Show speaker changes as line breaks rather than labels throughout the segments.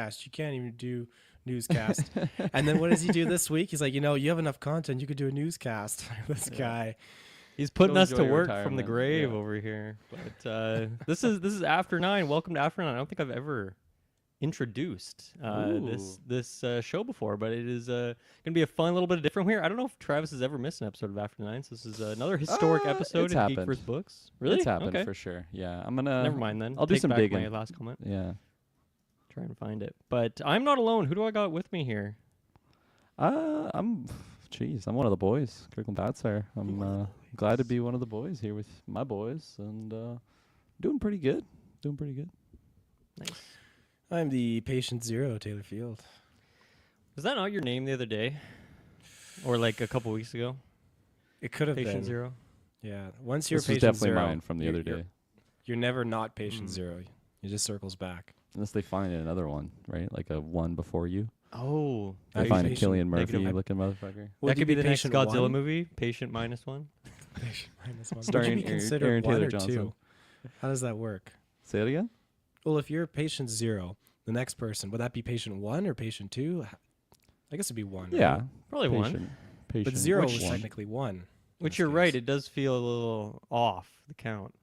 newscast. You can't even do newscast. And then what does he do this week? He's like, you have enough content. You could do a newscast. This guy.
He's putting
He'll
us to
enjoy
work from
retirement.
the grave
Yeah.
over here. But this is After 9. Welcome to After 9. I don't think I've ever introduced this show before, but it is going to be a fun little bit different here. I don't know if Travis has ever missed an episode of After 9, so this is another historic episode
it's
in Geek
happened.
vs. Books. Really?
It's happened
Okay.
for sure. Yeah, I'm gonna.
Never mind then.
I'll do
Take
some
back
digging.
my last comment.
Yeah.
Try and find it. But I'm not alone. Who do I got with me here?
I'm one of the boys, Kirkland Batsire. I'm glad to be one of the boys here with my boys, and doing pretty good.
Nice.
I'm the patient zero, Taylor Field.
Was that not your name the other day? Or like a couple weeks ago?
It could have
Patient
been.
Zero?
Yeah. Once you're
This was
patient
definitely
zero,
mine from the other day.
you're never not patient zero. It just circles back.
Unless they find another one, right? Like a one before you.
Oh.
Are
They
you
find a
patient
Killian
negative?
Murphy looking motherfucker.
Would
That
you
could be the next
patient
Godzilla
one?
movie, Patient -1.
Patient minus one.
Starring
Would you be
Aaron-
considered
Aaron
one
Taylor
or
Johnson.
two? How does that work?
Say it again.
Well, if you're patient zero, the next person, would that be patient one or patient two? I guess it'd be one.
Yeah.
right?
Probably one.
Patient. Patient.
But zero
Which
was
one?
technically one. in
Which
this
you're right,
case.
it does feel a little off the count.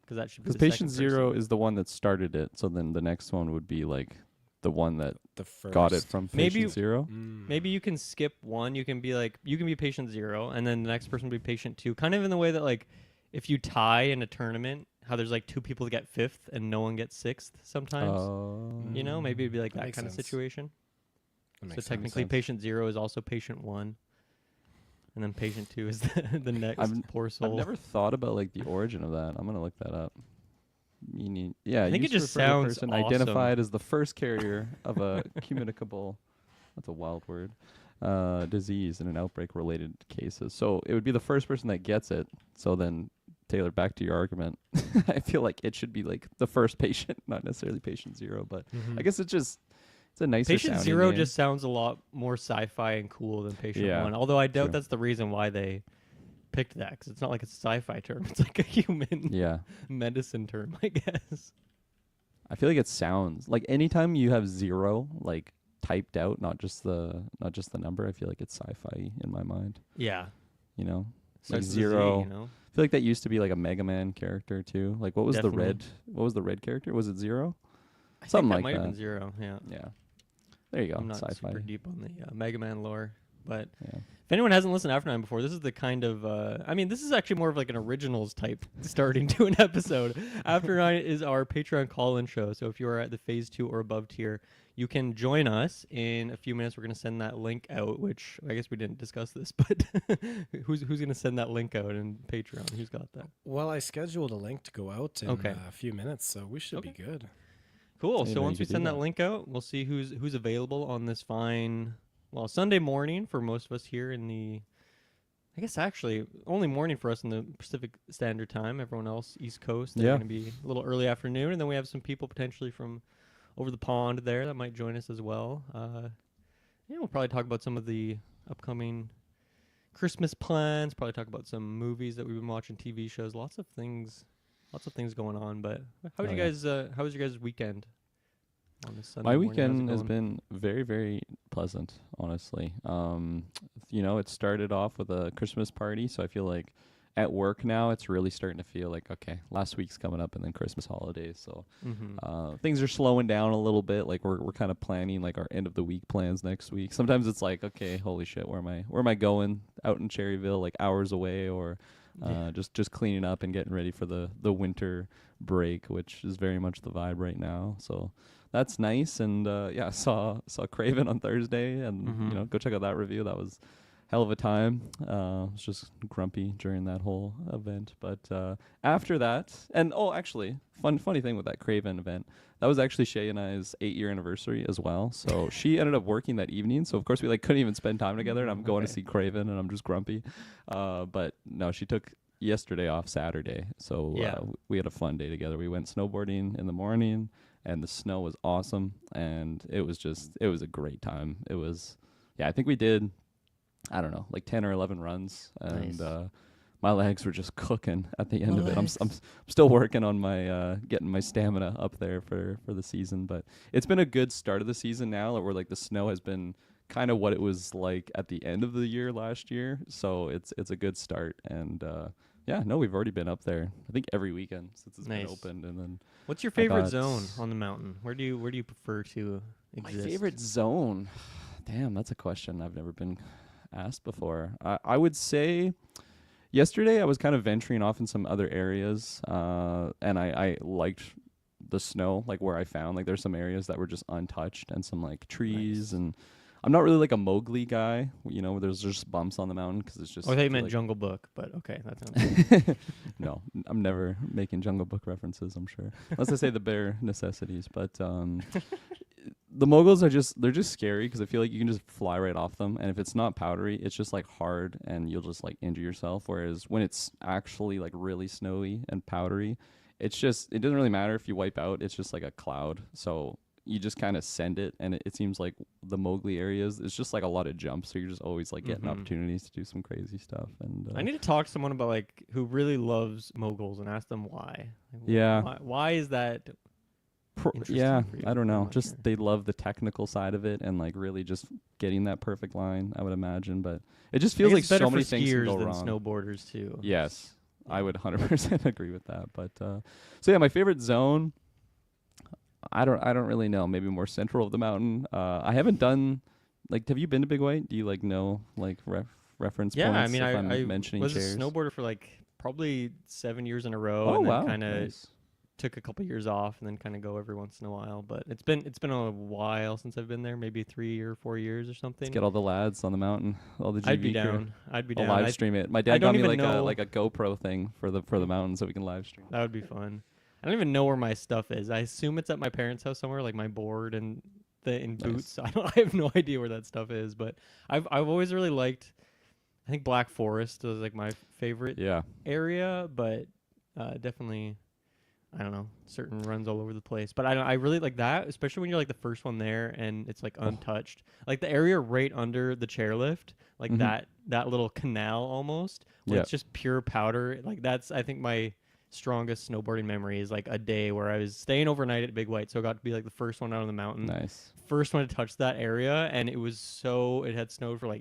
Because that should be
Because
the
patient
second
zero
person.
is the one that started it, so then the next one would be like the one that
The first.
got it from
Maybe
patient
you-
zero.
Maybe you can skip one. You can be like, you can be patient 0, and then the next person will be patient 2. Kind of in the way that, like, if you tie in a tournament, how there's like 2 people that get 5th and no one gets 6th sometimes. You know, maybe it'd be like
That
that
makes
kind of
sense.
situation.
That
So
makes
technically,
sense.
patient 0 is also patient 1. And then patient 2 is the next
I've-
poor soul.
I've never thought about like the origin of that. I'm gonna look that up. Yeah,
I think it
used to
just
refer to a
sounds
person
awesome.
identified as the first carrier of a communicable, that's a wild word, disease in an outbreak-related cases. So it would be the first person that gets it. So then, Taylor, back to your argument. I feel like it should be like the first patient, not necessarily patient 0. But I guess it's a nicer
Patient
sounding
0
name.
just sounds a lot more sci-fi and cool than patient
Yeah,
1. Although I doubt
true.
that's the reason why they picked that, because it's not like it's a sci-fi term. It's like a human
Yeah.
medicine term, I guess.
I feel like it sounds like anytime you have 0 like typed out, not just the number. I feel like it's sci-fi in my mind.
Yeah.
You know,
Starts with a Z,
0.
you know?
I feel like that used to be like a Mega Man character too. Like what was
Definitely.
the red? What was the red character? Was it 0?
I think
Something
that
like
might have
that.
been 0, yeah.
Yeah. There you go.
I'm not
Sci-fi.
super deep on the Mega Man lore, but
Yeah.
if anyone hasn't listened to After 9 before, this is the kind of, I mean, this is actually more of like an originals type starting to an episode. After 9 is our Patreon call-in show, so if you are at the Phase 2 or above tier, you can join us. In a few minutes, we're going to send that link out, which I guess we didn't discuss this, but who's going to send that link out in Patreon? Who's got that?
Well, I scheduled a link to go out in
Okay.
a few minutes, so we should be good.
Cool.
Hey,
So
man,
once
you
we
could do
send that
that.
link out, we'll see who's available on this fine, well, Sunday morning for most of us here in the, I guess actually only morning for us in the Pacific Standard Time. Everyone else East Coast, they're
Yeah.
going to be a little early afternoon, and then we have some people potentially from over the pond there that might join us as well. Yeah, we'll probably talk about some of the upcoming Christmas plans. Probably talk about some movies that we've been watching, TV shows, lots of things going on. But how was
Oh,
you
yeah.
guys? How was your guys' weekend? On this Sunday
My
morning? How's it
weekend has
going?
been very, very pleasant, honestly. You know, it started off with a Christmas party, so I feel like at work now it's really starting to feel like, okay, last week's coming up and then Christmas holidays, so things are slowing down a little bit. Like we're kind of planning like our end of the week plans next week. Sometimes it's like, okay, holy shit, where am I going? Out in Cherryville, like hours away, or just cleaning up and getting ready for the winter break, which is very much the vibe right now. So that's nice. And yeah, saw Craven on Thursday, and you know, go check out that review. That was hell of a time. Was just grumpy during that whole event, but after that, and actually, funny thing with that Craven event, that was actually Shay and I's 8-year anniversary as well. So she ended up working that evening, so of course we couldn't even spend time together. And I'm going to see Craven, and I'm just grumpy. But no, she took yesterday off, Saturday, so we had a fun day together. We went snowboarding in the morning, and the snow was awesome, and it was a great time. It was, I think we did, I don't know, like 10 or 11 runs, and
Nice.
my legs were just cooking at the end
My
of it. I'm
legs.
still working on my getting my stamina up there for the season, but it's been a good start of the season now, where like the snow has been kind of what it was like at the end of the year last year. So it's a good start, and yeah, no, we've already been up there. I think every weekend since it's been
Nice.
opened, and then
What's your
I
favorite
got-
zone on the mountain? Where do you prefer to
my
exist?
favorite zone. Damn, that's a question I've never been asked before. I would say yesterday I was kind of venturing off in some other areas, and I liked the snow, like where I found like there's some areas that were just untouched and some like trees,
Nice.
and I'm not really like a Mowgli guy, where there's just bumps on the mountain because it's just.
Oh, I thought you
feel
meant
like-
Jungle Book, but okay, that sounds.
No, I'm never making Jungle Book references, I'm sure. Unless I say the bare necessities. But the moguls they're just scary because I feel like you can just fly right off them. And if it's not powdery, it's just like hard and you'll just like injure yourself. Whereas when it's actually like really snowy and powdery, it doesn't really matter if you wipe out. It's just like a cloud. So you just kind of send it, and it seems like the Mowgli areas, it's just like a lot of jumps, so you're just always like getting
Mhm.
opportunities to do some crazy stuff. And
I need to talk to someone about like who really loves moguls and ask them why. Like,
Yeah.
Why is that? interesting
yeah,
for you.
I don't
I'm
know.
not
Just
sure.
they love the technical side of it and like really just getting that perfect line, I would imagine. But it just feels
I
like
guess it's better
so many
for
things can
skiers
go
than
wrong.
snowboarders too.
Yes, I
Yeah.
would 100% agree with that. But so yeah, my favorite zone. I don't really know. Maybe more central of the mountain. I haven't done like. Have you been to Big White? Do you like know like reference
Yeah,
points?
I mean,
if I'm
I
mentioning
was
chairs?
a snowboarder for like probably 7 years in a row,
Oh
and then
wow!
kind of
Nice.
took a couple years off, and then kind of go every once in a while. But it's been a while since I've been there, maybe 3 or 4 years or something.
Let's get all the lads on the mountain. All the GV
I'd be
crew.
down. I'd be
I'll
down.
live
I-
stream it. My
I
dad
don't
got me
even know-
like a GoPro thing for the mountain so we can live stream.
That would be fun. I don't even know where my stuff is. I assume it's at my parents' house somewhere, like my board and in
Nice.
boots. I have no idea where that stuff is, but I've always really liked. I think Black Forest was like my favorite
Yeah.
area, but definitely, I don't know, certain runs all over the place. But I really like that, especially when you're like the first one there and it's like untouched. Like the area right under the chairlift, like
Mhm.
that little canal almost, where
Yeah.
it's just pure powder. Like that's I think my strongest snowboarding memory is like a day where I was staying overnight at Big White, so I got to be like the first one out on the mountain,
Nice.
first one to touch that area, and it had snowed for like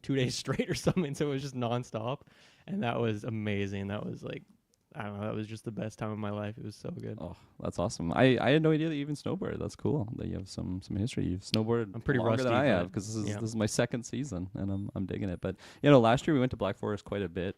2 days straight or something, so it was just nonstop, and that was amazing. That was like, I don't know, that was just the best time of my life. It was so good.
Oh, that's awesome. I had no idea that you even snowboarded. That's cool that you have some history. You've snowboarded
I'm pretty
longer than
rusty,
I have
but
because
yeah.
this is my second season and I'm digging it. But last year we went to Black Forest quite a bit.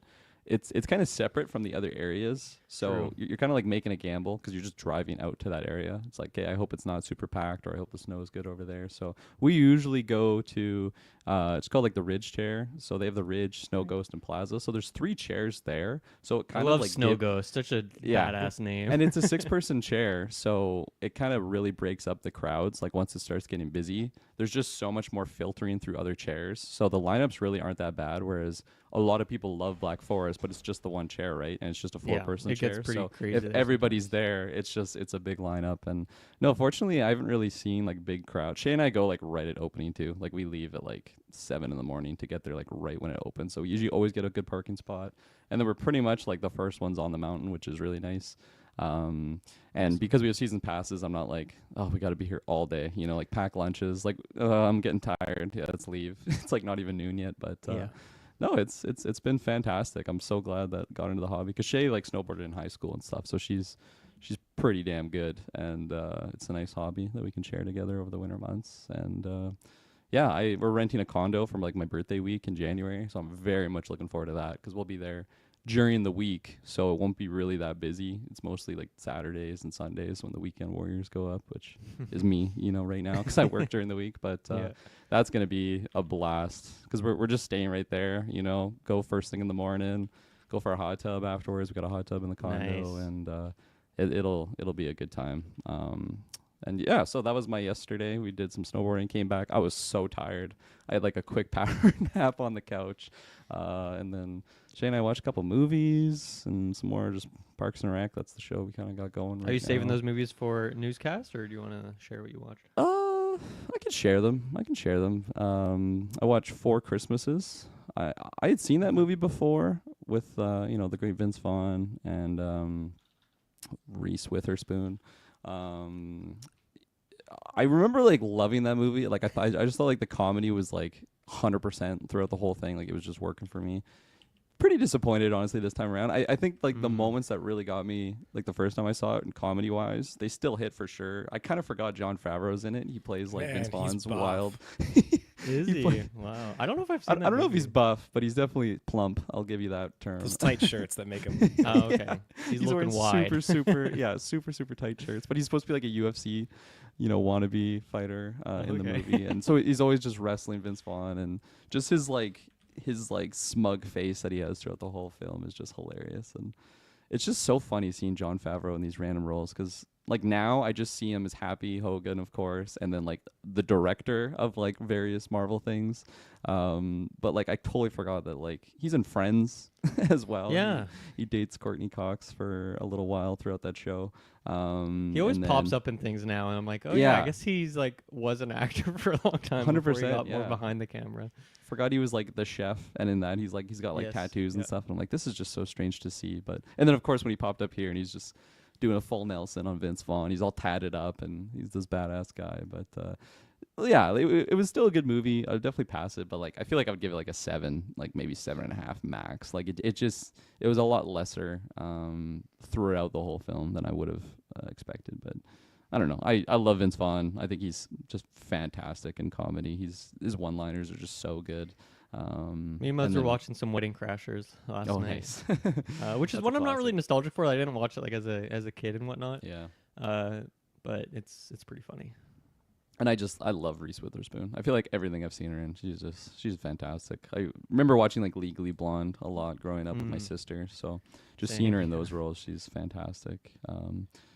It's kind of separate from the other areas, so
True.
you're kind of like making a gamble because you're just driving out to that area. It's like, okay, I hope it's not super packed, or I hope the snow is good over there. So we usually go to it's called like the Ridge Chair. So they have the Ridge, Snow Ghost, and Plaza. So there's 3 chairs there. So it
I
kind
love
of like
Snow Ghost, such a
Yeah.
badass name.
and it's a 6-person chair, so it kind of really breaks up the crowds. Like once it starts getting busy, there's just so much more filtering through other chairs. So the lineups really aren't that bad. Whereas a lot of people love Black Forest, but it's just the one chair, right? And it's just a
Yeah,
4-person
it
chair.
gets pretty
So
crazy
if
there
everybody's
sometimes.
there, it's a big lineup. And no, fortunately, I haven't really seen like big crowds. Shay and I go like right at opening too. Like we leave at like 7 in the morning to get there like right when it opens. So we usually always get a good parking spot. And then we're pretty much like the first ones on the mountain, which is really nice. And because we have season passes, I'm not like, oh, we got to be here all day, like pack lunches, like, I'm getting tired. Yeah, let's leave. It's like not even noon yet, but
Yeah.
no, it's been fantastic. I'm so glad that got into the hobby because Shay like snowboarded in high school and stuff, so she's pretty damn good, and it's a nice hobby that we can share together over the winter months. And yeah, we're renting a condo from like my birthday week in January, so I'm very much looking forward to that because we'll be there during the week, so it won't be really that busy. It's mostly like Saturdays and Sundays when the weekend warriors go up, which is me, right now because I work during the week. But
Yeah.
that's gonna be a blast because we're just staying right there. Go first thing in the morning, go for a hot tub afterwards. We got a hot tub in the condo,
Nice.
and it'll be a good time. And yeah, so that was my yesterday. We did some snowboarding, came back. I was so tired. I had like a quick power nap on the couch, and then Shay and I watched a couple movies and some more just Parks and Rec. That's the show we kind of got going.
Are you saving
now.
those movies for newscast, or do you want to share what you watched?
I can share them. I watched 4 Christmases. I had seen that movie before with the great Vince Vaughn and Reese Witherspoon. I remember like loving that movie. Like I just thought like the comedy was like 100% throughout the whole thing. Like it was just working for me. Pretty disappointed honestly this time around. I think like the moments that really got me like the first time I saw it and comedy wise, they still hit for sure. I kind of forgot Jon Favreau's in it. He plays like Vince Vaughn's wild.
Is he? Wow. I don't know if I've seen
I don't know if he's buff, but he's definitely plump. I'll give you that term.
Those tight shirts that make him.
Oh, okay. He's looking
wearing
wide.
super tight shirts. But he's supposed to be like a UFC, wannabe fighter in the movie, and so he's always just wrestling Vince Vaughn, and just his smug face that he has throughout the whole film is just hilarious, and it's just so funny seeing Jon Favreau in these random roles because like now I just see him as Happy Hogan, of course, and then like the director of like various Marvel things. But like I totally forgot that like he's in Friends as well.
Yeah.
He dates Courtney Cox for a little while throughout that show.
He always pops up in things now, and I'm like, oh yeah, I guess he's like was an actor for a long time.
100%,
before he got more behind the camera.
Forgot he was like the chef, and in that he's got like tattoos and
Yeah.
stuff. And I'm like, this is just so strange to see. But and then of course when he popped up here and he's just doing a full Nelson on Vince Vaughn, he's all tatted up and he's this badass guy. But yeah, it was still a good movie. I would definitely pass it, but like I feel like I would give it like a 7, like maybe 7.5 max. Like it was a lot lesser throughout the whole film than I would have expected. But I don't know. I love Vince Vaughn. I think he's just fantastic in comedy. His one-liners are just so good.
Me and Muzz were watching some Wedding Crashers last night,
nice.
Which is
That's
one
a
I'm not really
classic.
nostalgic for. I didn't watch it like as a kid and whatnot.
Yeah.
But it's pretty funny.
And I love Reese Witherspoon. I feel like everything I've seen her in, she's fantastic. I remember watching like Legally Blonde a lot growing up with my sister. So just seeing her in those roles, she's fantastic.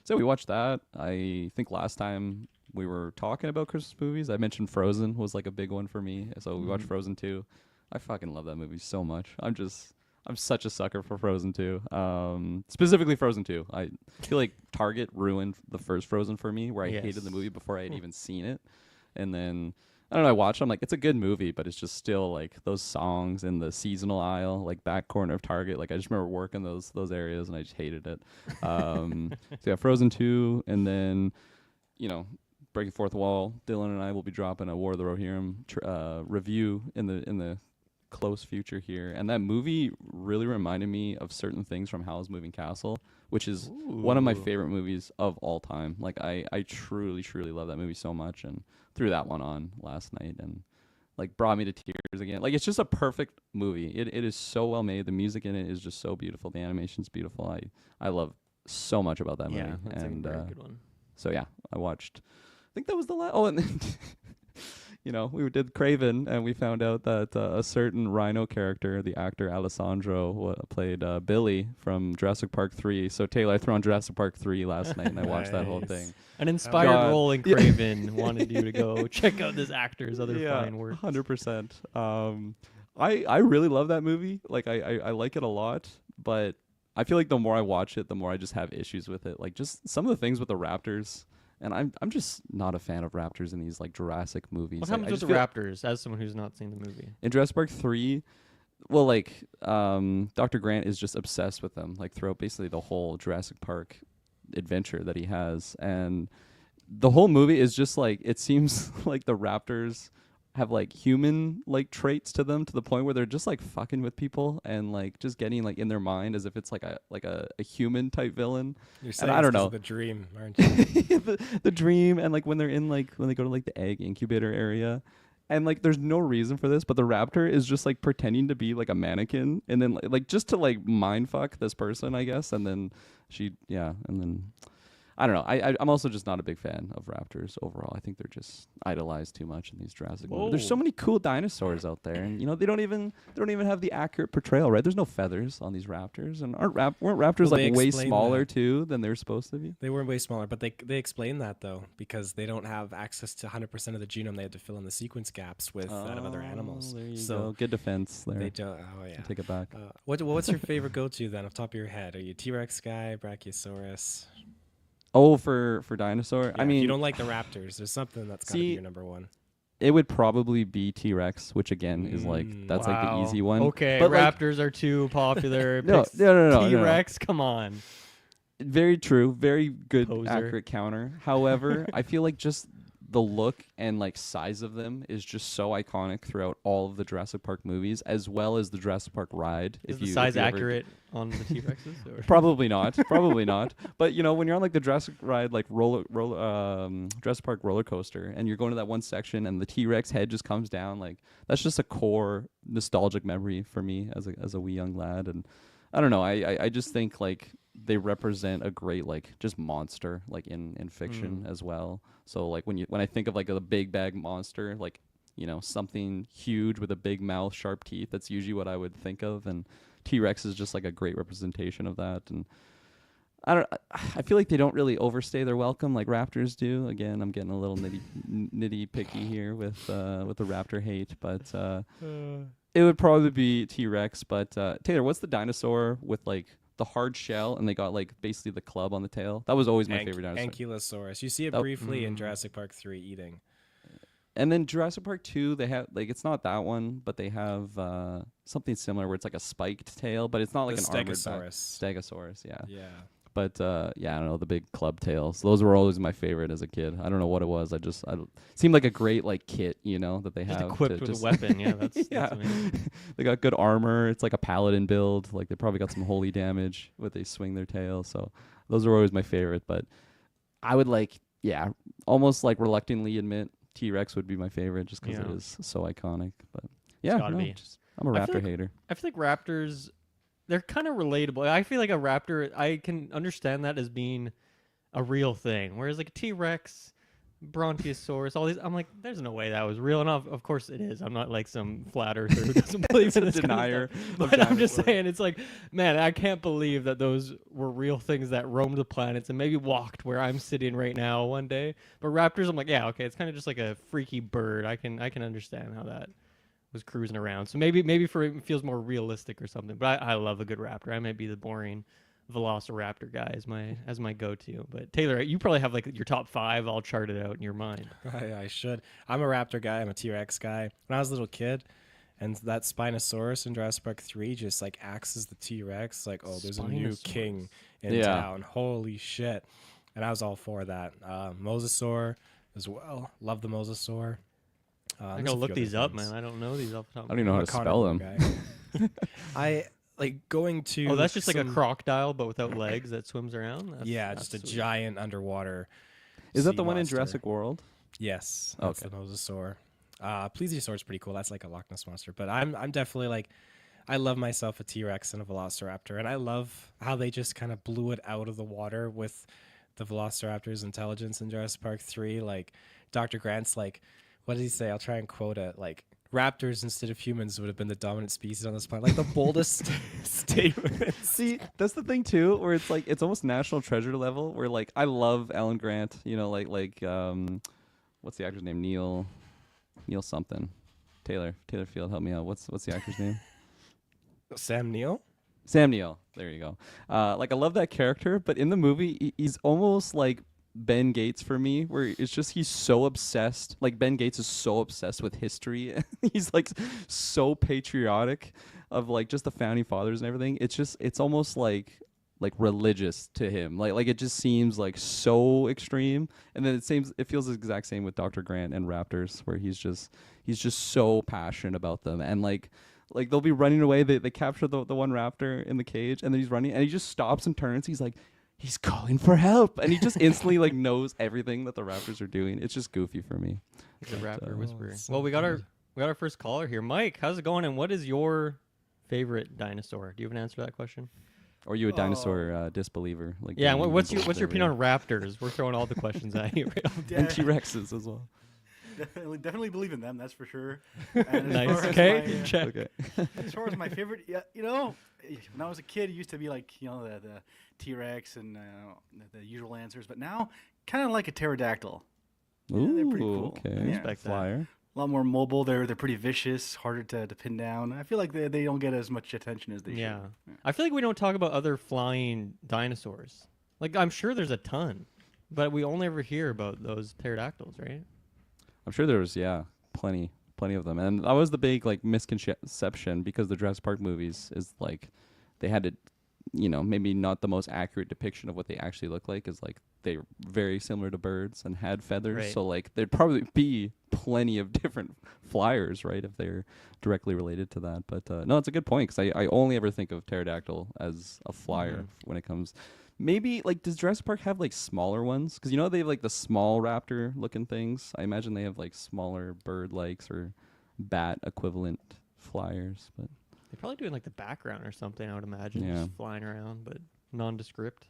So we watched that. I think last time we were talking about Christmas movies, I mentioned Frozen was like a big one for me. So we watched Frozen 2. I fucking love that movie so much. I'm such a sucker for Frozen 2. Specifically Frozen 2. I feel like Target ruined the first Frozen for me, where I hated the movie before I had even seen it. And then, I don't know, I watched it, I'm like, it's a good movie, but it's just still like those songs in the seasonal aisle, like back corner of Target. Like I just remember working those areas and I just hated it. So yeah, Frozen 2, and then, Breaking Fourth Wall. Dylan and I will be dropping a War of the Rohirrim review in the close future here, and that movie really reminded me of certain things from Howl's Moving Castle, which is one of my favorite movies of all time. Like I truly love that movie so much, and threw that one on last night and like brought me to tears again. Like it's just a perfect movie. It is so well made. The music in it is just so beautiful. The animation's beautiful. I love so much about that movie.
Yeah, that's
and
a very good one.
so yeah, I watched, I think that was the last. Oh, and then we did Craven, and we found out that a certain Rhino character, the actor Alessandro, played Billy from Jurassic Park 3. So Taylor, I threw on Jurassic Park 3 last night, and I watched that whole
Nice.
thing.
An inspired
God.
role in Craven wanted you to go check out this actor's other fine work.
100%. I really love that movie. Like I like it a lot, but I feel like the more I watch it, the more I just have issues with it. Like just some of the things with the raptors. And I'm just not a fan of raptors in these like Jurassic movies.
What
Like,
happens
I
with
just
the
feel-
Raptors, as someone who's not seen the movie?
In Jurassic Park 3, well, like Dr. Grant is just obsessed with them, like throughout basically the whole Jurassic Park adventure that he has, and the whole movie is just like, it seems like the raptors have like human like traits to them, to the point where they're just like fucking with people and like just getting like in their mind as if it's like a human type villain.
You're saying
I don't
it's 'cause
know.
of the dream, aren't you?
the dream, and like when they go to like the egg incubator area, and like there's no reason for this, but the raptor is just like pretending to be like a mannequin, and then like just to like mind fuck this person, I guess, and then and then I don't know. I'm also just not a big fan of raptors overall. I think they're just idolized too much in these Jurassic movies. There's so many cool dinosaurs out there, and they don't even have the accurate portrayal, right? There's no feathers on these raptors, and weren't raptors
Well, they
like way
explain
smaller
that.
too than they're supposed to be?
They were way smaller, but they explain that though, because they don't have access to 100% of the genome. They had to fill in the sequence gaps with that of other animals.
There you
So
go. Good defense there.
they don't. Oh yeah.
Take it back.
What's your favorite go-to then, off the top of your head? Are you T-Rex guy, Brachiosaurus?
Oh, for dinosaur.
Yeah,
I mean,
if you don't like the raptors, there's something that's got to be
see,
your number one.
it would probably be T-Rex, which again is like that's like the
Wow.
easy one.
Okay,
but like,
Raptors are too popular.
no,
Picks
no.
T-Rex, come on.
Very true. Very good,
Poser.
accurate counter. However, I feel like just the look and like size of them is just so iconic throughout all of the Jurassic Park movies, as well as the Jurassic Park ride.
Is
if
the
you,
size
if you ever-
accurate on the T-Rexes? Or?
Probably not. Probably not. But you know, when you're on like the Jurassic ride, like Jurassic Park roller coaster, and you're going to that one section, and the T-Rex head just comes down, like that's just a core nostalgic memory for me as a wee young lad. And I don't know. I just think like they represent a great like just monster like in fiction as well. So like when I think of like a big bag monster, like you know something huge with a big mouth, sharp teeth, that's usually what I would think of. And T-Rex is just like a great representation of that. And I feel like they don't really overstay their welcome like raptors do. Again, I'm getting a little nitty picky here with the raptor hate, but it would probably be T-Rex. But Taylor, what's the dinosaur with like the hard shell and they got like basically the club on the tail? That was always my favorite dinosaur.
Ankylosaurus. You see it
That-
briefly in Jurassic Park 3 eating.
And then Jurassic Park 2, they have like it's not that one, but they have something similar where it's like a spiked tail, but it's not like
The
an armored back.
Stegosaurus.
Stegosaurus, yeah.
Yeah.
But yeah, I don't know, the big club tails. Those were always my favorite as a kid. I don't know what it was. It seemed like a great like kit, you know, that they
Just
have.
equipped with a weapon. Yeah, that's
Yeah.
that's amazing.
They got good armor. It's like a paladin build. Like they probably got some holy damage when they swing their tail. So those are always my favorite. But I would like, yeah, almost like reluctantly admit T-Rex would be my favorite just because
Yeah.
it is so iconic. But yeah,
gotta
no,
be.
I'm a
I feel
raptor
like-
hater.
I feel like raptors, they're kind of relatable. I feel like a raptor, I can understand that as being a real thing. Whereas like a T-Rex, Brontosaurus, all these, I'm like, there's no way that was real. And of course it is. I'm not like some flat earther who doesn't believe in this
Denier
kind of
of
stuff. But I'm just
dinosaurs.
saying, it's like, man, I can't believe that those were real things that roamed the planets and maybe walked where I'm sitting right now one day. But raptors, I'm like, yeah, okay, it's kind of just like a freaky bird. I can understand how that was cruising around. So maybe for it feels more realistic or something. But I love a good raptor. I might be the boring Velociraptor guy as my go-to. But Taylor, you probably have like your top 5 all charted out in your mind.
I should. I'm a raptor guy. I'm a T-Rex guy. When I was a little kid, and that Spinosaurus in Jurassic Park 3 just like acts as the T-Rex. Like, oh, there's a new
Spinosaurus.
king in
Yeah.
town. Holy shit. And I was all for that. Mosasaur as well. Love the Mosasaur.
I
there's a
gotta
few
look
other
these up,
things.
man. I don't know these off the top.
I don't even know how
I'm
to
a
spell them.
carnivore guy. I like going to.
Oh, that's just like a
some-
crocodile, but without legs that swims around.
Yeah, just a
sweet.
giant underwater.
Is that
sea
the one in
monster.
Jurassic World?
Yes, that's
Okay.
the Mosasaur. Plesiosaur's pretty cool. That's like a Loch Ness monster. But I'm definitely like, I love myself a T-Rex and a Velociraptor, and I love how they just kind of blew it out of the water with the Velociraptor's intelligence in Jurassic Park 3. Like, Dr. Grant's like, what did he say? I'll try and quote it. Like, raptors instead of humans would have been the dominant species on this planet. Like the boldest statement.
See, that's the thing too, where it's like it's almost national treasure level. Where like I love Alan Grant, you know, like what's the actor's name? Neil something. Taylor Field, help me out. What's the actor's name?
Sam Neill?
Sam Neill. There you go. Like I love that character, but in the movie, he's almost like Ben Gates for me, where it's just he's so obsessed. Like Ben Gates is so obsessed with history. He's like so patriotic of like just the founding fathers and everything. It's almost like religious to him. Like it just seems like so extreme. And then it feels the exact same with Dr. Grant and Raptors, where he's just so passionate about them. And like they'll be running away. They capture the one raptor in the cage, and then he's running, and he just stops and turns. He's like, he's calling for help, and he just instantly like knows everything that the raptors are doing. It's just goofy for me.
The raptor whisperer.
so
Well, we got our first caller here, Mike. How's it going? And what is your favorite dinosaur? Do you have an answer to that question?
Or you a dinosaur disbeliever? Like
Yeah.
Danny
What's
believes
your
they're
opinion
real.
on raptors? We're throwing all the questions at you. Right off.
And T-Rexes as well.
Definitely believe in them. That's for sure. And as
Nice.
far as
Okay.
my,
Check.
Okay.
as far as my favorite, yeah, you know, when I was a kid, it used to be like the T-Rex and the usual answers, but now kind of like a pterodactyl. Yeah, they're pretty
Ooh,
cool.
okay.
Yeah.
Respect that.
Flyer.
A lot more mobile. They're pretty vicious, harder to pin down. I feel like they don't get as much attention as they
Yeah.
should.
I feel like we don't talk about other flying dinosaurs. Like I'm sure there's a ton, but we only ever hear about those pterodactyls, right?
I'm sure there was, yeah. plenty of them. And that was the big like misconception, because the Jurassic Park movies is like they had to, maybe not the most accurate depiction of what they actually look like, is like they're very similar to birds and had feathers.
Right.
So like there'd probably be plenty of different flyers, right, if they're directly related to that. But no, it's a good point, because I only ever think of pterodactyl as a flyer when it comes. Maybe like, does Jurassic Park have like smaller ones? Because they have like the small raptor looking things. I imagine they have like smaller bird likes or bat equivalent flyers. But
They're probably doing like the background or something, I would imagine,
Yeah.
just flying around, but nondescript.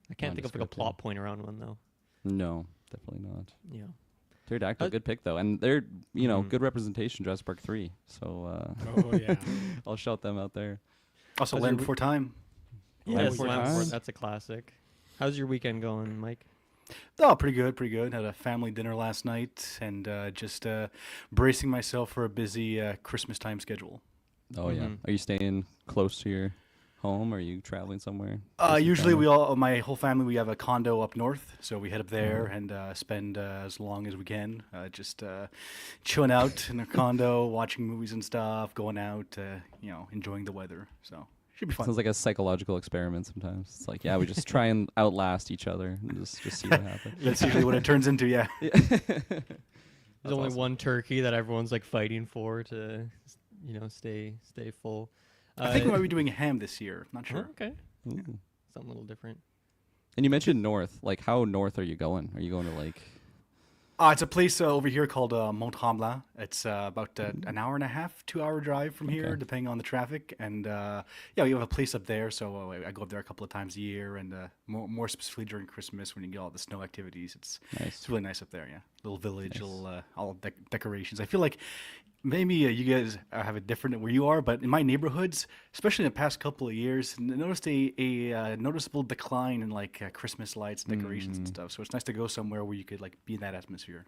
I can't think of like a
Nondescript, yeah.
plot point around one though.
no, definitely not.
Yeah.
Pterodactyl,
Uh,
good pick though, and they're
Mhm.
good representation. Jurassic Park 3. So
Oh yeah.
I'll shout them out there.
Also,
How's
Land
your
Before Time.
Yeah,
Land
Slam
Before
Sport,
Time.
that's a classic. How's your weekend going, Mike?
Oh, pretty good, pretty good. Had a family dinner last night, and just bracing myself for a busy Christmas time schedule.
Oh yeah.
Mhm.
Are you staying close to your home? Or are you traveling somewhere? Visit
Usually,
family?
my whole family, we have a condo up north, so we head up there and spend as long as we can, just chilling out in the condo, watching movies and stuff, going out, enjoying the weather. So should be fun.
Sounds like a psychological experiment sometimes. It's like, yeah, we just try and outlast each other and just see what happens.
That's usually what it turns into. Yeah.
There's only
awesome.
one turkey that everyone's like fighting for to, stay full.
I think we might be doing ham this year. Not
Oh,
sure.
okay,
Ooh.
something a little different.
And you mentioned north. Like, how north are you going? Are you going to like?
It's a place over here called Mont Tremblant. It's about an hour and a half, 2 hour drive from here,
Okay.
depending on the traffic. And we have a place up there, so I go up there a couple of times a year, and more specifically during Christmas when you get all the snow activities. It's
Nice.
really nice up there. Yeah, little village,
Nice.
little all decorations. I feel like maybe you guys have it different where you are, but in my neighborhoods, especially in the past couple of years, noticed a noticeable decline in like Christmas lights and decorations and stuff. So it's nice to go somewhere where you could like be in that atmosphere.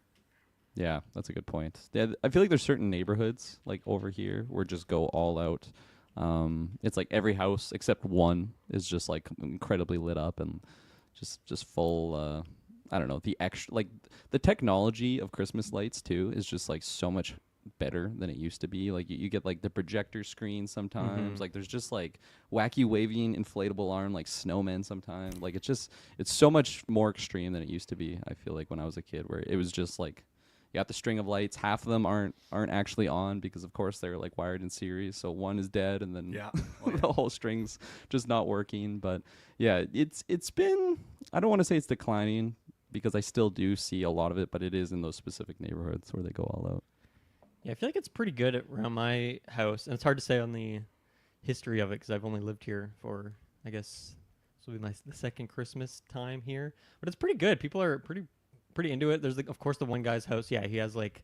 Yeah, that's a good point. Yeah, I feel like there's certain neighborhoods like over here where just go all out. It's like every house except one is just like incredibly lit up and just full. I don't know, the extra, like the technology of Christmas lights too is just like so much better than it used to be. Like you get like the projector screen sometimes. Like there's just like wacky waving inflatable arm like snowmen sometimes. Like it's so much more extreme than it used to be. I feel like when I was a kid, where it was just like you got the string of lights, half of them aren't actually on because of course they're like wired in series, so one is dead and then
Yeah. Oh, yeah.
the whole string's just not working. But yeah, it's been, I don't want to say it's declining because I still do see a lot of it, but it is in those specific neighborhoods where they go all out.
Yeah, I feel like it's pretty good around my house, and it's hard to say on the history of it because I've only lived here for, I guess, this will be the second Christmas time here. But it's pretty good. People are pretty into it. There's like, of course, the one guy's house. Yeah, he has like,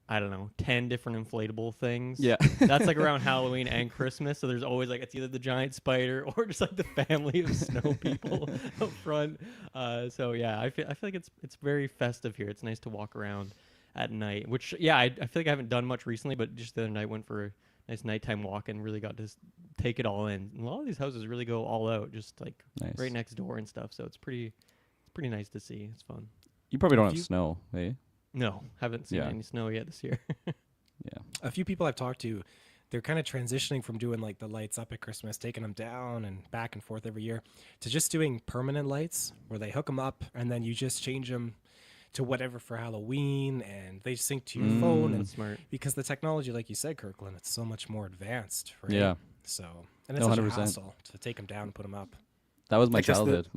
I don't know, 10 different inflatable things.
Yeah.
That's like around Halloween and Christmas. So there's always like, it's either the giant spider or just like the family of snow people up front. So yeah, I feel like it's very festive here. It's nice to walk around at night, which yeah, I feel like I haven't done much recently, but just the other night went for a nice nighttime walk and really got to take it all in. And a lot of these houses really go all out, just like
Nice.
right next door and stuff. So it's pretty nice to see. It's fun.
You probably don't
If
have
you-
snow, eh?
No, haven't seen
Yeah.
any snow yet this year.
Yeah.
A few people I've talked to, they're kind of transitioning from doing like the lights up at Christmas, taking them down and back and forth every year, to just doing permanent lights where they hook them up and then you just change them to whatever for Halloween and they sync to your phone. And
That's smart.
because the technology, like you said, Kirkland, it's so much more advanced, right?
Yeah.
So, and it's
No,
such a
100%.
hassle to take them down and put them up.
That was my
Like, that's the-
childhood.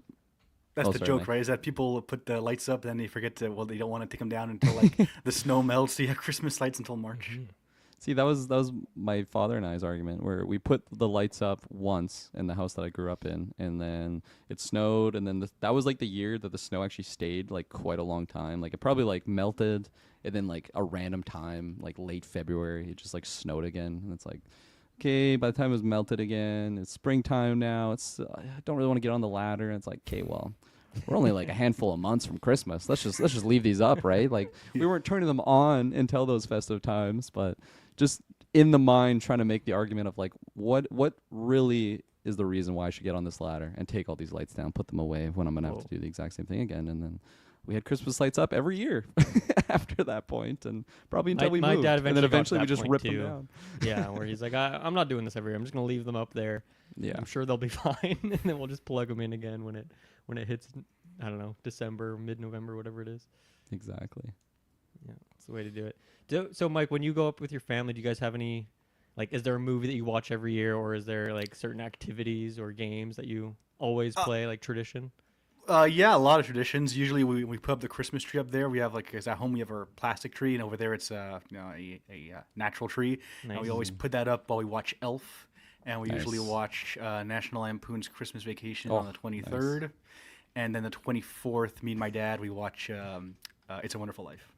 That's
Oh,
the
sorry,
joke,
Mike.
right? Is that people put the lights up, then they forget to, they don't want to take them down until like the snow melts. So you have Christmas lights until March.
See, that was my father and I's argument, where we put the lights up once in the house that I grew up in, and then it snowed, and then that was like the year that the snow actually stayed like quite a long time. Like it probably like melted, and then like a random time, like late February, it just like snowed again, and it's like, okay, by the time it was melted again, it's springtime now. It's I don't really want to get on the ladder. And it's like, okay, well, we're only like a handful of months from Christmas. Let's just leave these up, right? Like we weren't turning them on until those festive times, but just in the mind trying to make the argument of like what really is the reason why I should get on this ladder and take all these lights down, put them away when I'm gonna have to
Whoa.
do the exact same thing again, and then we had Christmas lights up every year after that point, and probably until we
My
moved.
dad
And then
eventually
eventually we
got to
just
that
ripped
point
them
too.
down.
Yeah, where he's like, I'm not doing this every year. I'm just gonna leave them up there.
Yeah.
I'm sure they'll be fine, and then we'll just plug them in again when it hits. I don't know, December, mid-November, whatever it is.
Exactly.
Yeah, it's the way to do it. So, Mike, when you go up with your family, do you guys have any, like, is there a movie that you watch every year, or is there like certain activities or games that you always play, like tradition?
Yeah, a lot of traditions. Usually we put up the Christmas tree up there. We have like, 'cause at home we have our plastic tree, and over there it's a natural tree. And we
Nice.
always put that up while we watch Elf, and we usually
Nice.
watch National Lampoon's Christmas Vacation
Oh,
on the 23rd, and then the 24th. Me and my dad we watch It's a Wonderful Life.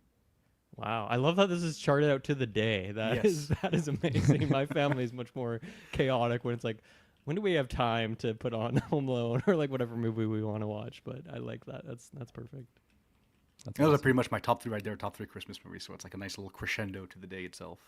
Wow, I love how this is charted out to the day.
Yes.
That is amazing. My family is much more chaotic when it's like, when do we have time to put on Home Alone or like whatever movie we want to watch? But I like that. That's perfect.
That's
Those are
awesome.
pretty much my top three right there. Top three Christmas movies. So it's like a nice little crescendo to the day itself.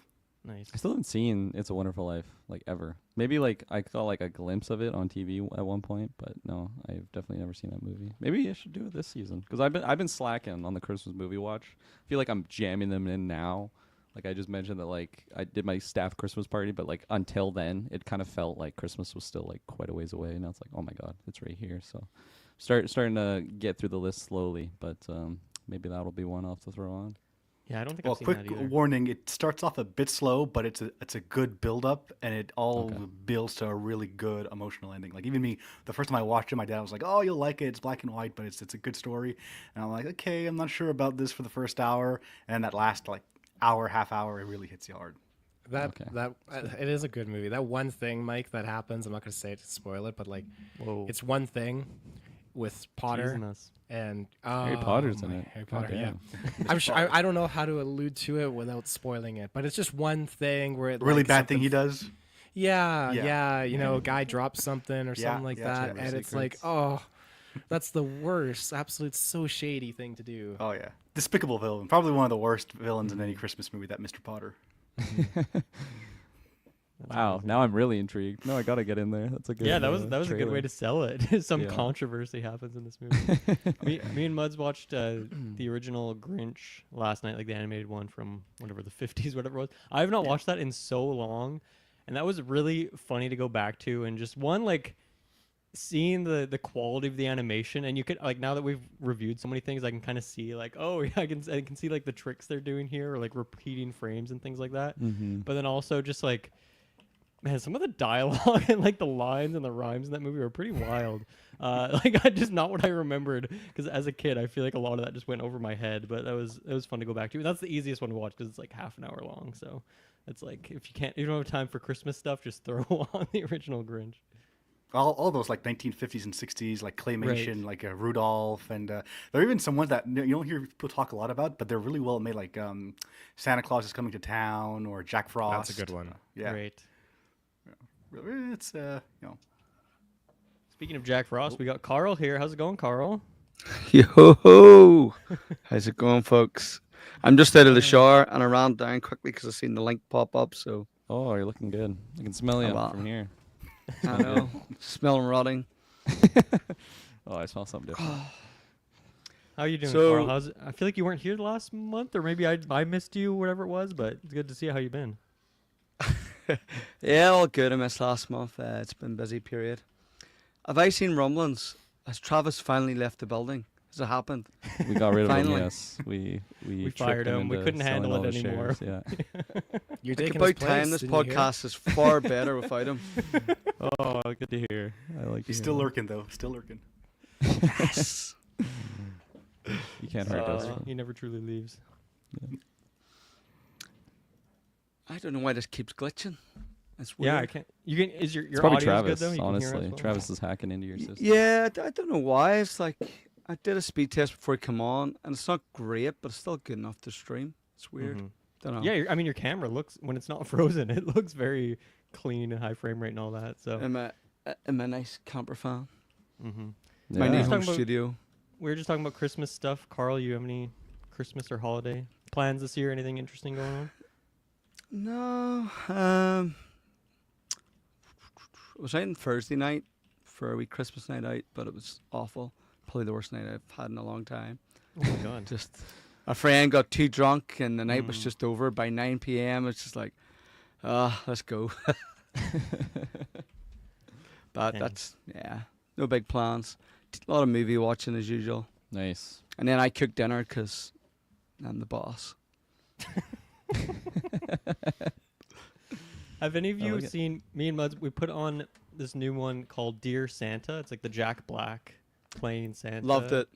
Nice.
I still haven't seen It's a Wonderful Life like ever. Maybe like I got like a glimpse of it on TV at one point, but no, I've definitely never seen that movie. Maybe I should do it this season because I've been slacking on the Christmas movie watch. I feel like I'm jamming them in now. Like I just mentioned that like I did my staff Christmas party, but like until then, it kind of felt like Christmas was still like quite a ways away. Now it's like, oh my god, it's right here. So starting to get through the list slowly, but maybe that'll be one I'll have to throw on.
Yeah, I don't think
Well,
I've seen
quick
that either.
warning: it starts off a bit slow, but it's a good build up, and it all
Okay.
builds to a really good emotional ending. Like even me, the first time I watched it, my dad was like, "Oh, you'll like it. It's black and white, but it's a good story." And I'm like, "Okay, I'm not sure about this for the first hour," and that last like hour, half hour, it really hits you hard.
Okay.
It is a good movie. That one thing, Mike, that happens. I'm not gonna say it to spoil it, but like
Whoa.
it's one thing with Potter
Teasing us.
and
Harry Potter's in
my-
it.
Harry
God
Potter, yeah.
damn.
I'm sure I don't know how to allude to it without spoiling it, but it's just one thing where it
Really
like,
bad thing
something
he does.
Yeah,
Yeah.
yeah, you know, a guy drops something or
Yeah,
something like
yeah,
that,
Chamber of
and it's like,
Secrets.
oh, that's the worst, absolute, so shady thing to do.
Oh yeah, despicable villain. Probably one of the worst villains in any Christmas movie. That Mr. Potter.
That's
Wow,
amazing.
now I'm really intrigued. No, I gotta get in there. That's a good.
Yeah, that was a good
trailer.
way to sell it. Some
Yeah.
controversy happens in this movie. me and Muds watched the original Grinch last night, like the animated one from whatever the 50s, whatever it was. I have not watched that in so long, and that was really funny to go back to. And just one like seeing the quality of the animation, and you could like now that we've reviewed so many things, I can kind of see like, oh yeah, I can see like the tricks they're doing here, or like repeating frames and things like that.
Mm-hmm.
But then also just like, man, some of the dialogue and like the lines and the rhymes in that movie are pretty wild. Like I just not what I remembered, because as a kid I feel like a lot of that just went over my head. But it was fun to go back to. And that's the easiest one to watch because it's like half an hour long. So it's like if you don't have time for Christmas stuff, just throw on the original Grinch.
All those like 1950s and 60s, like claymation, like Rudolph, and there are even some ones that you don't hear people talk a lot about, but they're really well made, like Santa Claus is Coming to Town or Jack Frost.
That's a good one.
Yeah,
Great.
it's
Speaking of Jack Frost, we got Carl here. How's it going, Carl?
Yo, how's it going, folks? I'm just out of the shower and I ran down quickly because I seen the link pop up. So
Oh, you're looking good. I can smell you
Oh, wow.
from here.
I know, smelling rotting.
Oh, I smell something different.
How you doing,
So-
Carl? I feel like you weren't here last month, or maybe I missed you, whatever it was. But it's good to see how you been.
Yeah, all good. I missed last month. It's been a busy period. Have I seen rumblings? Has Travis finally left the building? Has it happened?
We got rid of him.
Finally.
Yes, we tricked
fired him. We
into
couldn't
selling
handle
all
it
his
anymore.
shares, Yeah.
You're
Like
taking
about
his place,
time this
didn't you hear?
podcast is far better without him.
Oh, good to hear. I like.
he's
to
still
hear
lurking though, still lurking.
Yes.
that. You can't hurt us.
He never truly leaves.
I don't know why this keeps glitching. It's
Yeah, I
weird.
can't. You can. Is your
It's probably
audio's
Travis.
good though? You can hear us
Honestly,
well?
Travis is hacking into your system.
Yeah, I don't know why. It's like I did a speed test before I come on, and it's not great, but it's still good enough to stream. It's weird.
Mhm.
Don't know.
Yeah, I mean your camera looks when it's not frozen, it looks very clean and high frame rate and all that. So
I'm a nice camper fan.
hmm
My
Yeah.
new
Just
home
talking about-
studio.
we were just talking about Christmas stuff. Carl, you have any Christmas or holiday plans this year? Anything interesting going on?
No. I was out on Thursday night for a wee Christmas night out, but it was awful. Probably the worst night I've had in a long time.
Oh my god.
Just a friend got too drunk and the night was just over by 9 p.m. It's just like, let's go. But
Dang.
that's, no big plans. A lot of movie watching as usual.
Nice.
And then I cook dinner because I'm the boss.
Have any of
I
you
like it.
seen me and Muds? We put on this new one called Dear Santa. It's like the Jack Black playing Santa.
Loved it.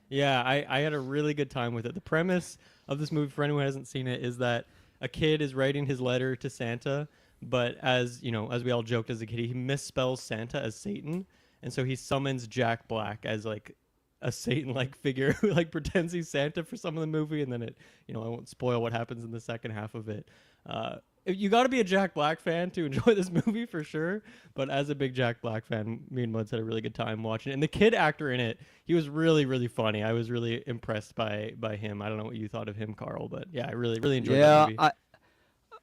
Yeah, I had a really good time with it. The premise of this movie, for anyone who hasn't seen it, is that a kid is writing his letter to Santa, but as you know, as we all joked as a kid, he misspells Santa as Satan, and so he summons Jack Black as like a Satan-like figure who like pretends he's Santa for some of the movie, and then it, I won't spoil what happens in the second half of it. You got to be a Jack Black fan to enjoy this movie for sure. But as a big Jack Black fan, me and Muds had a really good time watching it. And the kid actor in it, he was really, really funny. I was really impressed by him. I don't know what you thought of him, Carl, but yeah, I really, really enjoyed that movie.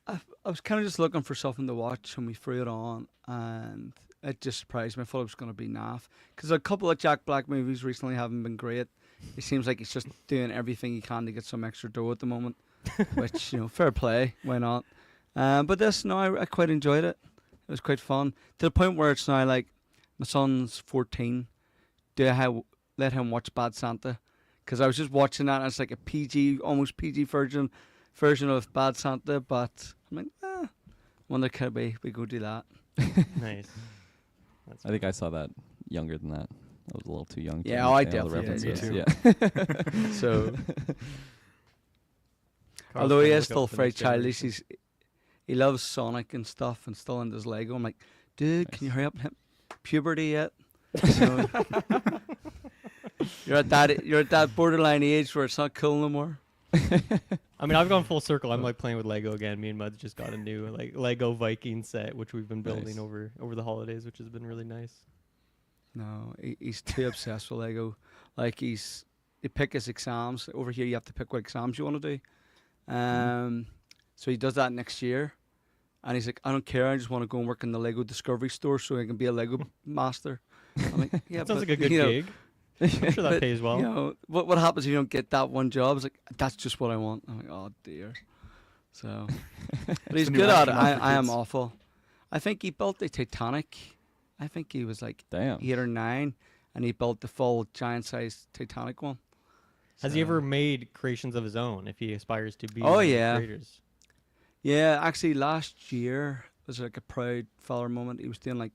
I was kind of just looking for something to watch when we threw it on, and it just surprised me. I thought it was going to be naff because a couple of Jack Black movies recently haven't been great. It seems like he's just doing everything he can to get some extra dough at the moment, which fair play, why not? But this, no, I quite enjoyed it. It was quite fun to the point where it's now like my son's 14. Let him watch Bad Santa? Because I was just watching that and it's like a PG, almost PG version of Bad Santa. But I'm like, wonder could we go do that?
Nice. That's
I think I saw that younger than that. I was a little too young. to
Yeah, I
understand all the
definitely-
yeah, me
references.
too.
Yeah.
So
Carl's
although he
trying to
is
look
still
up the
very
next
childish,
generation.
he loves Sonic and stuff and still into his Lego. I'm like, dude, can you hurry up and hit puberty yet? You know, you're at that borderline age where it's not cool no more.
I mean, I've gone full circle. I'm like playing with Lego again. Me and Muds just got a new like Lego Viking set, which we've been building
Nice.
over the holidays, which has been really nice.
No, he's too obsessed with Lego. Like he pick his exams. Over here, you have to pick what exams you want to do. So he does that next year, and he's like, I don't care. I just want to go and work in the Lego Discovery Store so I can be a Lego master. I'm like, yeah,
That sounds
but,
like a good
you know,
gig. I'm sure that
but,
pays well.
You know, what happens if you don't get that one job? It's like, that's just what I want. I'm like, oh dear. So, but he's
the new
good at it.
astronaut for
I am
kids.
awful. I think he built the Titanic. I think he was like
Damn.
8 or 9, and he built the full giant-sized Titanic one.
Has he
So-
ever made creations of his own? If he aspires to be
Oh,
one of the
yeah.
creators?
Yeah, actually, last year was like a proud father moment. He was doing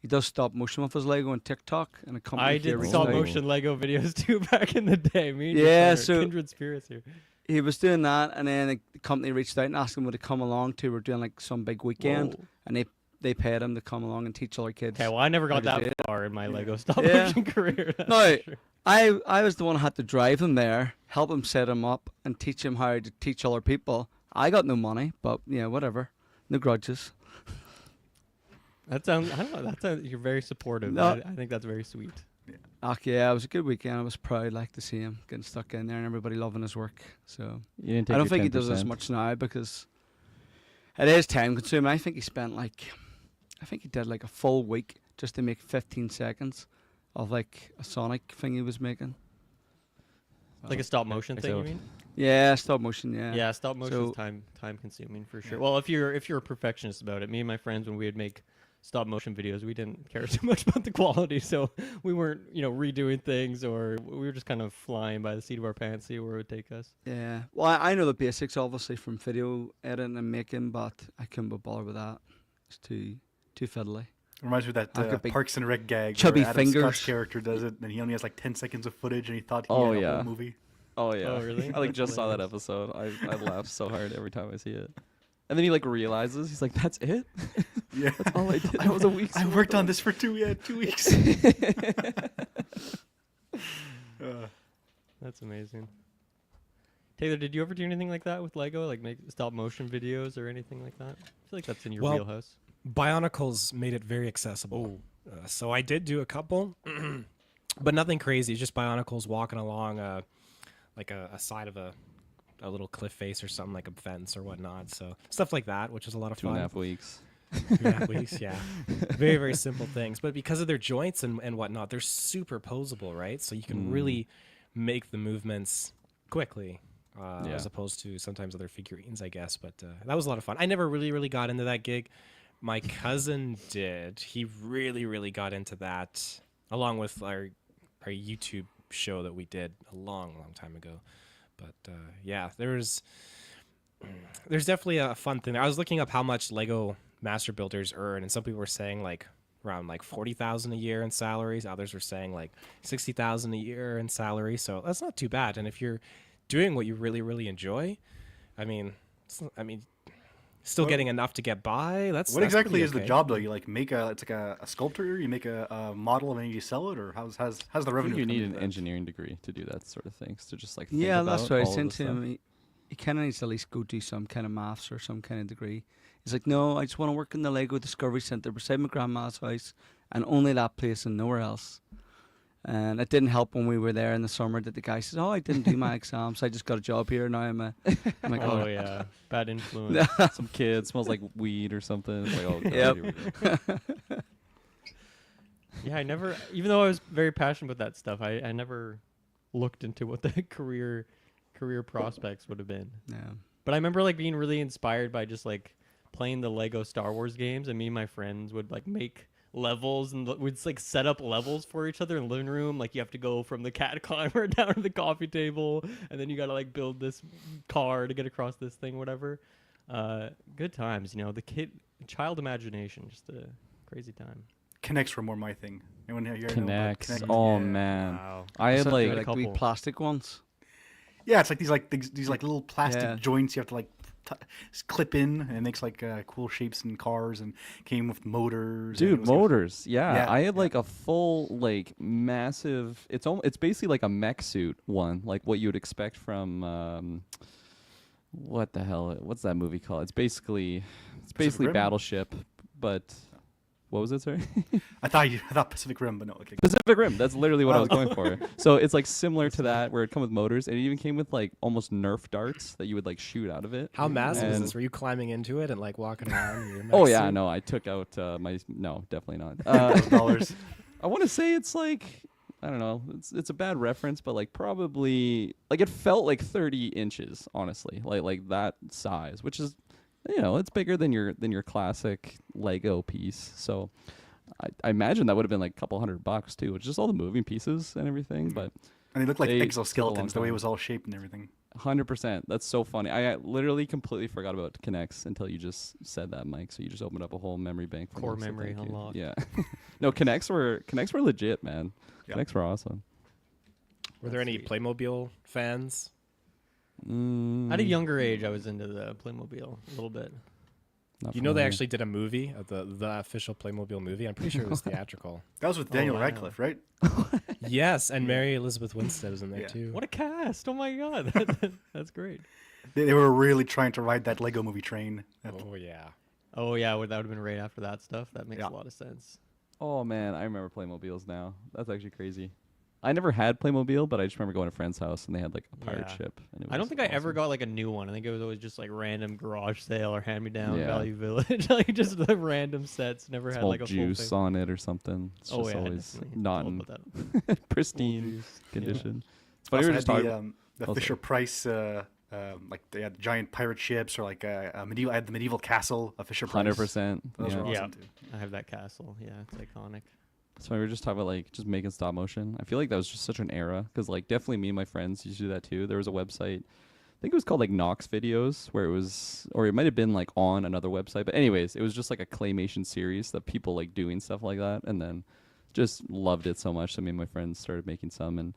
he does stop motion with his Lego on TikTok, and a company
I
here
did
reached
stop
out.
motion Lego videos too back in the day. Me and your
Yeah,
son are
so-
kindred spirits here.
He was doing that, and then the company reached out and asked him would he come along to. We're doing like some big weekend,
Whoa.
and they paid him to come along and teach other kids.
Okay, well, I never got
How
that
to do
far in my Lego stop
Yeah.
motion career. that's
No,
for sure.
I was the one who had to drive him there, help him set him up, and teach him how to teach other people. I got no money, but yeah, whatever, no grudges.
That sounds. I don't know. That sounds. You're very supportive.
No.
I think that's very sweet.
Yeah, it was a good weekend. I was proud, to see him getting stuck in there and everybody loving his work. So
You didn't take
I don't
your
think he does
10%.
as much now because it is time consuming. I think he spent I think he did like a full week just to make 15 seconds of like a Sonic thing he was making.
Like a stop motion
Checks
thing, you
out.
mean?
Yeah, stop motion. Yeah.
Yeah, stop motion
So-
is time consuming for sure. Well, if you're a perfectionist about it, me and my friends when we would make stop motion videos, we didn't care too much about the quality, so we weren't redoing things, or we were just kind of flying by the seat of our pants, see where it would take us.
Yeah. Well, I know the basics obviously from video editing and making, but I couldn't be bothered with that. It's too fiddly.
Reminds me of that
I could be
Parks and Rec gag
chubby
where Adam
fingers.
Scott's character does it, and he only has like 10 seconds of footage, and he thought he
Oh,
had a
yeah.
whole movie.
Oh yeah.
Oh, really?
I like just saw that
Hilarious.
episode. I laugh so hard every time I see it. And then he realizes he's like, "That's it?
Yeah,
That's all I did. That was a week."
I worked on this for 2 weeks.
That's amazing. Taylor, did you ever do anything like that with Lego, like make stop motion videos or anything like that? I feel like that's in your
Well,
wheelhouse.
Bionicles made it very accessible. So I did do a couple, but nothing crazy. Just Bionicles walking along like a side of a little cliff face or something, like a fence or whatnot. So stuff like that, which is a lot of
2.5
fun.
weeks.
2.5 weeks, yeah. Very, very simple things. But because of their joints and whatnot, they're super posable, right? So you can really, make the movements quickly.
Yeah.
As opposed to sometimes other figurines, I guess. But that was a lot of fun. I never really got into that gig. My cousin did. He really got into that, along with our YouTube show that we did a long time ago. But yeah, there's definitely a fun thing there. I was looking up how much Lego Master Builders earn, and some people were saying like around like 40,000 a year in salaries. Others were saying like 60,000 a year in salary. So that's not too bad. And if you're doing what you really enjoy, I mean, still getting enough to get by. That's
exactly
pretty
is the
okay.
job though? You like make it's like a sculptor. You make a model and then you sell it, or how's the
I
revenue?
think you
come
need
into
an
that?
engineering degree to do that sort of things. To just like think
Yeah, that's
about
what I
all
was
of
saying
the
to
stuff.
him. He kind of needs to at least go do some kind of maths or some kind of degree. He's like, no, I just want to work in the Lego Discovery Centre beside my grandma's house, and only that place and nowhere else. And it didn't help when we were there in the summer that the guy says, "Oh, I didn't do my exams. I just got a job here. Now I'm like,
Oh
oh,
yeah, bad influence.
Some kid smells like weed or something. It's like, oh, God,
Yep.
here we go.
Yeah, I never, even though I was very passionate about that stuff, I never looked into what the career prospects would have been.
yeah.
But I remember like being really inspired by just like playing the Lego Star Wars games, and me and my friends would like make levels and we'd like set up levels for each other in the living room. Like you have to go from the cat climber down to the coffee table, and then you got to like build this car to get across this thing, whatever. Good times, you know. The child imagination, just a crazy time.
Connects were more my thing. Anyone here know about
Connects.
Kinect?
Oh
Yeah.
man,
Wow.
I had
So
like
they're
a
like wee
couple.
plastic ones.
Yeah, it's like these like little plastic
Yeah.
joints you have to like clip in, and it makes like cool shapes in cars, and came with motors. and it
dude,
was like-
motors. Yeah,
Yeah,
I had
yeah.
like a full like massive. It's basically like a mech suit one, like what you would expect from what the hell? What's that movie called? It's basically
Rim?
Battleship, but what was it? Sorry.
I thought Pacific Rim, but no. Okay.
Pacific Rim. That's literally what I was
Oh.
going for. So it's like similar to that, where it come with motors, and it even came with like almost Nerf darts that you would like shoot out of it.
How massive is
And-
this? Were you climbing into it and like walking around? In your
Oh
mech
yeah,
suit?
no, I took out no, definitely not.
$1,000.
I want to say it's like I don't know. It's a bad reference, but like probably like it felt like 30 inches, honestly, like that size, which is it's bigger than your classic Lego piece. So I imagine that would have been like a couple $100 too, which is just all the moving pieces and everything. But
And they look like
They took a long
exoskeletons, the way it
time.
was all shaped and everything.
100%, that's so funny. I literally completely forgot about Kinects until you just said that, Mike. So you just opened up a whole memory bank. For
Core
me, so
memory
thank you.
unlocked.
Yeah. No, Kinects were legit, man.
Yeah.
Kinects were awesome.
Were there any Playmobil fans?
Mm,
At a younger age, I was into the Playmobil a little bit.
not
You know they
familiar.
actually did a movie, the official Playmobil movie. I'm pretty sure it was theatrical.
That was with Daniel
wow.
Radcliffe, right?
Yes, and Mary Elizabeth Winstead was in there
Yeah.
too.
What a cast! Oh my god, that's great.
They were really trying to ride that Lego movie train.
Oh yeah.
Oh yeah, that would have been right after that stuff. That makes
Yeah.
a lot of sense.
Oh man, I remember Playmobiles now. That's actually crazy. I never had Playmobil, but I just remember going to a friend's house and they had like a pirate
Yeah.
ship. And it
I don't
was
think I ever
awesome.
got like a new one. I think it was always just like random garage sale or hand me down
Yeah.
Value Village, like just the random sets. Never had
small
like a
juice
full thing.
on it or something. It's
Oh
just
yeah,
always
definitely.
not
All
in
about that.
pristine
juice.
condition. It's funny we
Also
were
had
just talking.
the
Oh, sorry.
Fisher Price, like they had giant pirate ships, or like a medieval. I had the medieval castle of Fisher Price.
100%.
Those
Yeah.
were
Yeah.
awesome too.
I have that castle. Yeah, it's iconic.
So we were just talking about like just making stop motion. I feel like that was just such an era because like definitely me and my friends used to do that too. There was a website, I think it was called like Knox Videos, where it was, or it might have been like on another website. But anyways, it was just like a claymation series that people like doing stuff like that, and then just loved it so much. So me and my friends started making some, and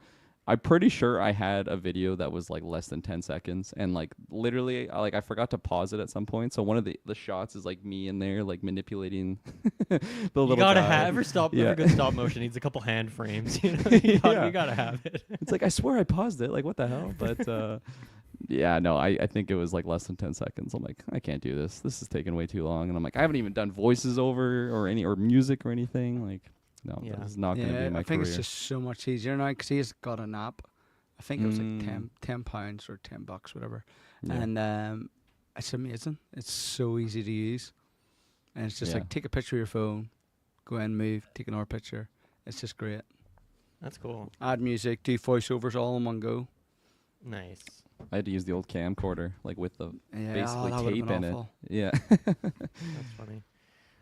I'm pretty sure I had a video that was like less than 10 seconds, and like literally I forgot to pause it at some point. So one of the shots is like me in there like manipulating the little
You gotta
guy.
have every
Yeah.
good stop motion needs a couple hand frames. You know,
Yeah.
you gotta have it.
It's like I swear I paused it. Like what the hell? But yeah, no, I think it was like less than 10 seconds. I'm like, I can't do this. This is taking way too long. And I'm like, I haven't even done voices over or music or anything. Like, no,
Yeah.
this is not going to be my
I think
career.
it's just so much easier now because he's got an app. I think it was like
Mm.
£10 or $10, whatever.
Yeah.
And it's amazing. It's so easy to use, and it's just
Yeah.
like take a picture of your phone, go in, move, take another picture. It's just great.
That's cool.
Add music, do voiceovers all in one go.
Nice.
I had to use the old camcorder, like with the
Yeah,
basically
that would've
tape
been
in
awful.
it. Yeah.
That's funny.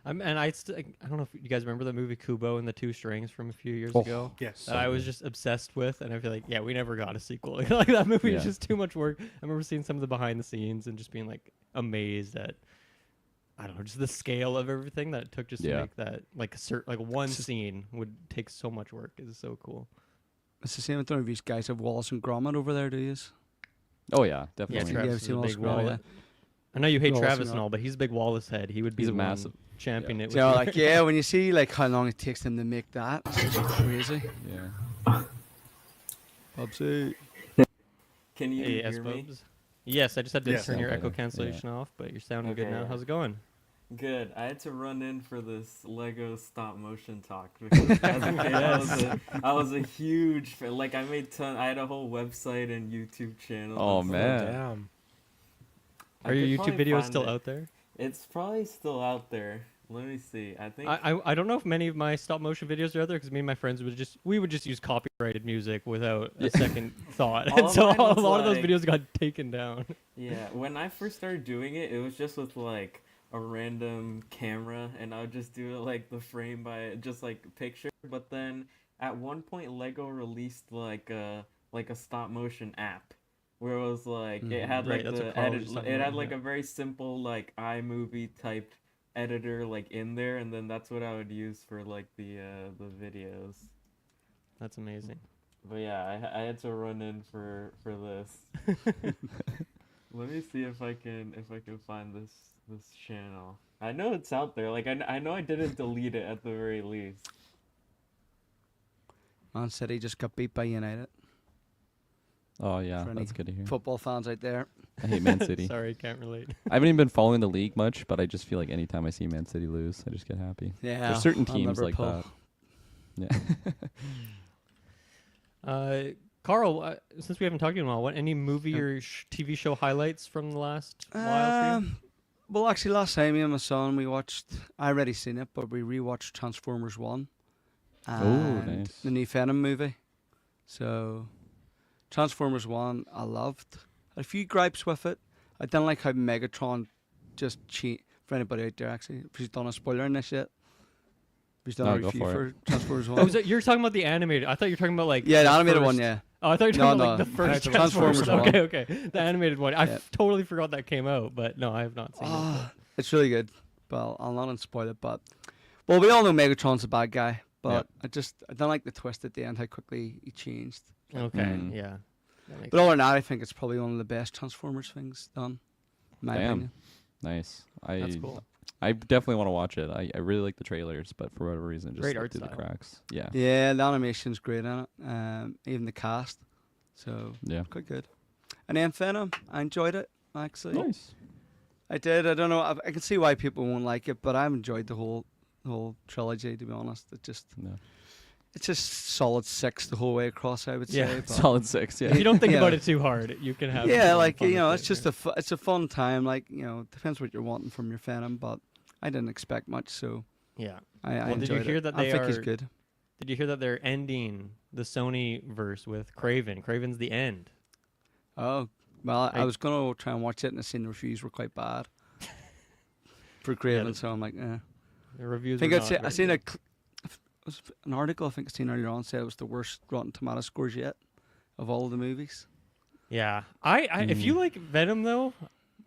And I don't know if you guys remember the movie Kubo and the Two Strings from a few years
Oh.
ago.
Yes.
That I was just obsessed with, and I feel like, yeah, we never got a sequel. Like that movie is
Yeah.
just too much work. I remember seeing some of the behind the scenes and just being like amazed at, I don't know, just the scale of everything that it took just to
Yeah.
make that like like one
It's just-
scene would take so much work. It's so cool.
It's the same. I don't know if you guys have Wallace and Gromit over there, do you?
Oh yeah,
Yeah,
definitely.
Travis
Travis is
seen
a
Wallace
big
and Gromit,
Wallace. I know you hate
Wallace
Travis
and
and all, but he's a big Wallace head. He would be
He's
the
a
one
massive-
champion it.
So
With you.
like, yeah, when you see like how long it takes them to make that, it's just crazy.
Yeah.
Bubsy.
Can you
Hey,
hear me?
S-Bubs. Yes, I just had to
Yes.
turn your
Sound
echo
better.
cancellation off, but you're sounding good
Okay,
now.
yeah.
How's it going?
Good. I had to run in for this Lego stop motion talk because as a kid, I was a huge fan. Like I had a whole website and YouTube channel.
Oh,
and stuff.
man.
Damn.
I
Are your
could
YouTube
probably
videos
find
still
it.
out there?
It's probably still out there. Let me see. I think
I don't know if many of my stop motion videos are out there because me and my friends would just use copyrighted music without a second thought,
All
and
of
so
mine
a
was
lot of those
like-
videos got taken down.
yeah. When I first started doing it, it was just with like a random camera, and I would just do it like the frame by just like picture. But then at one point, Lego released like a stop motion app, where it was like it had
Right,
like
that's what
the
Carl was
edit.
just talking
It had
about,
like
yeah.
a very simple like iMovie type editor like in there, and then that's what I would use for like the videos.
That's amazing.
But yeah, I had to run in for this. Let me see if I can find this channel. I know it's out there. Like I know I didn't delete it at the very least.
Man City just got beat by United.
Oh yeah,
For any
that's good to hear.
Football fans out there.
I hate Man City.
Sorry, can't relate.
I haven't even been following the league much, but I just feel like anytime I see Man City lose, I just get happy.
Yeah.
There's certain
and
teams like
Liverpool.
that. Yeah.
Carl, since we haven't talked to you in a while, any movie or TV show highlights from the last while for you?
Well, actually, last time me and my son I already seen it, but we rewatched Transformers 1.
Oh,
and
nice.
The new Venom movie. So, Transformers 1, I loved. Had a few gripes with it. I didn't like how Megatron just cheat. For anybody out there, actually, if he's done a spoiler in this yet. He's done
No,
a
go
review
for
for Transformers 1.
Oh, you're talking about the animated. I thought you were talking about like
Yeah, the animated one,
first-
yeah.
Oh, I thought you were
No,
talking about like
no,
the first
Transformers
Transformers.
one.
Okay. The animated one. I
Yeah.
totally forgot that came out, but no, I have not seen it.
Ah, it's really good. Well, I'll not unspoil it, but we all know Megatron's a bad guy, but I don't like the twist at the end, how quickly he changed.
Okay,
Mm.
yeah. That makes
But other than that, I think it's probably one of the best Transformers things done. In my
Damn.
opinion.
Nice.
That's cool.
I definitely want to watch it. I really like the trailers, but for whatever reason, it just
Great
slipped
art
through the
style.
cracks. Yeah.
Yeah, the animation's great in it. Even the cast, so
Yeah.
quite good. And then Venom, I enjoyed it actually.
Nice.
I did. I don't know. I can see why people won't like it, but I've enjoyed the whole trilogy. To be honest,
No.
it's just solid 6 the whole way across. I would
Yeah.
say. but-
Solid 6. Yeah.
If you don't think
Yeah.
about it too hard, you can have
Yeah,
some
like
fun with
it's
it,
just
yeah.
it's a fun time. Like depends what you're wanting from your Venom, but I didn't expect much, so
Yeah.
I
Well, did you
enjoyed
hear
it.
that
I
they
think he's
are-
good.
Did you hear that they're ending the Sony verse with Craven? Craven's the end.
Oh well, I
I-
was gonna try and watch it, and I seen the reviews were quite bad for Craven,
that's-
so I'm like, eh.
The reviews.
I think
were
I'd
not
say, I
very
seen
good.
was an article I think I seen earlier on said it was the worst Rotten Tomato scores yet of all of the movies.
Yeah, I if
Mm.
you like Venom though,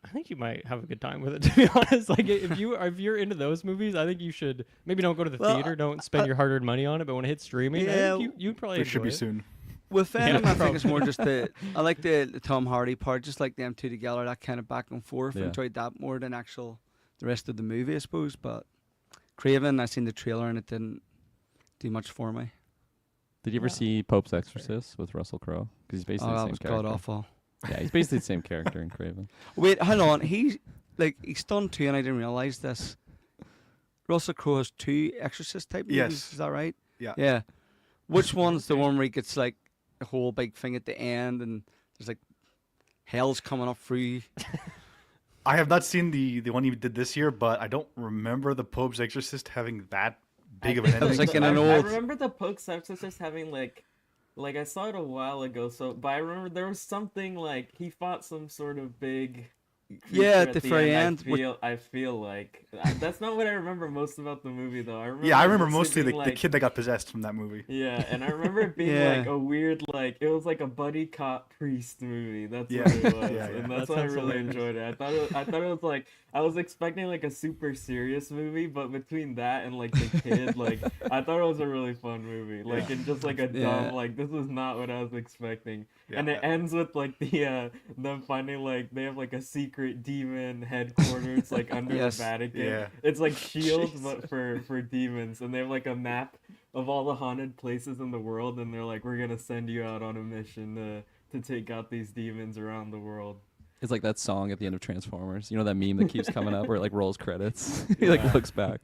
I think you might have a good time with it. To be honest, like if you're into those movies, I think you should maybe don't go to the
Well,
theater, don't spend your hard-earned money on it. But when it hits streaming, I
Yeah,
think you'd probably
It should be
enjoy it.
soon.
With Venom,
Yeah,
I think it's more
probably.
just I like the Tom Hardy part, just like them two together, that kind of back and forth. I
Yeah.
enjoyed that more than the rest of the movie, I suppose. But Craven, I seen the trailer and it didn't do much for me.
Did you ever
Yeah.
see Pope's Exorcist with Russell Crowe? Because he's basically
Oh,
the
that
same
was
character.
god awful.
Yeah, he's basically the same character in Craven.
Wait, hold on. He's done 2, and I didn't realize this. Russell Crowe has 2 Exorcist type movies.
Yes.
Is that right?
Yeah.
Yeah. Which one's the one where he gets like a whole big thing at the end, and there's like hell's coming up through?
I have not seen the one you did this year, but I don't remember the Pope's Exorcist having that big of an
It was
ending.
like in
I
an
I
old.
remember the Poke Stepsisters having like I saw it a while ago. So, but I remember there was something like he fought some sort of big
Yeah,
creature
at the very end.
I feel like that's not what I remember most about the movie though. I remember
Yeah, I
it
remember
mostly
mostly
being
the
like,
kid that got possessed from that movie.
yeah, and I remember it being
Yeah.
like a weird, like it was like a buddy cop priest movie. That's
Yeah,
what it was,
yeah, yeah.
and
That
that's why I
sounds
really
hilarious.
enjoyed it. I thought it was like I was expecting like a super serious movie, but between that and like the kid, like I thought it was a really fun movie. Like
Yeah.
and just like a
Yeah.
dumb, like this was not what I was expecting.
Yeah,
And it
yeah.
ends with like the them finding like they have like a secret demon headquarters like under
Yes.
the Vatican.
Yeah.
It's like Shield but for demons, and they have like a map of all the haunted places in the world, and they're like, we're gonna send you out on a mission to take out these demons around the world.
It's like that song at the end of Transformers. You know that meme that keeps coming up where it like rolls credits. He like
Yeah.
looks back.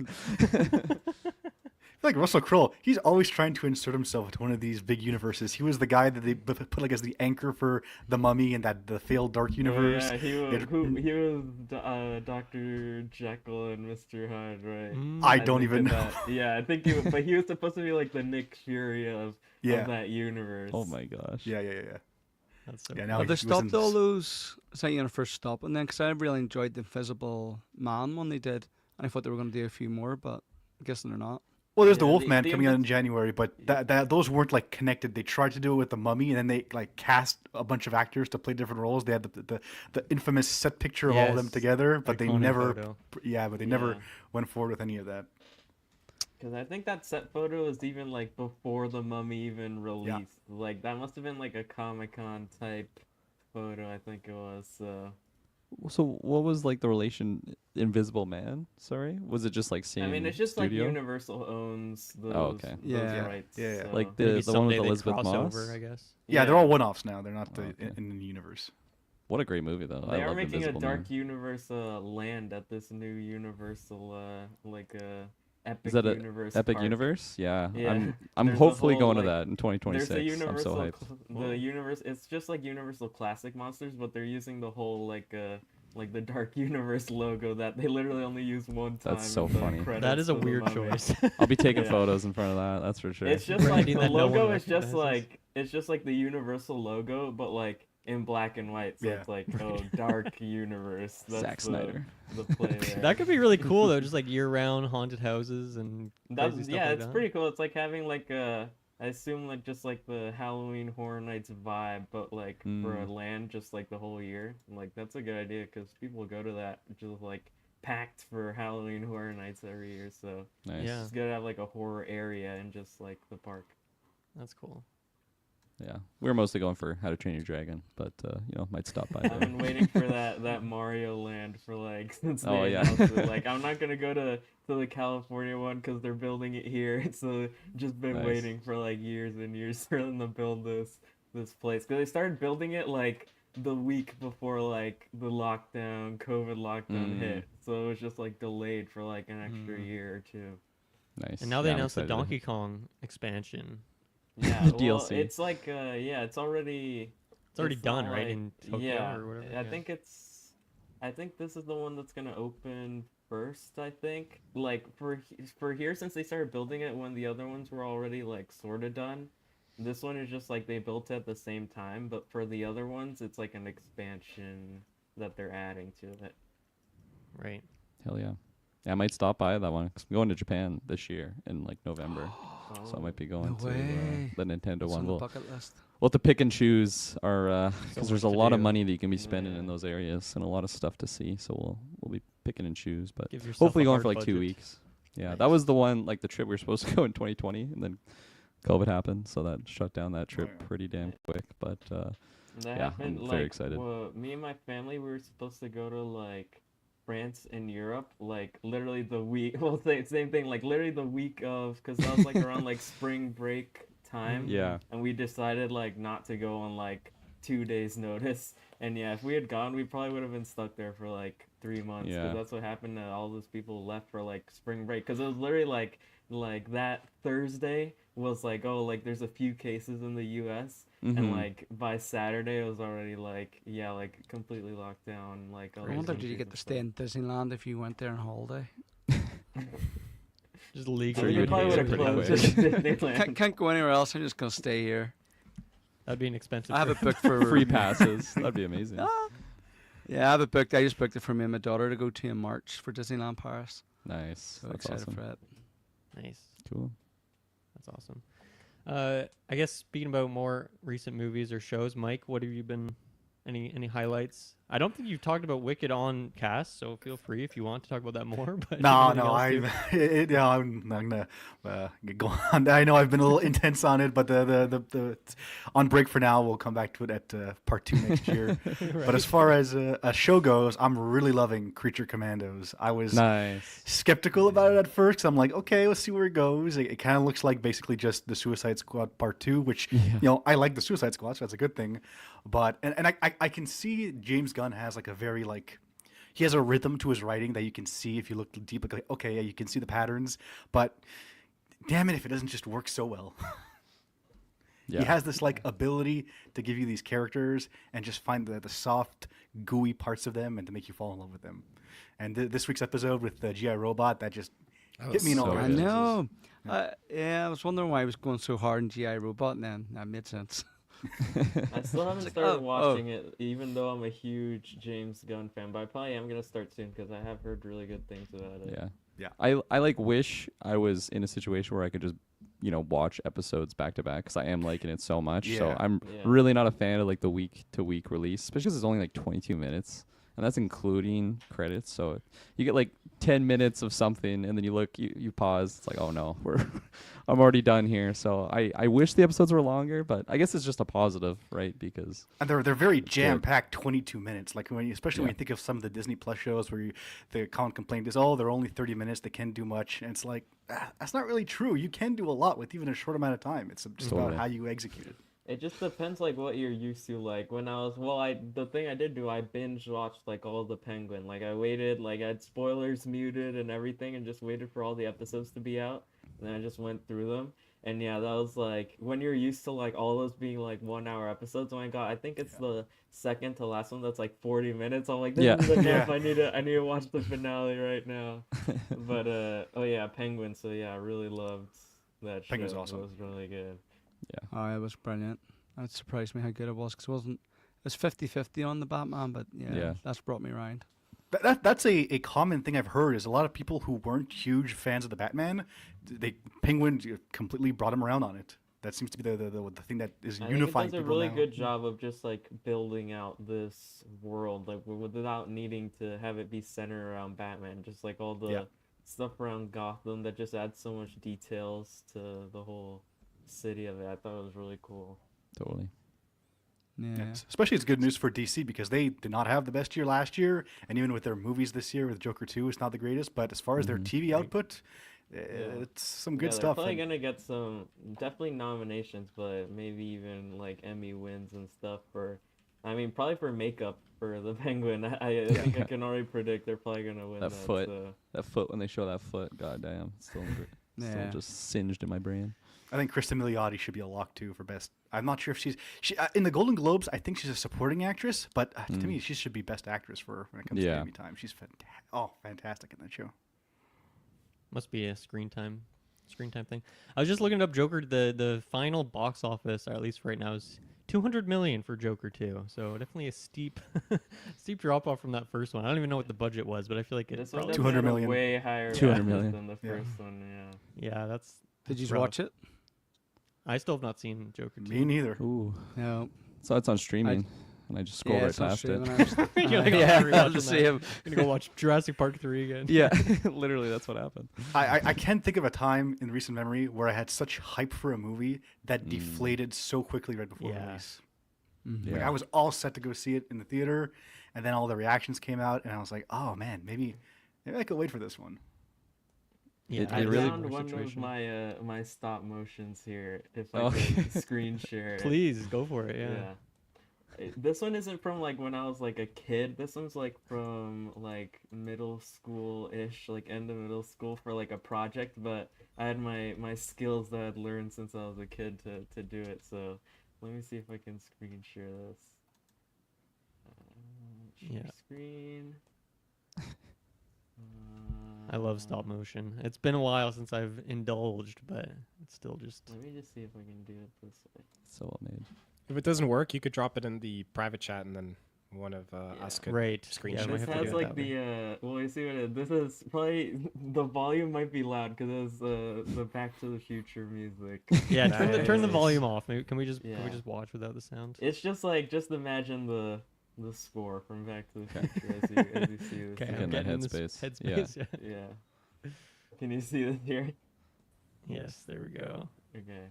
Like Russell Crowe, he's always trying to insert himself into one of these big universes. He was the guy that they put like as the anchor for the Mummy and that the failed Dark Universe.
Oh, yeah, he was
It-
he was Dr. Jekyll and Mr. Hyde, right?
Mm.
I don't
think
even
that-
know.
Yeah, I think but he was supposed to be like the Nick Fury of
Yeah.
that universe.
Oh my gosh.
Yeah.
That's so
Yeah,
cool.
now
Have they
he was in
stopped all
this-
those Saint Universe stop and then? Because I really enjoyed the Invisible Man one they did, and I thought they were going to do a few more, but I'm guessing they're not.
Well, there's the
Yeah,
Wolfman
the
coming out in
Invis-
January, but that those weren't like connected. They tried to do it with the Mummy, and then they like cast a bunch of actors to play different roles. They had the infamous set picture of all of them
Yes,
together, but they
iconic
never,
photo.
but they never
Yeah.
went forward with any of that.
Because I think that set photo is even like before the Mummy even released. Like that must have been like a Comic-Con type photo. I think it was.
So what was like the relation Invisible Man? Sorry, was it just like seeing?
I mean, it's just
studio?
like Universal owns those,
okay.
those
Yeah.
rights.
Yeah.
So.
Like
Maybe
the one
someday
with
they'd
Elizabeth
cross
Moss.
over, I guess.
Yeah, they're all one-offs now. They're not
Oh, okay.
in the universe.
What a great movie though.
They
I
are
love
making
Invisible
a Dark
Man.
Universe land at this new Universal Epic
that a
Universe.
Epic
park.
Universe? Yeah.
Yeah.
I'm
There's a
hopefully
whole,
going to
like-
that in
There's
2026.
a
I'm
Universal,
so hyped.
the universe. It's just like Universal Classic Monsters, but they're using the whole like the Dark Universe logo that they literally only use one time.
That's so
in the
funny.
credits
That is a
for the
weird
Mummy.
choice.
I'll be taking
Yeah.
photos in front of that. That's for sure.
It's just like
Branding
the
that no one
logo is just
recognizes.
like the Universal logo, but like in black and white. So
Yeah.
it's like Dark Universe. That's
Zack Snyder.
The play there.
That could be really cool though, just like year-round haunted houses and
That's,
crazy stuff
yeah,
like
it's
that.
pretty cool. It's like having like I assume like just like the Halloween Horror Nights vibe, but like for a land just like the whole year. Like that's a good idea because people go to that just like packed for Halloween Horror Nights every year. So
Nice.
Yeah.
it's good to have like a horror area in just like the park.
That's cool.
Yeah. We were mostly going for How to Train Your Dragon, but might stop by
I've
there.
been waiting for that Mario Land for like since they
Oh, yeah.
announced it. Like I'm not gonna go to the California one because they're building it here. So just been
Nice.
waiting for like years and years for them to build this place because they started building it like the week before like the lockdown, COVID lockdown hit. So it was just like delayed for like an extra year or two.
Nice.
And now they
Yeah, I'm
announced the
excited.
Donkey Kong expansion.
Yeah,
The
well,
DLC.
it's like yeah, it's already.
It's already
not
done, right?
like-
In Tokyo
yeah,
or whatever.
I
yeah.
think it's. I think this is the one that's gonna open first. I think like for here since they started building it when the other ones were already like sort of done. This one is just like they built it at the same time, but for the other ones, it's like an expansion that they're adding to it.
Right.
Hell yeah. Yeah, I might stop by that one 'cause I'm going to Japan this year in like November. So I might be going
No
to
way.
the Nintendo
It's
one.
on the
We'll
bucket list.
have to pick and choose our because
So
there's a
much to
lot of
do.
money that you can be spending in
Yeah.
those areas and a lot of stuff to see. So we'll be picking and choose, but
Give yourself
hopefully
a
going
hard
for like 2
budget.
weeks. Yeah,
Nice.
that was the one like the trip we were supposed to go in 2020, and then COVID happened, so that shut down that trip
yeah.
pretty damn quick. But
And that
Yeah,
happened
I'm
like
very excited.
me and my family we were supposed to go to like France and Europe like literally the week. Well, same thing. Like literally the week of because that was like around like spring break time.
yeah,
And we decided like not to go on like 2 days notice. And yeah, if we had gone, we probably would have been stuck there for like 3 months.
Yeah.
Because that's what happened. To all those people left for like spring break. Because it was literally like that Thursday was like like there's a few cases in the U.S. And
Mhm.
like by Saturday it was already like like completely locked down. Like
I
other
wonder did you
countries
get
and
to stay
stuff.
in Disneyland if you went there on holiday?
Just
I
legally.
mean,
you
you probably
would
would
hate
have
it
closed
pretty
at Disneyland.
Can't go anywhere else. I'm just gonna stay here.
That'd be an expensive.
I have
trip.
it booked for
Free passes. That'd be amazing.
Yeah, I have it booked. I just booked it for me and my daughter to go to in March for Disneyland Paris.
Nice.
So
That's
excited
awesome.
for it.
Nice.
Cool.
That's awesome. I guess speaking about more recent movies or shows, Mike, what have you been? Any highlights? I don't think you've talked about Wicked on cast, so feel free if you want to talk about that more. But
No,
anything
no,
else too?
yeah, I'm not gonna go on. I know I've been a little intense on it, but the on break for now. We'll come back to it at part 2 next year. But as far as a show goes, I'm really loving Creature Commandos. I was
Nice.
skeptical about it at first 'cause I'm like, okay, let's see where it goes. It kind of looks like basically just the Suicide Squad part 2, which I like the Suicide Squad, so that's a good thing. But and I can see James Gunn has like a very like he has a rhythm to his writing that you can see if you look deep. Like, okay, yeah, you can see the patterns, but damn it if it doesn't just work so well.
Yeah.
He has this like ability to give you these characters and just find the soft, gooey parts of them and to make you fall in love with them. And this week's episode with the GI Robot that just hit me in all
so
the
I
good.
know. Yeah, I was wondering why I was going so hard in GI Robot, and then that made sense.
I still haven't
like,
started
oh,
watching it, even though I'm a huge James Gunn fan. But I probably am gonna start soon because I have heard really good things about it.
Yeah.
Yeah.
I like wish I was in a situation where I could just watch episodes back to back because I am liking it so much. So
Yeah.
I'm
Yeah.
really not a fan of like the week to week release, especially because it's only like 22 minutes. And that's including credits. So you get like 10 minutes of something and then you pause. It's like, oh no, I'm already done here. So I wish the episodes were longer, but I guess it's just a positive, right? Because
And they're very jam packed, 22 minutes. Like especially when
Yeah.
you think of some of the Disney Plus shows where the common complaint is, oh, they're only 30 minutes, they can't do much, and it's like that's not really true. You can do a lot with even a short amount of time. It's just about
Totally.
how you execute it.
It just depends like what you're used to. Like when I was the thing I did do, I binge watched like all the Penguin. Like I waited, like I had spoilers muted and everything and just waited for all the episodes to be out. And then I just went through them. And yeah, that was like when you're used to like all those being like 1 hour episodes. Oh my god, I think it's the second to last one that's like 40 minutes. I'm like, this
Yeah.
is enough.
Yeah.
I need to watch the finale right now. But oh yeah, Penguin. So yeah, I really loved that show.
Penguin's awesome.
It was really good.
Oh, it was brilliant. It surprised me how good it was because it was 50-50 on the Batman, but
Yeah.
that's brought me around.
That's a common thing I've heard is a lot of people who weren't huge fans of the Batman, Penguin completely brought him around on it. That seems to be the thing that is
I
unifying
think it does a
people
really
now.
good job of just like building out this world, like without needing to have it be centered around Batman. Just like all the
Yeah.
stuff around Gotham that just adds so much details to the whole city of it. I thought it was really cool.
totally.
Yeah.
Yes. Especially it's good news for DC because they did not have the best year last year, and even with their movies this year with Joker 2, it's not the greatest. But as far as their TV output, it's some good
Yeah,
stuff.
They're probably
and-
gonna get some definitely nominations, but maybe even like Emmy wins and stuff for. I mean, probably for makeup for the Penguin. I think I can already predict they're probably gonna win
That
that.
foot.
So.
That foot, when they show that foot, goddamn, it's still
Yeah.
just singed in my brain.
I think Kristen Milioti should be a lock too for best. I'm not sure if she in the Golden Globes. I think she's a supporting actress, but to me, she should be best actress for when it comes
Yeah.
to Emmy time. She's fantastic in that show.
Must be a screen time thing. I was just looking up Joker. The final box office, or at least right now, is 200 million for Joker 2. So definitely a steep drop off from that first one. I don't even know what the budget was, but I feel like
This
it
one
probably
200
definitely had a
million.
way higher
200
budget
million.
than the
Yeah.
first one. Yeah.
Yeah, that's.
Did you
rough.
watch it?
I still have not seen Joker 2.
Me neither.
Ooh.
No.
So it's on streaming, and I just scroll right
it's not
past it.
streaming, I was-
You're like,
yeah,
I'm
the
rewatching that.
same.
Gonna go watch Jurassic Park 3 again.
Yeah, literally, that's what happened.
I can't think of a time in recent memory where I had such hype for a movie that deflated so quickly right before
Yeah.
release.
Mhm.
Like,
Yeah.
I was all set to go see it in the theater, and then all the reactions came out, and I was like, oh man, maybe I could wait for this one.
Yeah,
It
I
really-
found one
situation.
of my stop motions here. If I
Oh.
could screen share it.
Please go for it. Yeah.
This one isn't from like when I was like a kid. This one's like from like middle school ish, like end of middle school for like a project. But I had my skills that I'd learned since I was a kid to do it. So let me see if I can screen share this. Share
Yeah.
screen.
I love stop motion. It's been a while since I've indulged, but it's still just.
Let me just see if I can do it this way.
So well made.
If it doesn't work, you could drop it in the private chat, and then one of us could.
Right.
screenshot.
Yeah, we
This
have to do
has
it
like
that way.
well, you see what this is probably the volume might be loud because it's the Back to the Future music.
Yeah, turn the
Nice.
volume off. Maybe can we just
Yeah.
watch without the sound?
It's just imagine the score from Back to the
Okay.
Future as you see this.
Okay,
Get
here.
in that
getting this
headspace.
Headspace. Yeah.
Yeah. Can you see this here?
Yes, there we go.
Okay.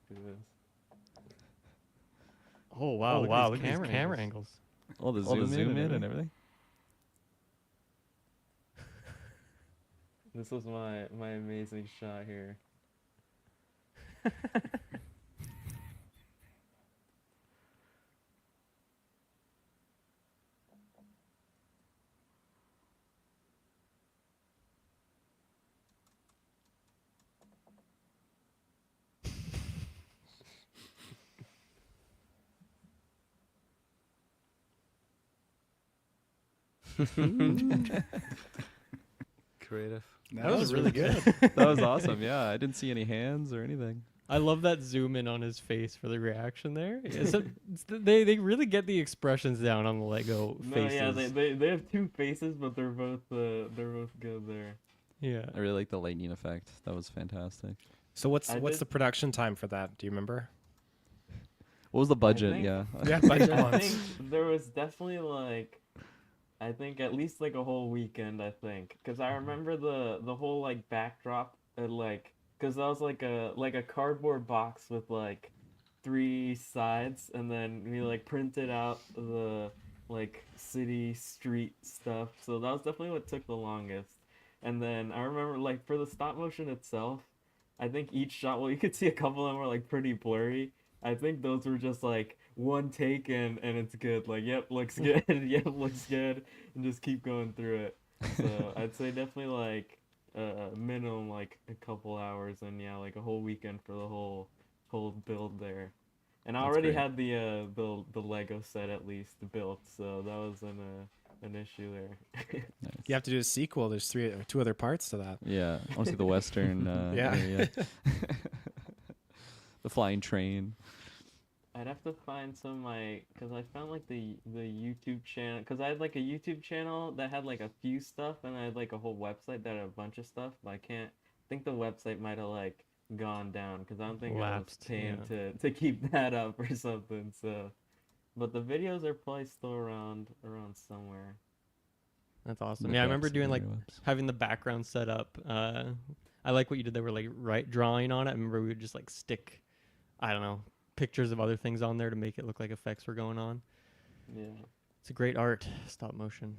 Do this.
Oh wow!
look at
Wow!
these
Look at these
camera
camera angles.
All the zoom in and everything.
This was my amazing shot here.
Creative.
That was really good.
That was awesome. Yeah, I didn't see any hands or anything.
I love that zoom in on his face for the reaction there. They really get the expressions down on the Lego
No,
faces.
yeah, they have two faces, but they're both good there.
Yeah.
I really like the lightning effect. That was fantastic.
So what's
I
the
did-
production time for that? Do you remember?
What was the budget?
think-
Yeah.
Yeah, budget
I
once.
think there was definitely I think at least like a whole weekend. I think because I remember the whole like backdrop and because that was like a cardboard box with like 3 sides, and then we like printed out the like city street stuff. So that was definitely what took the longest. And then I remember like for the stop motion itself, I think each shot, well, you could see a couple of them were like pretty blurry. I think those were just like one take and it's good. Like, yep, looks good. Yep, looks good. And just keep going through it. So I'd say definitely like minimum like a couple hours, and yeah, like a whole weekend for the whole build there. And I
That's
already
great.
had the Lego set at least built, so that wasn't an issue there.
Nice.
You have to do a sequel. There's 2 other parts to that.
Yeah. I want to see the western.
Yeah.
area. The flying train.
I'd have to find some of my, because I found like the YouTube channel, because I had like a YouTube channel that had like a few stuff, and I had like a whole website that had a bunch of stuff, but I think the website might have like gone down, because I don't think
Lapsed,
I was paying to keep that up or something, so. But the videos are probably still around somewhere.
That's awesome.
The
Yeah, I remember
docs
doing
and
like
interwebs.
having the background set up. I like what you did. They were like drawing on it. I remember we would just like stick, I don't know, pictures of other things on there to make it look like effects were going on.
Yeah.
It's a great art, stop motion.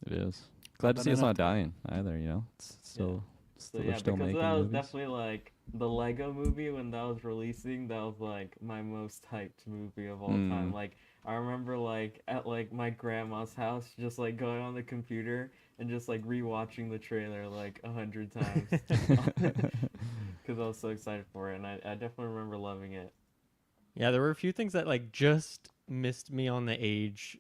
It is. Glad to see it's
Banana-
not dying either. You know, it's still.
So
They're
yeah,
still
because
making
that was
movies.
definitely like the Lego movie when that was releasing. That was like my most hyped movie of all time.
Mm.
Like I remember like at like my grandma's house, just like going on the computer and just like rewatching the trailer like 100 times because I was so excited for it, and I definitely remember loving it.
Yeah, there were a few things that like just missed me on the age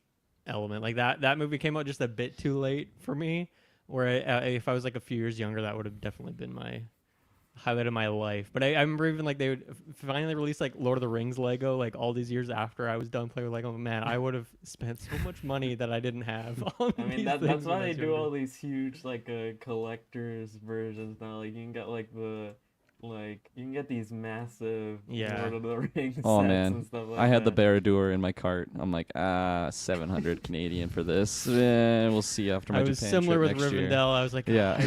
element. Like that movie came out just a bit too late for me. Where if I was like a few years younger, that would have definitely been my highlight of my life. But I remember even like they would finally release like Lord of the Rings Lego like all these years after I was done playing with Lego. Man, I would have spent so much money that I didn't have on
I mean
these
that's
things
why
when I
they
was
do
younger.
all these huge like collectors versions now. Like you can get like you can get these massive
Yeah.
Lord of the Rings
Oh
sets
man,
and stuff like
I had the
that.
Baradur in my cart. I'm like, 700 Canadian for this. We'll see after my
I was
Japan
similar
trip
with
next year.
Rivendell. I was like,
Yeah.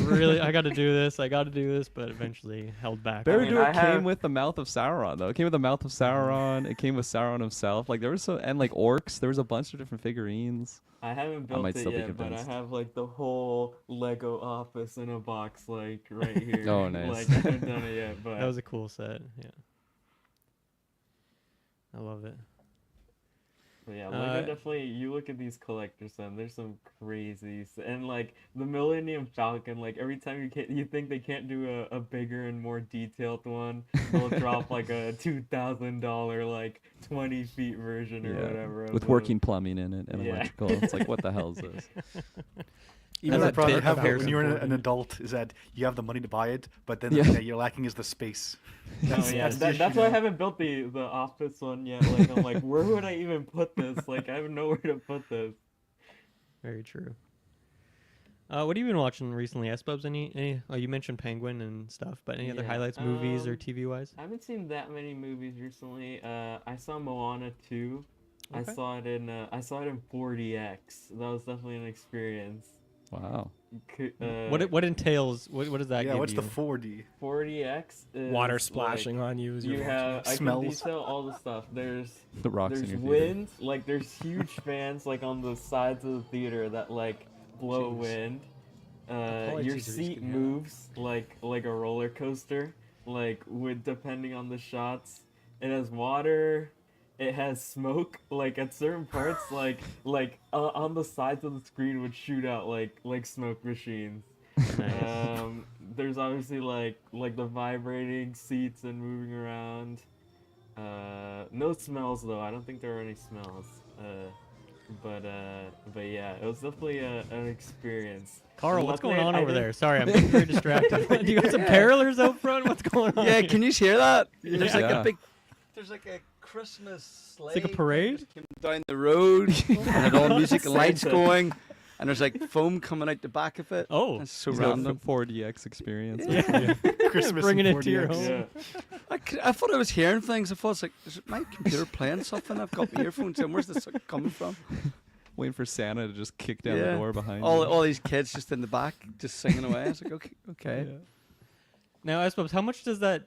I got to do this. I got to do this, but eventually held back.
I mean,
Baradur
I
came
have-
with the mouth of Sauron though. It came with the mouth of Sauron. It came with Sauron himself. Like there was and like orcs. There was a bunch of different figurines.
I haven't built
might
it
still be
yet, but I
convinced.
have like the whole Lego office in a box, like right here.
Oh, nice.
Like I haven't done it yet, but
That was a cool set. Yeah, I love it.
but yeah, Lego
Uh,
definitely. You look at these collectors, and there's some crazies, and like the Millennium Falcon. Like every time you think they can't do a bigger and more detailed one, they'll drop like a $2,000 like 20 feet version or whatever. of
with
those.
working plumbing in it and
Yeah.
electrical. It's like, what the hell is this?
Even
As
the
a
problem you
bit
have
about
when you're an
supporting.
adult is that you have the money to buy it, but then
Yeah.
the thing that you're lacking is the space.
No, yeah,
that's the
that's
issue
why I
now.
haven't built the office one yet. Like I'm like, where would I even put this? Like I have nowhere to put this.
Very true. What have you been watching recently, S-Bubs? Any? Oh, you mentioned Penguin and stuff, but any other
Yeah,
highlights, movies or TV wise?
I haven't seen that many movies recently. I saw Moana 2.
Okay.
I saw it in 4DX. That was definitely an experience.
Wow.
What entails? What does that
Yeah,
give
what's
you?
the 4D?
4DX is
Water
like,
splashing on you as you're
you
watching.
have I can
Smells.
detail all the stuff. There's
The rocks in
there's
your theater.
wind, like there's huge fans like on the sides of the theater that like blow
Jeez.
wind.
Apologies
Your
if you
seat
can hear that.
moves like a roller coaster, like with depending on the shots. It has water. It has smoke. Like at certain parts, on the sides of the screen would shoot out like smoke machines.
Nice.
There's obviously like the vibrating seats and moving around. No smells though. I don't think there are any smells. But yeah, it was definitely an experience.
Carl, what's going
Luckily,
on
I
over
didn't-
there? Sorry, I'm getting very distracted. Do you got some carolers out front? What's going on?
Yeah,
here?
can you hear that? There's like
Yeah.
a big. There's like a Christmas sleigh.
like a
thing
parade?
just came down the road, and had all music and lights
Santa.
going, and there's like foam coming out the back of it.
Oh,
That's so
He's got
random.
4DX experience.
yeah.
Christmas
Bringing
in
it to your
4DX.
home.
Yeah.
I thought I was hearing things. I thought it's like, is it my computer playing something? I've got my earphones in. Where's this coming from?
Waiting for Santa to just kick down the
Yeah.
door behind
All,
you.
all these kids just in the back, just singing away. I was like, okay.
Now, I suppose, how much does that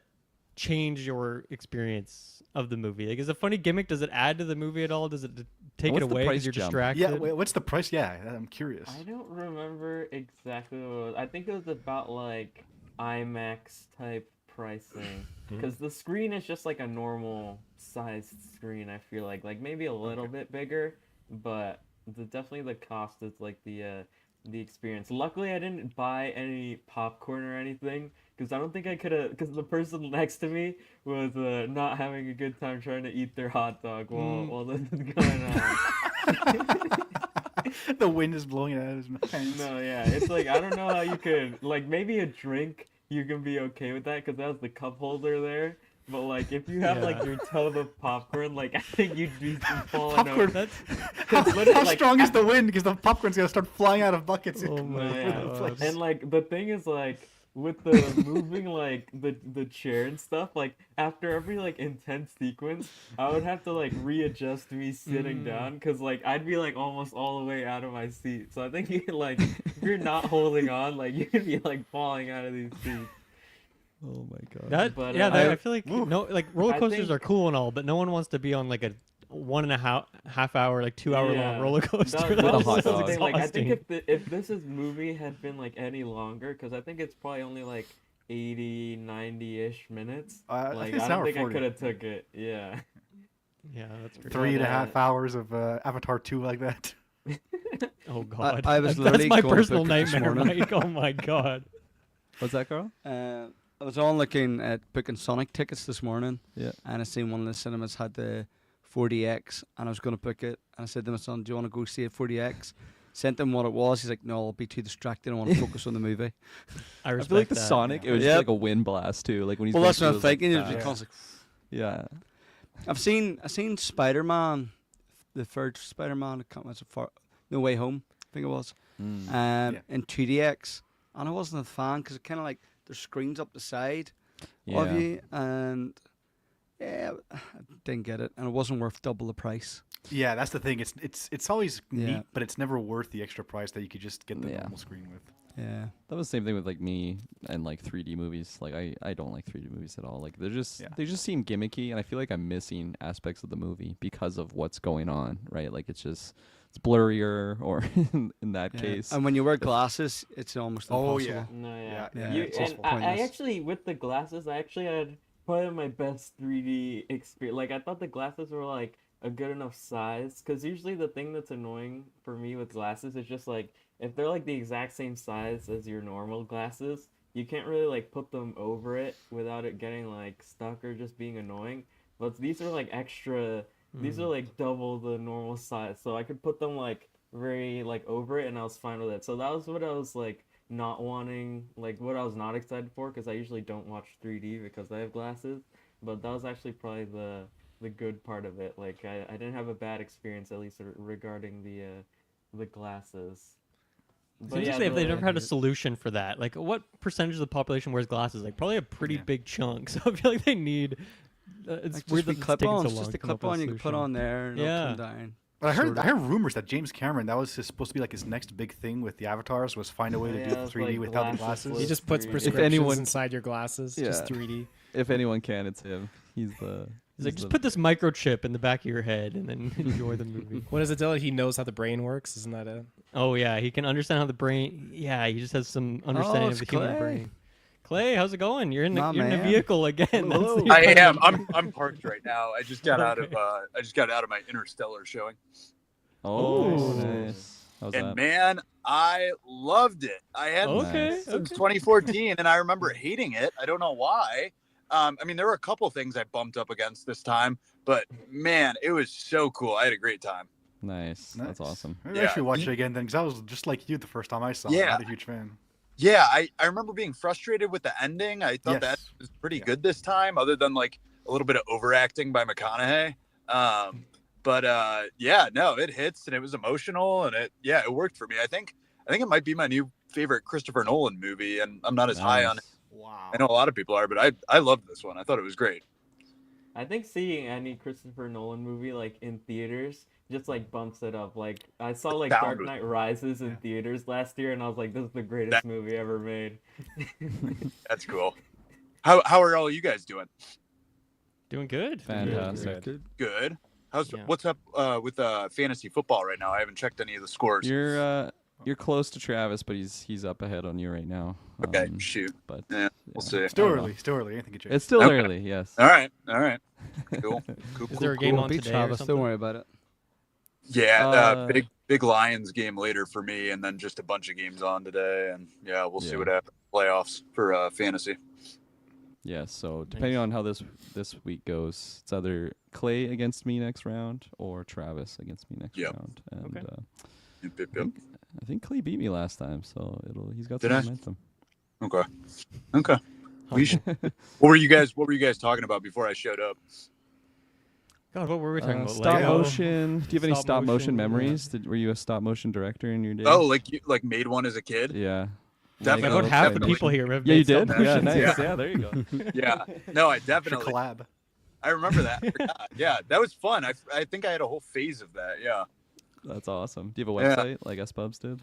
change your experience of the movie? Like, is it a funny gimmick? Does it add to the movie at all? Does it take it
what's the
away
price
because you're
jump?
distracted?
Yeah, wait, what's the price? Yeah, I'm curious.
I don't remember exactly what it was. I think it was about like IMAX type pricing because the screen is just like a normal sized screen. I feel like maybe a little bit bigger, but definitely the cost is like the experience. Luckily, I didn't buy any popcorn or anything because I don't think I could have. Because the person next to me was not having a good time trying to eat their hot dog while this is going on.
The wind is blowing it out of his mouth.
No, yeah, it's like I don't know how you could like maybe a drink you can be okay with that because that was the cup holder there. But like if you have like your tub of popcorn, like I think you'd be falling
Popcorn.
over.
How,
literally,
how
like,
strong is the wind? Because the popcorn's gonna start flying out of buckets.
Oh my
No, yeah.
God.
And like the thing is like with the moving like the chair and stuff, like after every like intense sequence, I would have to like readjust me sitting down because like I'd be like almost all the way out of my seat. So I think you like if you're not holding on, like you could be like falling out of these seats.
Oh my god.
That
But,
yeah,
I-
I feel like no, like roller
I
coasters
think-
are cool and all, but no one wants to be on like a 1.5 hour, like 2 hour
Yeah.
long roller coaster.
That
With a
was
hot
just the
dog.
thing. Like I think
exhausting.
if this movie had been like any longer, because I think it's probably only like 80, 90-ish minutes.
I
Like
think it's
I
an
don't
hour
think I
40.
could have took it. Yeah.
Yeah, that's great.
3.5 hours of Avatar 2 like that.
Oh god,
I was
that's
literally
my
going to
personal
book it this
nightmare,
morning.
Mike. Oh my god.
What's that, Carl?
I was on looking at booking Sonic tickets this morning,
Yeah.
and I seen one of the cinemas had the 4DX, and I was going to book it. And I said to my son, "Do you want to go see a 4DX?" Sent him what it was. He's like, "No, I'll be too distracted. I want to focus on the movie."
I
I
respect
feel like the
that,
Sonic,
yeah.
it was
Yep.
just like a wind blast too. Like when he's
Well,
going
that's what I'm
through those, like,
thinking. It was
fast-
because like,
yeah.
I've seen Spider-Man, the third Spider-Man. I can't remember far. No Way Home, I think it was.
Mm.
Yeah.
In 2DX, and I wasn't a fan because it kind of like there's screens up the side
Yeah.
of you, and yeah, I didn't get it, and it wasn't worth double the price.
Yeah, that's the thing. It's always
Yeah.
neat, but it's never worth the extra price that you could just get the
Yeah.
normal screen with.
Yeah,
That was the same thing with like me and like 3D movies. Like I don't like 3D movies at all. Like they're just
Yeah.
they just seem gimmicky, and I feel like I'm missing aspects of the movie because of what's going on. Right? Like it's blurrier, or in that
yeah.
case.
And when you wear glasses, it's almost
Oh,
impossible.
yeah.
No, yeah.
Yeah,
You,
it's
and
just
I
pointless.
actually with the glasses, I actually had probably my best 3D experience. Like I thought the glasses were like a good enough size because usually the thing that's annoying for me with glasses is just like if they're like the exact same size as your normal glasses, you can't really like put them over it without it getting like stuck or just being annoying. But these are like extra. These are like double the normal size, so I could put them like very like over it, and I was fine with it. So that was what I was like not wanting, like what I was not excited for, because I usually don't watch 3D because I have glasses. But that was actually probably the good part of it. Like I didn't have a bad experience, at least regarding the glasses.
It's
But yeah,
interesting if they've never had a
the
solution for that. Like, what percentage of the population wears glasses? Like, probably a pretty
Yeah.
big chunk. So I feel like they need. It's
Like,
weird
just
that
be
it's taking so
clip-ons,
long
just a
to come up with
clip-on you can put
solution.
on there and it'll
Yeah.
come down.
But I
Sort of.
heard rumors that James Cameron, that was supposed to be like his next big thing with the avatars, was find a way to
Yeah,
do the
it's
3D
like
without the
glasses
glasses.
He just puts
3D.
prescriptions
anyone-
inside your glasses, just
Yeah.
3D.
If anyone can, it's him. He's the.
He's like,
the-
just put this microchip in the back of your head and then enjoy the movie.
What is it, Dylan? He knows how the brain works. Isn't that it?
Oh yeah, he can understand how the brain. Yeah, he just has some understanding of
it's
the human
Clay.
brain. Clay, how's it going? You're in the,
Nah,
you're in the
man.
vehicle again.
Hello.
That's the-
I am. I'm parked right now. I just got out of my Interstellar showing,
Oh,
Ooh.
nice. How's
and
that?
man, I loved it. I hadn't
Okay.
Nice.
since 2014, and I remember hating it. I don't know why. I mean, there were a couple things I bumped up against this time, but man, it was so cool. I had a great time.
Nice. That's
Nice.
awesome.
Maybe I
Yeah.
should watch it again then, because I was just like you the first time I saw it.
Yeah.
I'm not a huge fan.
Yeah, I remember being frustrated with the ending. I thought that
Yes.
was pretty
Yeah.
good this time, other than like a little bit of overacting by McConaughey. But yeah, no, it hits and it was emotional and it worked for me. I think it might be my new favorite Christopher Nolan movie, and I'm not as high on it.
Nice.
Wow.
I know a lot of people are, but I loved this one. I thought it was great.
I think seeing any Christopher Nolan movie like in theaters just like bumps it up. Like I saw like
sound
Dark
was-
Knight Rises in
Yeah.
theaters last year, and I was like, "This is the greatest movie ever made."
That's cool. How are all you guys doing?
Doing good.
Fantastic.
Good.
Good.
Yeah.
What's up with fantasy football right now? I haven't checked any of the scores.
You're close to Travis, but he's up ahead on you right now.
Okay, shoot.
But
Yeah, we'll see.
Still
I don't know.
early. Still early. Anything could change.
It's still
Okay.
early. Yes.
All right. Cool.
Is there a game
Won't
on
beat
today or
Travis,
something?
don't worry about it.
Yeah,
Uh,
big Lions game later for me, and then just a bunch of games on today, and yeah, we'll see
Yeah.
what happens. Playoffs for fantasy.
Yeah. So depending on how this week goes, it's either Clay against me next round or Travis against me next
Yep.
round. And
Okay.
Yep, yep, yep.
I think Clay beat me last time, so he's got
Did
some
I?
momentum.
Okay. We should, what were you guys talking about before I showed up?
God, what were we talking about?
Stop
Lego?
motion. Do you have any
Stop
stop motion
motion, yeah.
memories? Were you a stop motion director in your day?
Oh, like you made one as a kid?
yeah.
Definitely.
About
Lego,
half the
Definitely.
people here have
Yeah, you
made stop
did. Yeah,
motions.
nice.
Yeah.
Yeah, there you go.
Yeah. No, I
Should
definitely.
collab.
I remember that. Yeah, that was fun. I think I had a whole phase of that. Yeah.
That's awesome. Do you have a
Yeah.
website like S Bubs did?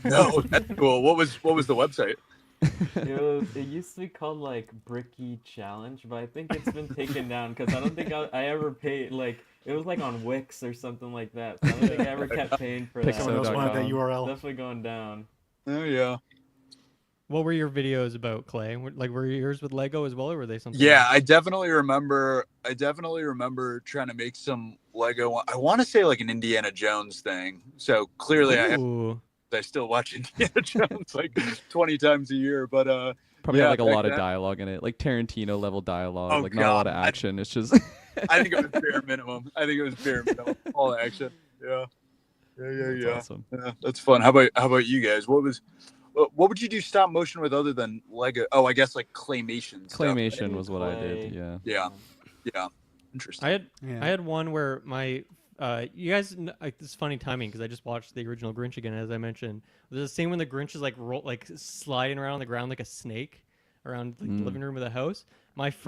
No, that's cool. What was the website?
It used to be called like Bricky Challenge, but I think it's been taken down because I don't think I ever paid like it was like on Wix or something like that. So I don't think I ever kept paying for that.
Someone else wanted that
Pixo.com.
URL.
Definitely going down.
Oh yeah.
What were your videos about, Clay? Like, were yours with Lego as well, or were they something?
Yeah,
else?
I definitely remember trying to make some Lego. I want to say like an Indiana Jones thing. So clearly
Ooh.
I still watch Indiana Jones like 20 times a year, but
Probably
Yeah,
had like a
back
lot of
then.
dialogue in it, like Tarantino level dialogue,
Oh,
like not a lot of
God.
action. It's just
I think it was bare minimum. All action. Yeah.
That's
Yeah.
awesome.
Yeah, that's fun. How about you guys? What would you do stop motion with other than Lego? Oh, I guess like claymation. stuff.
Claymation was what I did.
Clay.
Yeah.
Yeah. Interesting.
I had one where my you guys like this is funny timing because I just watched the original Grinch again, as I mentioned. There's a scene when the Grinch is like sliding around the ground like a snake around like, the living room of the house.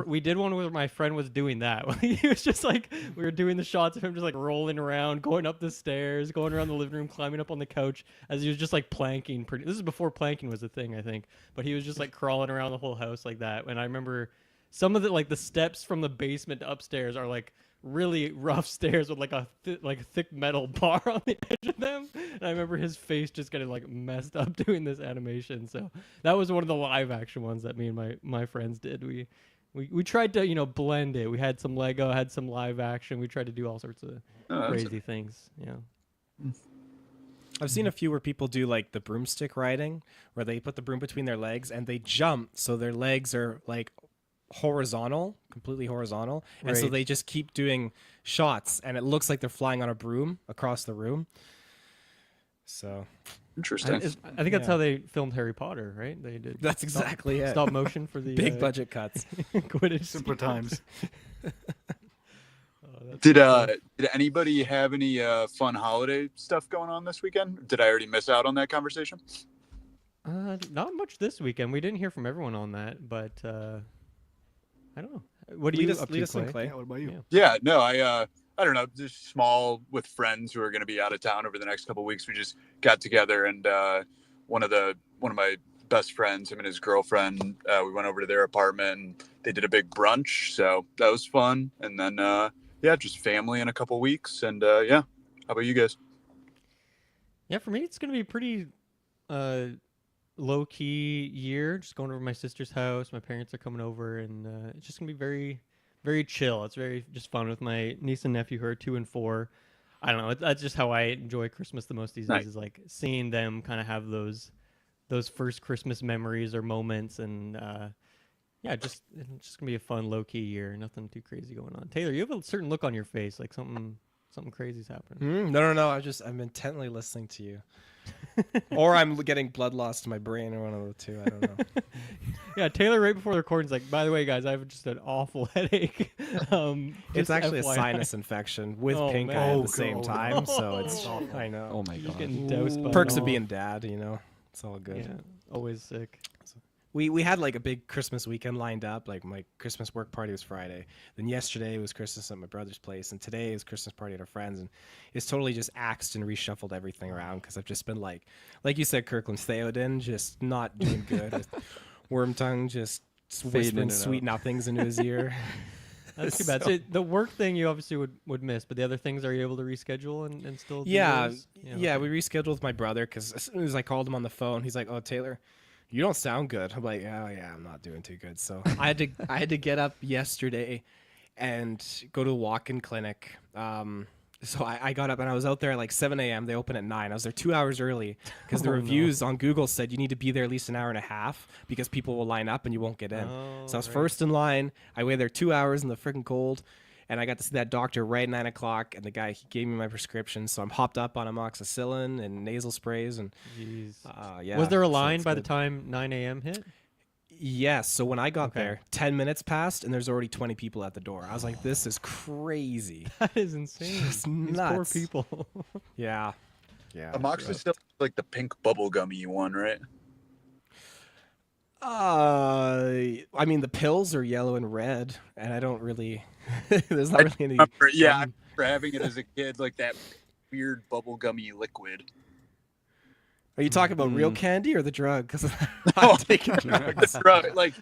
We did one where my friend was doing that. He was just like we were doing the shots of him just like rolling around, going up the stairs, going around the living room, climbing up on the couch as he was just like planking. This is before planking was a thing, I think. But he was just like crawling around the whole house like that. And I remember some of the steps from the basement to upstairs are like really rough stairs with like a thick metal bar on the edge of them. And I remember his face just getting like messed up doing this animation. So that was one of the live action ones that me and my friends did. We tried to blend it. We had some Lego, had some live action. We tried to do all sorts of
that's-
crazy things. Yeah.
I've seen a few where people do like the broomstick riding, where they put the broom between their legs and they jump, so their legs are like horizontal, completely horizontal, and so
Right.
they just keep doing shots, and it looks like they're flying on a broom across the room. So
Interesting.
I think that's
Yeah.
how they filmed Harry Potter, right? They did
that's exactly it.
stop motion for the
Big budget cuts.
Quidditch.
Simpler times.
Did anybody have any fun holiday stuff going on this weekend? Did I already miss out on that conversation?
Not much this weekend. We didn't hear from everyone on that, but I don't know. What do
Lead
you
us-
up
lead
to,
us in,
Clay?
Clay.
Yeah, what about you?
Yeah.
Yeah, no, I don't know, just small with friends who are going to be out of town over the next couple of weeks. We just got together, and one of my best friends, him and his girlfriend, we went over to their apartment and they did a big brunch, so that was fun. And then yeah, just family in a couple weeks, and yeah. How about you guys?
Yeah, for me, it's gonna be a pretty low key year. Just going over to my sister's house. My parents are coming over, and it's just gonna be very, very chill. It's very just fun with my niece and nephew who are 2 and 4. I don't know. That's just how I enjoy Christmas the most these
Nice.
days. Is like seeing them kind of have those first Christmas memories or moments, and yeah, it's just gonna be a fun low key year. Nothing too crazy going on. Taylor, you have a certain look on your face, like something crazy's happening.
No. I'm intently listening to you. Or I'm getting blood loss to my brain, or one of the two. I don't know.
Yeah, Taylor, right before the recording's like, by the way, guys, I have just an awful headache.
It's
Just
actually a
FYI.
sinus infection with
Oh,
pink eye
man.
at the same
Oh,
time. So it's,
no.
I know.
Oh my
You're
god.
getting doused by
Perks
it
of
all.
being dad, it's all good.
Yeah, always sick.
We had like a big Christmas weekend lined up. Like my Christmas work party was Friday. Then yesterday was Christmas at my brother's place, and today is Christmas party at our friends. And it's totally just axed and reshuffled everything around because I've just been like you said, Kirkland Theoden, just not doing good. With Wormtongue just
Fading in
whispering
and
sweet
out.
nothings into his ear.
That's too bad. So the work thing you obviously would miss, but the other things, are you able to reschedule and still do
Yeah,
those?
yeah.
Okay.
We rescheduled with my brother because as soon as I called him on the phone, he's like, "Oh, Taylor, you don't sound good." I'm like, "Oh yeah, I'm not doing too good." So I had to get up yesterday and go to a walk-in clinic. So I got up and I was out there at like 7 a.m. They open at 9. I was there 2 hours early because the
Oh, no.
reviews on Google said you need to be there at least an hour and a half because people will line up and you won't get in.
Oh,
So I was
right.
first in line. I waited there 2 hours in the freaking cold. And I got to see that doctor right at 9 o'clock. And the guy, he gave me my prescription. So I'm hopped up on amoxicillin and nasal sprays. And
Jeez.
yeah.
Was there a
so
line
it's
by the
good.
time 9 a.m. hit?
Yes. So when I got
Okay.
there, 10 minutes passed and there's already 20 people at the door. I was like, this is crazy.
That is insane.
Just
These poor
nuts.
people.
Yeah. Yeah.
Amoxicillin, like the pink bubble gummy one, right?
I mean, the pills are yellow and red, and I don't really. There's not really any.
Yeah, I remember having it as a kid, like that weird bubble gummy liquid.
Are you talking about real
Mm.
candy or the drug? Because
Oh,
I'm taking drugs.
Right, like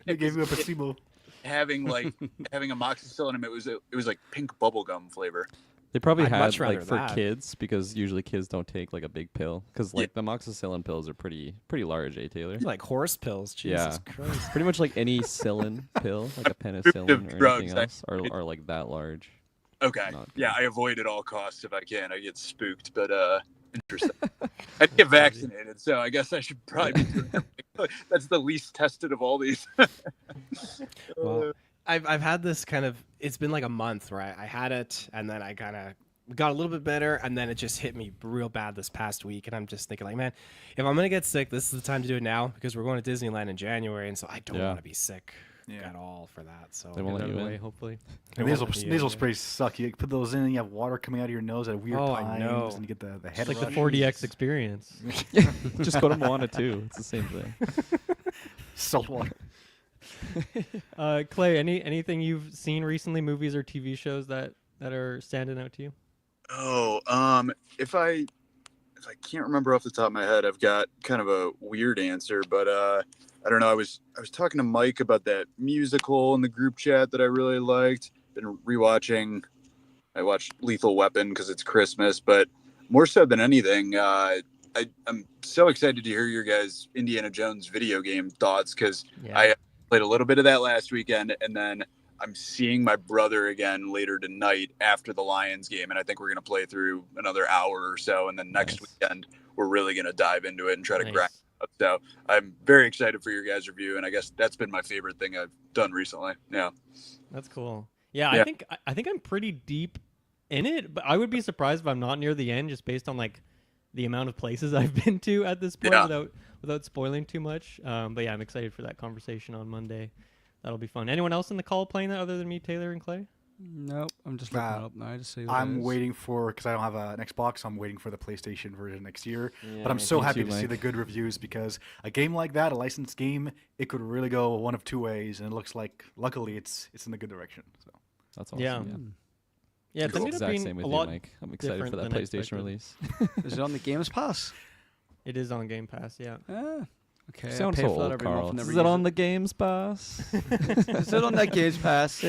They gave you a placebo.
having amoxicillin in it was like pink bubble gum flavor.
They probably
I'd
had
much rather
like for
that.
kids because usually kids don't take like a big pill because like the amoxicillin pills are pretty large, Taylor?
Like horse pills. Jesus
Yeah.
Christ.
Pretty much like any cyllin pill, like a penicillin or
drugs,
anything else, are like that large.
Okay.
Not
Yeah,
good.
I avoid at all costs if I can. I get spooked, but interesting. I get vaccinated, so I guess I should probably be doing that. That's the least tested of all these.
Well, I've had this kind of. It's been like a month, right? I had it, and then I kind of got a little bit better, and then it just hit me real bad this past week, and I'm just thinking, like, man, if I'm gonna get sick, this is the time to do it now because we're going to Disneyland in January, and so I don't
Yeah.
want to be sick
Yeah.
at all for that. So
They won't
Get
let
out
you
of the way,
in.
hopefully.
They
Nasal,
won't let me
nasal
in.
sprays suck. You put those in, and you have water coming out of your nose at weird
Oh, I
times,
know.
and you get the
It's
head
like the
rush.
4DX experience.
Just go to Moana too. It's the same thing.
Salt water.
Clay, anything you've seen recently, movies or TV shows that are standing out to you?
If I can't remember off the top of my head, I've got kind of a weird answer, but I don't know. I was talking to Mike about that musical in the group chat that I really liked. Been rewatching. I watched Lethal Weapon because it's Christmas, but more so than anything, I'm so excited to hear your guys' Indiana Jones video game thoughts because
Yeah.
I played a little bit of that last weekend, and then I'm seeing my brother again later tonight after the Lions game, and I think we're going to play through another hour or so, and then next
Nice.
weekend we're really going to dive into it and try to
Nice.
grind it up. So I'm very excited for your guys' review, and I guess that's been my favorite thing I've done recently. Yeah.
That's cool. Yeah,
Yeah.
I think I'm pretty deep in it, but I would be surprised if I'm not near the end, just based on like the amount of places I've been to at this point
Yeah.
without spoiling too much. But yeah, I'm excited for that conversation on Monday. That'll be fun. Anyone else in the call playing that other than me, Taylor and Clay?
Nope, I'm just looking it up now to see what it
I'm
is.
waiting for, because I don't have an Xbox, I'm waiting for the PlayStation version next year.
Yeah,
But I'm so
me
happy
too,
to see
Mike.
the good reviews, because a game like that, a licensed game, it could really go one of two ways, and it looks like, luckily, it's in the good direction. So
That's awesome.
Yeah.
Yeah.
Yeah, it's
Cool.
ended up
Exact
being
same with
a
you,
lot.
Mike. I'm excited for
different
that
than I
PlayStation
expected.
release.
Is it on the Games Pass?
It is on Game Pass. Yeah.
Ah, okay. I
Sound
pay
so
for that
old,
every
Carl.
month. Never
Is it
use
on the Games Pass?
Is it on that Games Pass?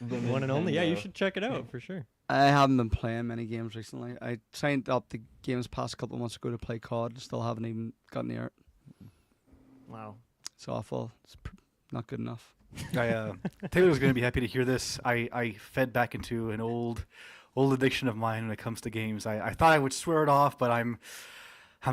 The
One and only. Yeah, you
Nintendo.
should check it out for sure.
I haven't been playing many games recently. I signed up the Games Pass a couple of months ago to play COD. Still haven't even gotten near it.
Wow.
It's awful. It's not good enough.
Taylor's going to be happy to hear this. I fed back into an old addiction of mine when it comes to games. I thought I would swear it off, but I'm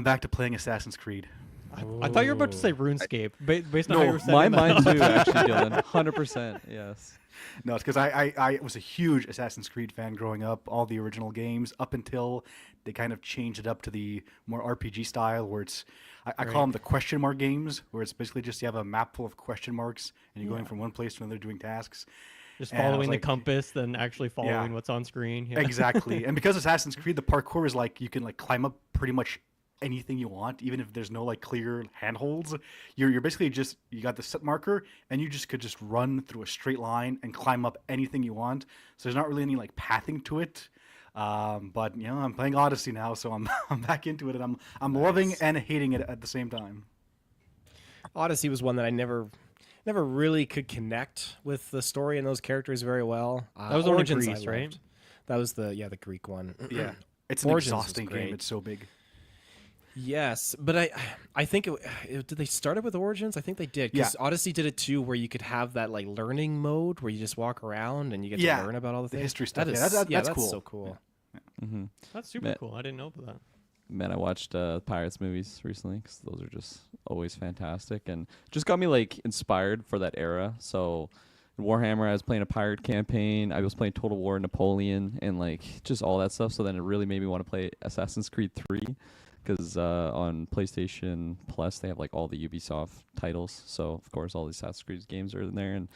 back to playing Assassin's Creed.
I thought you were about to say RuneScape, based on how you were
My
setting that
mind
up.
too, actually, Dylan. 100%. Yes.
No, it's because I was a huge Assassin's Creed fan growing up, all the original games, up until they kind of changed it up to the more RPG style, where it's, I call them the question mark games, where it's basically just you have a map full of question marks, and you're going from one place to another doing tasks.
Just
And I was
following
like-
the compass, then actually following what's on screen. Yeah.
Exactly. And because Assassin's Creed, the parkour is like you can like climb up pretty much anything you want, even if there's no like clear handholds. You're basically just, you got the set marker, and you just could just run through a straight line and climb up anything you want. So there's not really any like pathing to it. But you know, I'm playing Odyssey now, so I'm back into it, and I'm loving and hating it at the same time.
Odyssey was one that I never really could connect with the story and those characters very well.
That was the one in
Origins I
Greece, right?
loved. That was the Greek one.
Yeah. It's an
Origins was
exhausting game.
great.
It's so big.
Yes, but I think did they start it with Origins? I think they did, because Odyssey did it too, where you could have that like learning mode where you just walk around and you get
Yeah,
to learn about all the things.
history stuff.
That
Yeah,
is,
that's
that's
cool.
so cool.
Mm-hmm.
That's super
Man.
cool. I didn't know about that.
Man, I watched Pirates movies recently because those are just always fantastic and just got me like inspired for that era. So in Warhammer, I was playing a pirate campaign. I was playing Total War, Napoleon, and like just all that stuff. So then it really made me want to play Assassin's Creed 3 because on PlayStation Plus they have like all the Ubisoft titles. So of course all the Assassin's Creed games are in there. And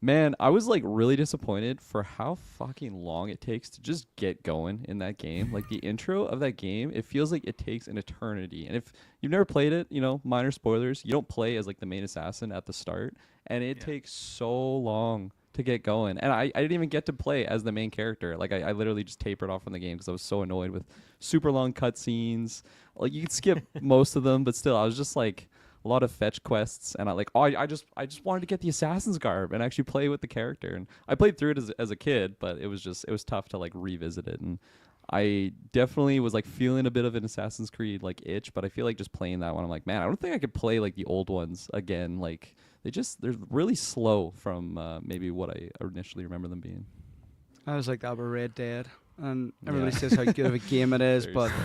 man, I was like really disappointed for how fucking long it takes to just get going in that game. Like the intro of that game, it feels like it takes an eternity. And if you've never played it, you know, minor spoilers, you don't play as like the main assassin at the start, and it takes so long to get going. And I didn't even get to play as the main character. Like I literally just tapered off from the game because I was so annoyed with super long cutscenes. Like you could skip most of them, but still, I was just like a lot of fetch quests, and I just wanted to get the assassin's garb and actually play with the character. And I played through it as a kid, but it was tough to like revisit it. And I definitely was like feeling a bit of an Assassin's Creed like itch, but I feel like just playing that one, I'm like, man, I don't think I could play like the old ones again. Like they're really slow from maybe what I initially remember them being.
I was like that with Red Dead, and everybody
Yeah.
says how good of a game it is,
Very
but
slow.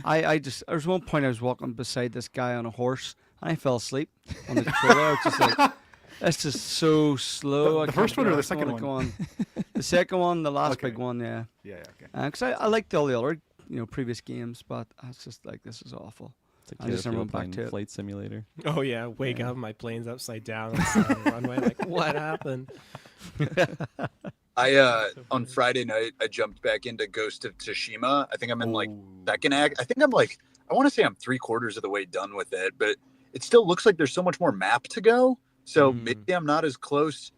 I just, there was one point I was walking beside this guy on a horse, and I fell asleep on the controller. I was just like, that's just so slow.
The
I can't
first one or
get
the
it
second
going,
one?
go on. The second one, the last
Okay.
big one, yeah.
Yeah, okay.
Because I liked all the other, previous games, but I was just like, this is awful.
It's like
I just never
Battlefield
went back
playing
to it.
Flight Simulator.
Oh yeah, wake up, my plane's upside down on the side of the runway. Like, what happened?
On Friday night I jumped back into Ghost of Tsushima. I think I'm in like
Ooh.
second act. I think I'm like, I want to say I'm 3/4 of the way done with it, but it still looks like there's so much more map to go. So maybe I'm not as close.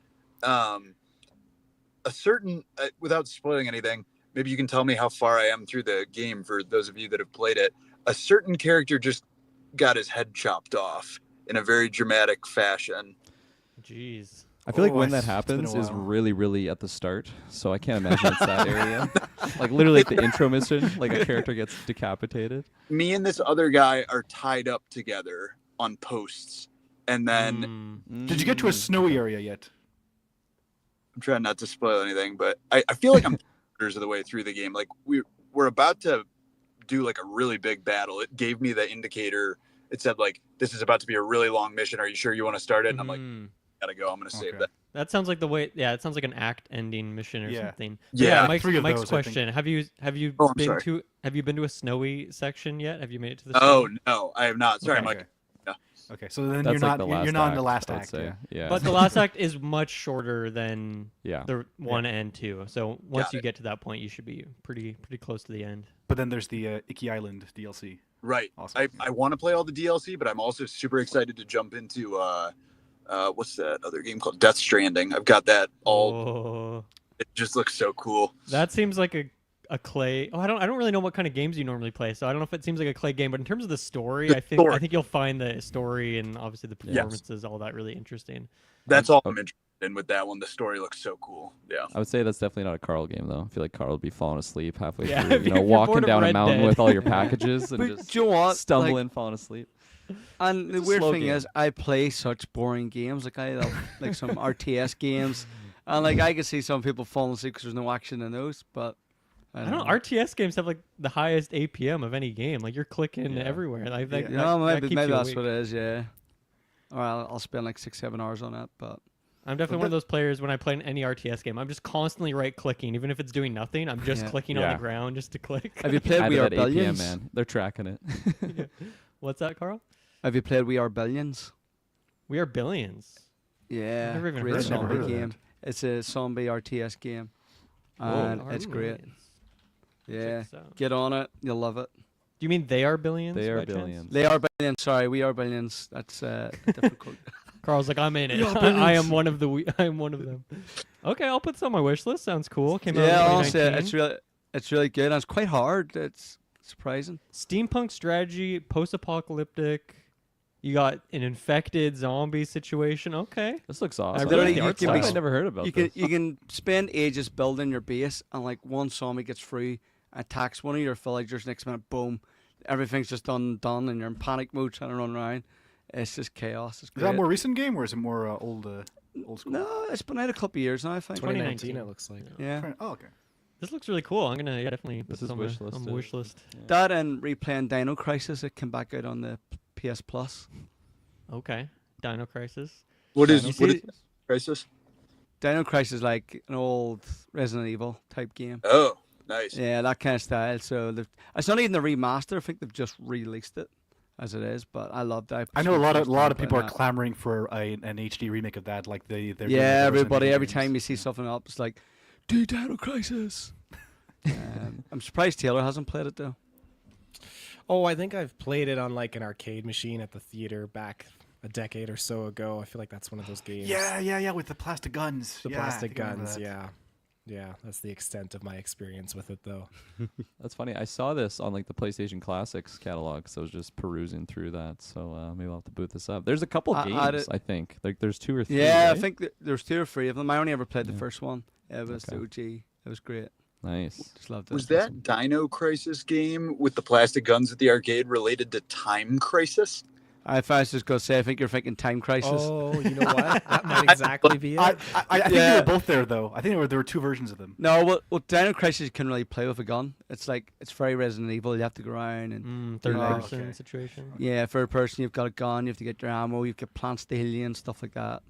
A certain, without spoiling anything, maybe you can tell me how far I am through the game for those of you that have played it. A certain character just got his head chopped off in a very dramatic fashion.
Jeez.
I feel like
Oh,
when that
it's been a
happens is
while.
really, really at the start. So I can't imagine it's that area. Like literally at the intro mission, like a character gets decapitated.
Me and this other guy are tied up together on posts. And then
Did you get to a snowy area yet?
I'm trying not to spoil anything, but I feel like I'm quarters of the way through the game. Like we're about to do like a really big battle. It gave me the indicator. It said like, this is about to be a really long mission. Are you sure you want to start it? And I'm like, gotta go. I'm gonna save
Okay.
that.
That sounds like the way. Yeah, it sounds like an act ending mission or
Yeah.
something.
Yeah,
Mike's,
3 of
Mike's
those, I think.
question: Have you
Oh, I'm
been
sorry.
to a snowy section yet? Have you made it to the?
Oh
snowy?
no, I have not. Sorry,
Okay.
Mike.
Okay, so then
That's
you're
like
not
the last
you're not in the
act,
last
I would
act.
say.
Yeah.
Yeah.
But the last act is much shorter than
yeah.
the 1 and 2. So once
Got
you
it.
get to that point, you should be pretty close to the end.
But then there's the Icky Island DLC.
Right.
Awesome.
I want to play all the DLC, but I'm also super excited to jump into what's that other game called? Death Stranding. I've got that all.
Oh,
It just looks so cool.
that seems like a Clay. Oh, I don't really know what kind of games you normally play, so I don't know if it seems like a Clay game. But in terms of the story,
The
I think
story.
you'll find the story and obviously the
Yes.
performances, all that really interesting.
That's all I'm interested in with that one. The story looks so cool. Yeah.
I would say that's definitely not a Carl game though. I feel like Carl would be falling asleep halfway
Yeah,
through.
if
You know,
you're
walking
bored of
down a
Red
mountain
Dead.
with all your packages and
But
just
do you know what?
stumbling, falling asleep.
And the
It's a
weird
slow
thing
game.
is, I play such boring games. Like I love like some RTS games, and like I can see some people falling asleep because there's no action in those. But
I don't know. RTS games have like the highest APM of any game. Like you're clicking
Yeah.
everywhere. Like,
Yeah.
that,
You
that-
know,
that
maybe
keeps
maybe
you
that's
awake.
what it is. Yeah. Or I'll spend like 6-7 hours on it. But
I'm definitely one of those players when I play any RTS game. I'm just constantly right clicking, even if it's doing nothing. I'm just
Yeah.
clicking on
Yeah.
the ground just to click.
have you played
Add
We
to
Are
that APM,
Billions?
man. They're tracking it.
What's that, Carl?
Have you played We Are Billions?
We are billions.
Yeah,
never even
great
heard of that.
zombie
Never heard of
game. It's a zombie RTS game,
Whoa,
and
are
it's great.
billions.
Yeah,
Check this out.
get on it, you'll love it.
Do you mean they are billions?
They are
by chance?
billions.
They Are Billions. Sorry, We Are Billions. That's difficult.
Carl's like, I'm in it.
We are
I
billions.
am one of I am one of them. Okay, I'll put this on my wish list. Sounds cool. Came out
Yeah,
in
honestly,
2019.
it's really good. And it's quite hard. It's surprising.
Steampunk strategy, post-apocalyptic. You got an infected zombie situation. Okay.
This looks awesome.
literally-
The
you
art
can
style.
be-
I never heard about
You can
this.
you can spend ages building your base, and like one zombie gets free, attacks one of your villagers. Next minute, boom, everything's just done, and you're in panic mode trying to run around. It's just chaos. It's
Is
great.
that a more recent game or is it more old school?
No, it's been out a couple of years now. I think.
2019.
2019, it looks like.
Yeah,
Oh, okay.
This looks really cool. I'm gonna definitely put
This
this
is
on my
wish
on my
listed.
wish list.
that and replaying Dino Crisis. It came back out on the PS Plus.
Okay. Dino Crisis.
What is
You
what
see-
is Crisis?
Dino Crisis is like an old Resident Evil type game.
Oh, nice.
Yeah, that kind of style. So it's not even the remaster. I think they've just released it as it is. But I love that.
I know a lot of
Playing
people are
that.
clamoring for an HD remake of that. Like they're doing with
Yeah,
the Resident
everybody.
Evil
Every
games.
time you see something up, it's like, do Dino Crisis. I'm surprised Taylor hasn't played it though.
Oh, I think I've played it on like an arcade machine at the theater back a decade or so ago. I feel like that's one of those games.
Yeah, with the plastic guns.
The
Yeah, I
plastic
think I remember
guns.
that.
Yeah. That's the extent of my experience with it, though.
That's funny. I saw this on like the PlayStation Classics catalog, so I was just perusing through that. So maybe I'll have to boot this up. There's a couple
I-
games,
I'd-
I think. Like there's 2 or 3.
Yeah, I
right?
think there's 2 or 3 of them. I only ever played the
Yeah.
first one. It was the
Okay.
OG. It was great.
Nice.
Just loved it.
Was that Dino Crisis game with the plastic guns at the arcade related to Time Crisis?
If I was just gonna say, I think you're thinking Time Crisis.
Oh, you know what? That might exactly be it.
I think
Yeah.
they were both there though. I think there were 2 versions of them.
No, well, Dino Crisis you can really play with a gun. It's like it's very Resident Evil. You have to go around and
Third
Oh,
person
okay.
situation.
yeah, for a person you've got a gun. You have to get your ammo. You've got plants to heal you and stuff like that.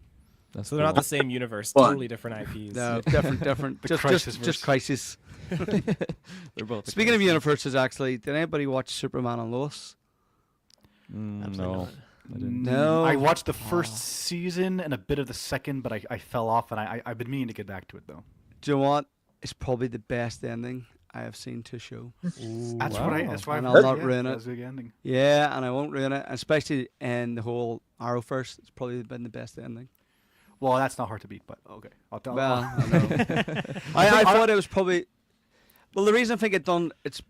That's
So they're not
cool.
the same universe,
Fun.
totally different IPs.
No, different.
The
just
Crisis
just
verse.
Crisis.
They're both. the
Speaking of
Crisis.
universes, actually, did anybody watch Superman and Lois?
No,
not.
I didn't.
No.
I watched the first season and a bit of the second, but I fell off, and I've been meaning to get back to it though.
Do you know what? It's probably the best ending I have seen to a show.
That's
Wow.
what I. That's why
And
I've
I'll
heard,
not
yeah,
ruin it.
that's a good ending.
Yeah, and I won't ruin it, especially in the whole Arrowverse. It's probably been the best ending.
Well, that's not hard to beat, but okay. I'll tell.
Well, I know. I thought it was probably. Well, the reason I think it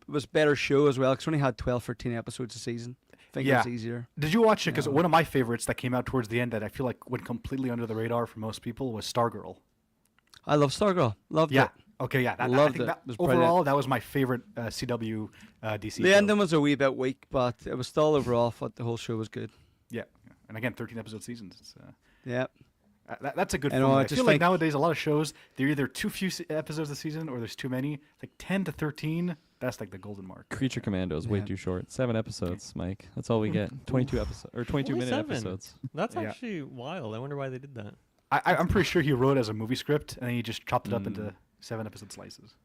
was better show as well because we only had 12, 13 episodes a season. I think it was
Yeah.
easier.
Did you watch it? Because
Yeah.
one of my favorites that came out towards the end that I feel like went completely under the radar for most people was Stargirl.
I love Stargirl. Loved
Yeah.
it.
Okay. Yeah. That, I
Loved
think
it.
that,
It was
overall,
brilliant.
that was my favorite CW DC.
The
show.
ending was a wee bit weak, but it was still overall. I thought the whole show was good.
Yeah. And again, 13 episode seasons. It's,
Yeah.
that's a good
I know,
formula.
I
I
just
feel like
think-
nowadays a lot of shows they're either too few episodes a season or there's too many. Like 10 to 13, that's like the golden mark.
Creature Commando is way
Yeah.
too short. 7 episodes, Mike. That's all we get. 22 episodes or 22
Only
minute
7.
episodes.
That's
Yeah.
actually wild. I wonder why they did that.
I'm pretty sure he wrote it as a movie script, and then he just chopped it up into 7-episode slices.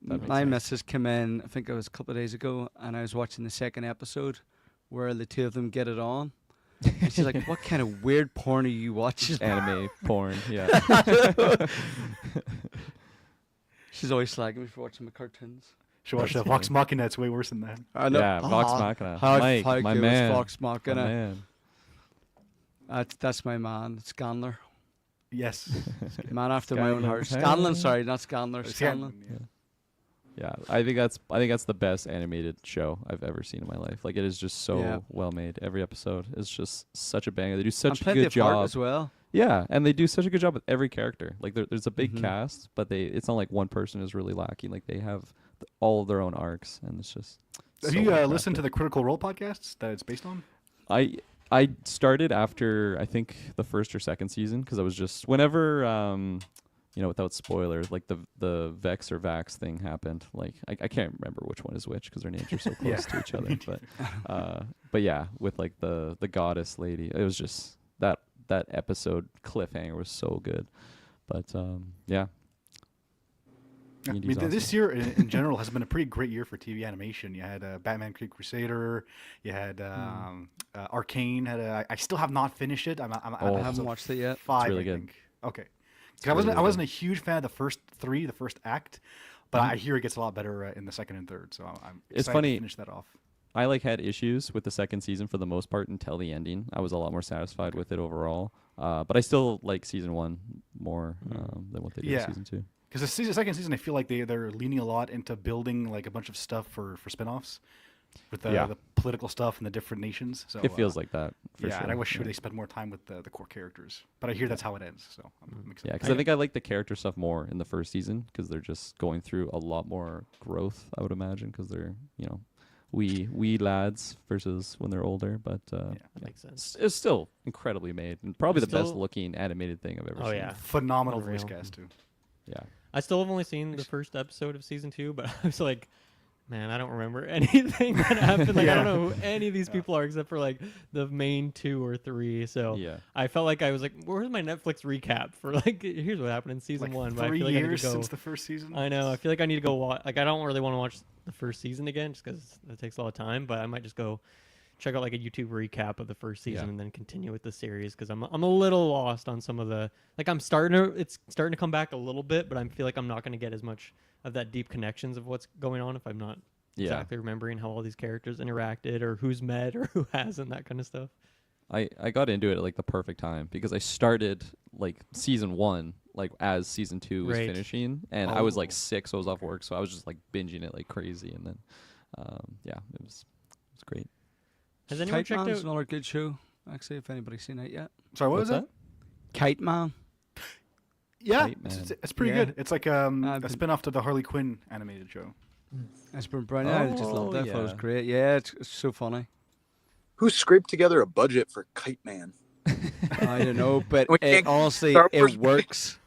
That makes
My
sense.
missus came in, I think it was a couple of days ago, and I was watching the second episode where the two of them get it on. And she's like, "What kind of weird porn are you watching?"
Anime porn, yeah.
She's always slagging me for watching my cartoons.
Should watch
That's
Vox
funny.
Machina. It's way worse than that.
I know.
Yeah, Vox
Ah,
Machina.
How
Mike,
fuck
my
it was
man.
Vox
My
Machina.
man.
That's my man. Scanler.
Yes.
Man after my own heart.
Scanlan.
Scanlan, sorry, not Scanler. Scanlan.
Yeah.
Yeah, I think that's the best animated show I've ever seen in my life. Like, it is just so
Yeah.
well made. Every episode is just such a banger. They do such
And
a
plenty
good
of heart
job.
as well.
Yeah, and they do such a good job with every character. Like, there's a big
Mhm.
cast, but it's not like one person is really lacking. Like, they have all of their own arcs, and it's just.
Have
so
you
well
listened to
crafted.
the Critical Role podcasts that it's based on?
I started after I think the first or second season because I was just whenever without spoilers, like the Vex or Vax thing happened. Like I can't remember which one is which because their names are so close
Yeah.
to each other. But yeah, with like the goddess lady, it was just that episode cliffhanger was so good. But yeah.
I
Indy's
mean, this
awesome.
year in general has been a pretty great year for TV animation. You had Batman Creed Crusader. You had Arcane. I still have not finished it. I'm
Oh.
I
at
haven't
episode
watched it yet.
5.
really
I
good.
think. Okay. 'Cause
It's
I wasn't
really
a huge fan of the first 3, the first act, but
Mhm.
I hear it gets a lot better in the second and third. So I'm
It's
excited
funny.
to finish that off.
I had issues with the second season for the most part until the ending. I was a lot more satisfied with it overall. But I still like season 1 more than what they did
Yeah.
in season 2.
Because the second season, I feel like they're leaning a lot into building like a bunch of stuff for spin-offs with
Yeah.
the political stuff and the different nations. So
It feels like that for
yeah,
sure.
and I wish
yeah.
they spent more time with the core characters. But I hear that's how it ends. So I'm
Yeah,
excited.
because I think I like the character stuff more in the first season because they're just going through a lot more growth. I would imagine because they're wee lads versus when they're older. But
That makes sense.
it's still incredibly made and probably the best
Still-
looking animated thing I've ever
Oh
seen.
yeah.
Phenomenal voice
Unreal.
cast too.
Yeah.
I still have only seen the first episode of season 2, but I was like, man, I don't remember anything that happened. Like, I don't know who any of these people are except for like the main 2 or 3. So
Yeah.
I felt like I was like, where's my Netflix recap for like, here's what happened in season
Like
1. But I
3
feel like I need
years
to go.
since the first season.
I know. I feel like I need to go watch. Like, I don't really want to watch the first season again just because it takes a lot of time. But I might just go check out like a YouTube recap of the first season
Yeah.
and then continue with the series because I'm a little lost on some of the like it's starting to come back a little bit, but I feel like I'm not going to get as much of that deep connections of what's going on if I'm not
Yeah.
exactly remembering how all these characters interacted or who's met or who hasn't, that kind of stuff.
I got into it at like the perfect time because I started like season 1 like as season 2 was
Right.
finishing and I was like
Oh.
sick, so I was off work, so I was just like binging it like crazy, and then it was great.
Has anyone
Kite
checked
Man's
out?
another good show. Actually, if anybody's seen it yet.
Sorry, what
What's
was that?
Kite Man.
Yeah,
Kite
it's,
Man.
it's pretty
Yeah.
good. It's like
I've
a
been-
spin-off to the Harley Quinn animated show.
It's been brilliant. I just loved
Oh,
it. I thought it was
yeah.
great. Yeah, it's so funny.
Who scraped together a budget for Kite Man?
I don't know, but
We
it,
can't-
honestly,
Star Wars
it works.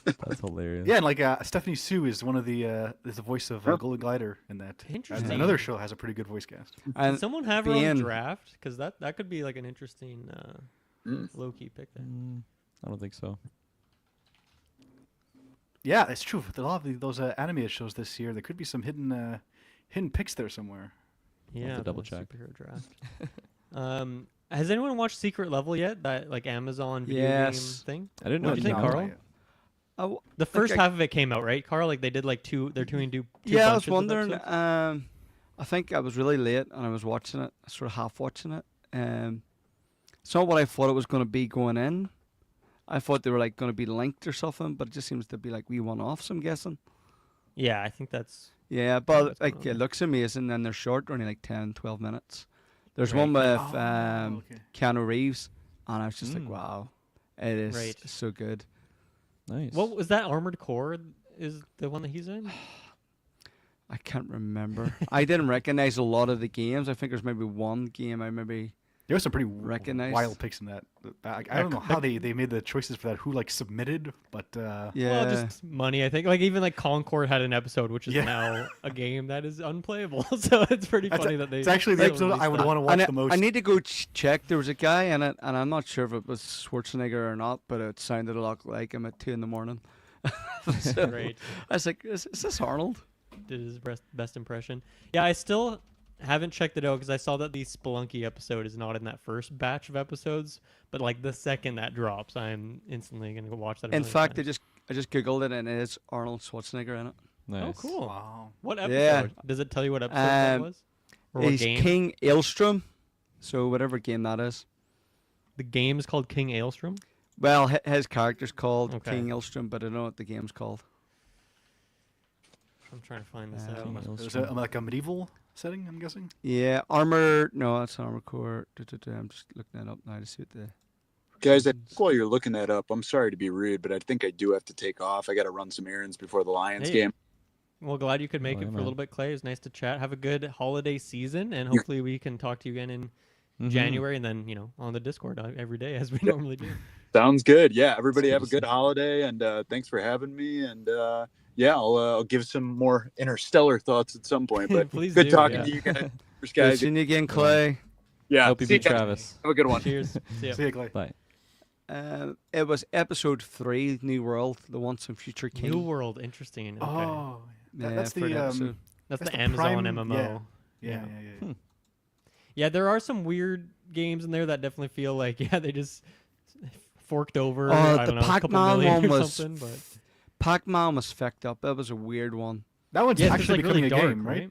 That's hilarious.
Yeah, and like Stephanie Sue is one of is the voice of
Huh.
Golden Glider in that. And
Interesting.
another show has a pretty good voice cast.
And
Did someone have her on
being-
the draft? Because that could be like an interesting
Mm.
low key pick there.
I don't think so.
Yeah, it's true. With a lot of those animated shows this year, there could be some hidden picks there somewhere.
Yeah,
to double
the
check.
superhero draft. Has anyone watched Secret Level yet? That like Amazon video
Yes.
game thing.
I didn't know.
What do you think,
it came out.
Carl?
I w-
The first
I-
half of it came out, right, Carl? Like they did like they're doing two
yeah, I was
bunches of
wondering.
episodes?
I think I was really late and I was watching it, sort of half watching it. It's not what I thought it was going to be going in. I thought they were like going to be linked or something, but it just seems to be like wee one-offs. I'm guessing.
Yeah, I think that's
Yeah, but
what's
like
going
it
on.
looks amazing, and they're short, only like 10, 12 minutes. There's
Right.
one with
Oh, okay.
Keanu Reeves, and I was just like,
Mm.
wow, it is
Right.
so good.
Nice.
what was that Armored Core? Is the one that he's in?
I can't remember. I didn't recognize a lot of the games. I think there's maybe one game I maybe
There was some pretty
Recognized.
wild picks in that. I don't know how they made the choices for that. Who like submitted, but
Yeah.
Well, just money, I think. Like even like Concord had an episode which is
Yeah.
now a game that is unplayable. So it's pretty funny that they.
it's actually the
still
episode I would
released
want to
that.
watch
And
the most.
I need to go check. There was a guy in it, and I'm not sure if it was Schwarzenegger or not, but it sounded a lot like him at 2 a.m. So,
Great.
I was like, is this Arnold?
Did his best impression. Yeah, I still haven't checked it out because I saw that the Spelunky episode is not in that first batch of episodes. But like the second that drops, I'm instantly gonna go watch that. a
In
million
fact,
times.
I just googled it, and it is Arnold Schwarzenegger in it.
Oh,
Nice.
cool.
Wow.
What episode?
Yeah.
Does it tell you what episode that
Um,
was? Or what
He's
game?
King Ailstrom, so whatever game that is.
The game is called King Ailstrom.
Well, his character's called
Okay.
King Ailstrom, but I don't know what the game's called.
I'm trying to find this
Um,
out.
King
Is
Ailstrom.
it like a medieval setting? I'm guessing.
Yeah, Armor. No, it's Armor Core. I'm just looking that up now to see what the.
Guys, I think while you're looking that up, I'm sorry to be rude, but I think I do have to take off. I got to run some errands before the Lions
Hey.
game.
Well, glad you could make
Oh,
it
yeah,
for a
man.
little bit, Clay. It was nice to chat. Have a good holiday season, and hopefully we can talk to you again in
Mhm.
January, and then on the Discord every day as we normally do.
Sounds good. Yeah, everybody
It's
have
good
a
to
good holiday, and thanks for having me. And yeah, I'll give some more interstellar thoughts at some point. But
Please
good
do,
talking
yeah.
to you guys,
Good
guys.
seeing you again, Clay.
Yeah,
Hope you
see
beat
guys.
Travis.
Have a good one.
Cheers. See ya.
See you, Clay.
Bye.
It was episode 3, New World, the Once and Future King.
New World, interesting. Okay.
Oh,
Yeah,
that's
for an
the
episode.
That's
that's
the
the
Amazon
Prime-
MMO.
yeah.
Yeah.
yeah.
Yeah, there are some weird games in there that definitely feel like they just forked over. I
the
don't know, a couple
Pac-Man
million
one
or
was
something, but
Pac-Man was fecked up. That was a weird one.
That one's
yeah, it's
actually
like really
becoming
dark,
a game, right?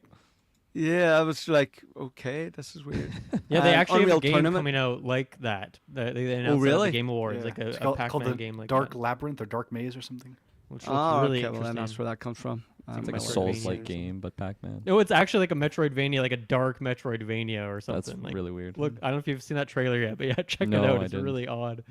Yeah, I was like, okay, this is weird.
Yeah, they actually have
Unreal
a game
Tournament.
coming out like that. They announced that at
really?
the Game Awards,
Yeah.
like
It's
a
called
Pac-Man
the
game like
Dark
that,
Labyrinth or Dark Maze or something.
which looks
Oh,
really
okay, well
interesting.
then that's where that comes from.
It's like a
Metroidvania
Souls-like
or
game, but Pac-Man.
No, it's actually like a Metroidvania, like a dark Metroidvania or
That's
something. Like,
really weird.
look, I don't know if you've seen that trailer yet, but yeah, check
No,
it out.
I
It's
didn't.
really odd.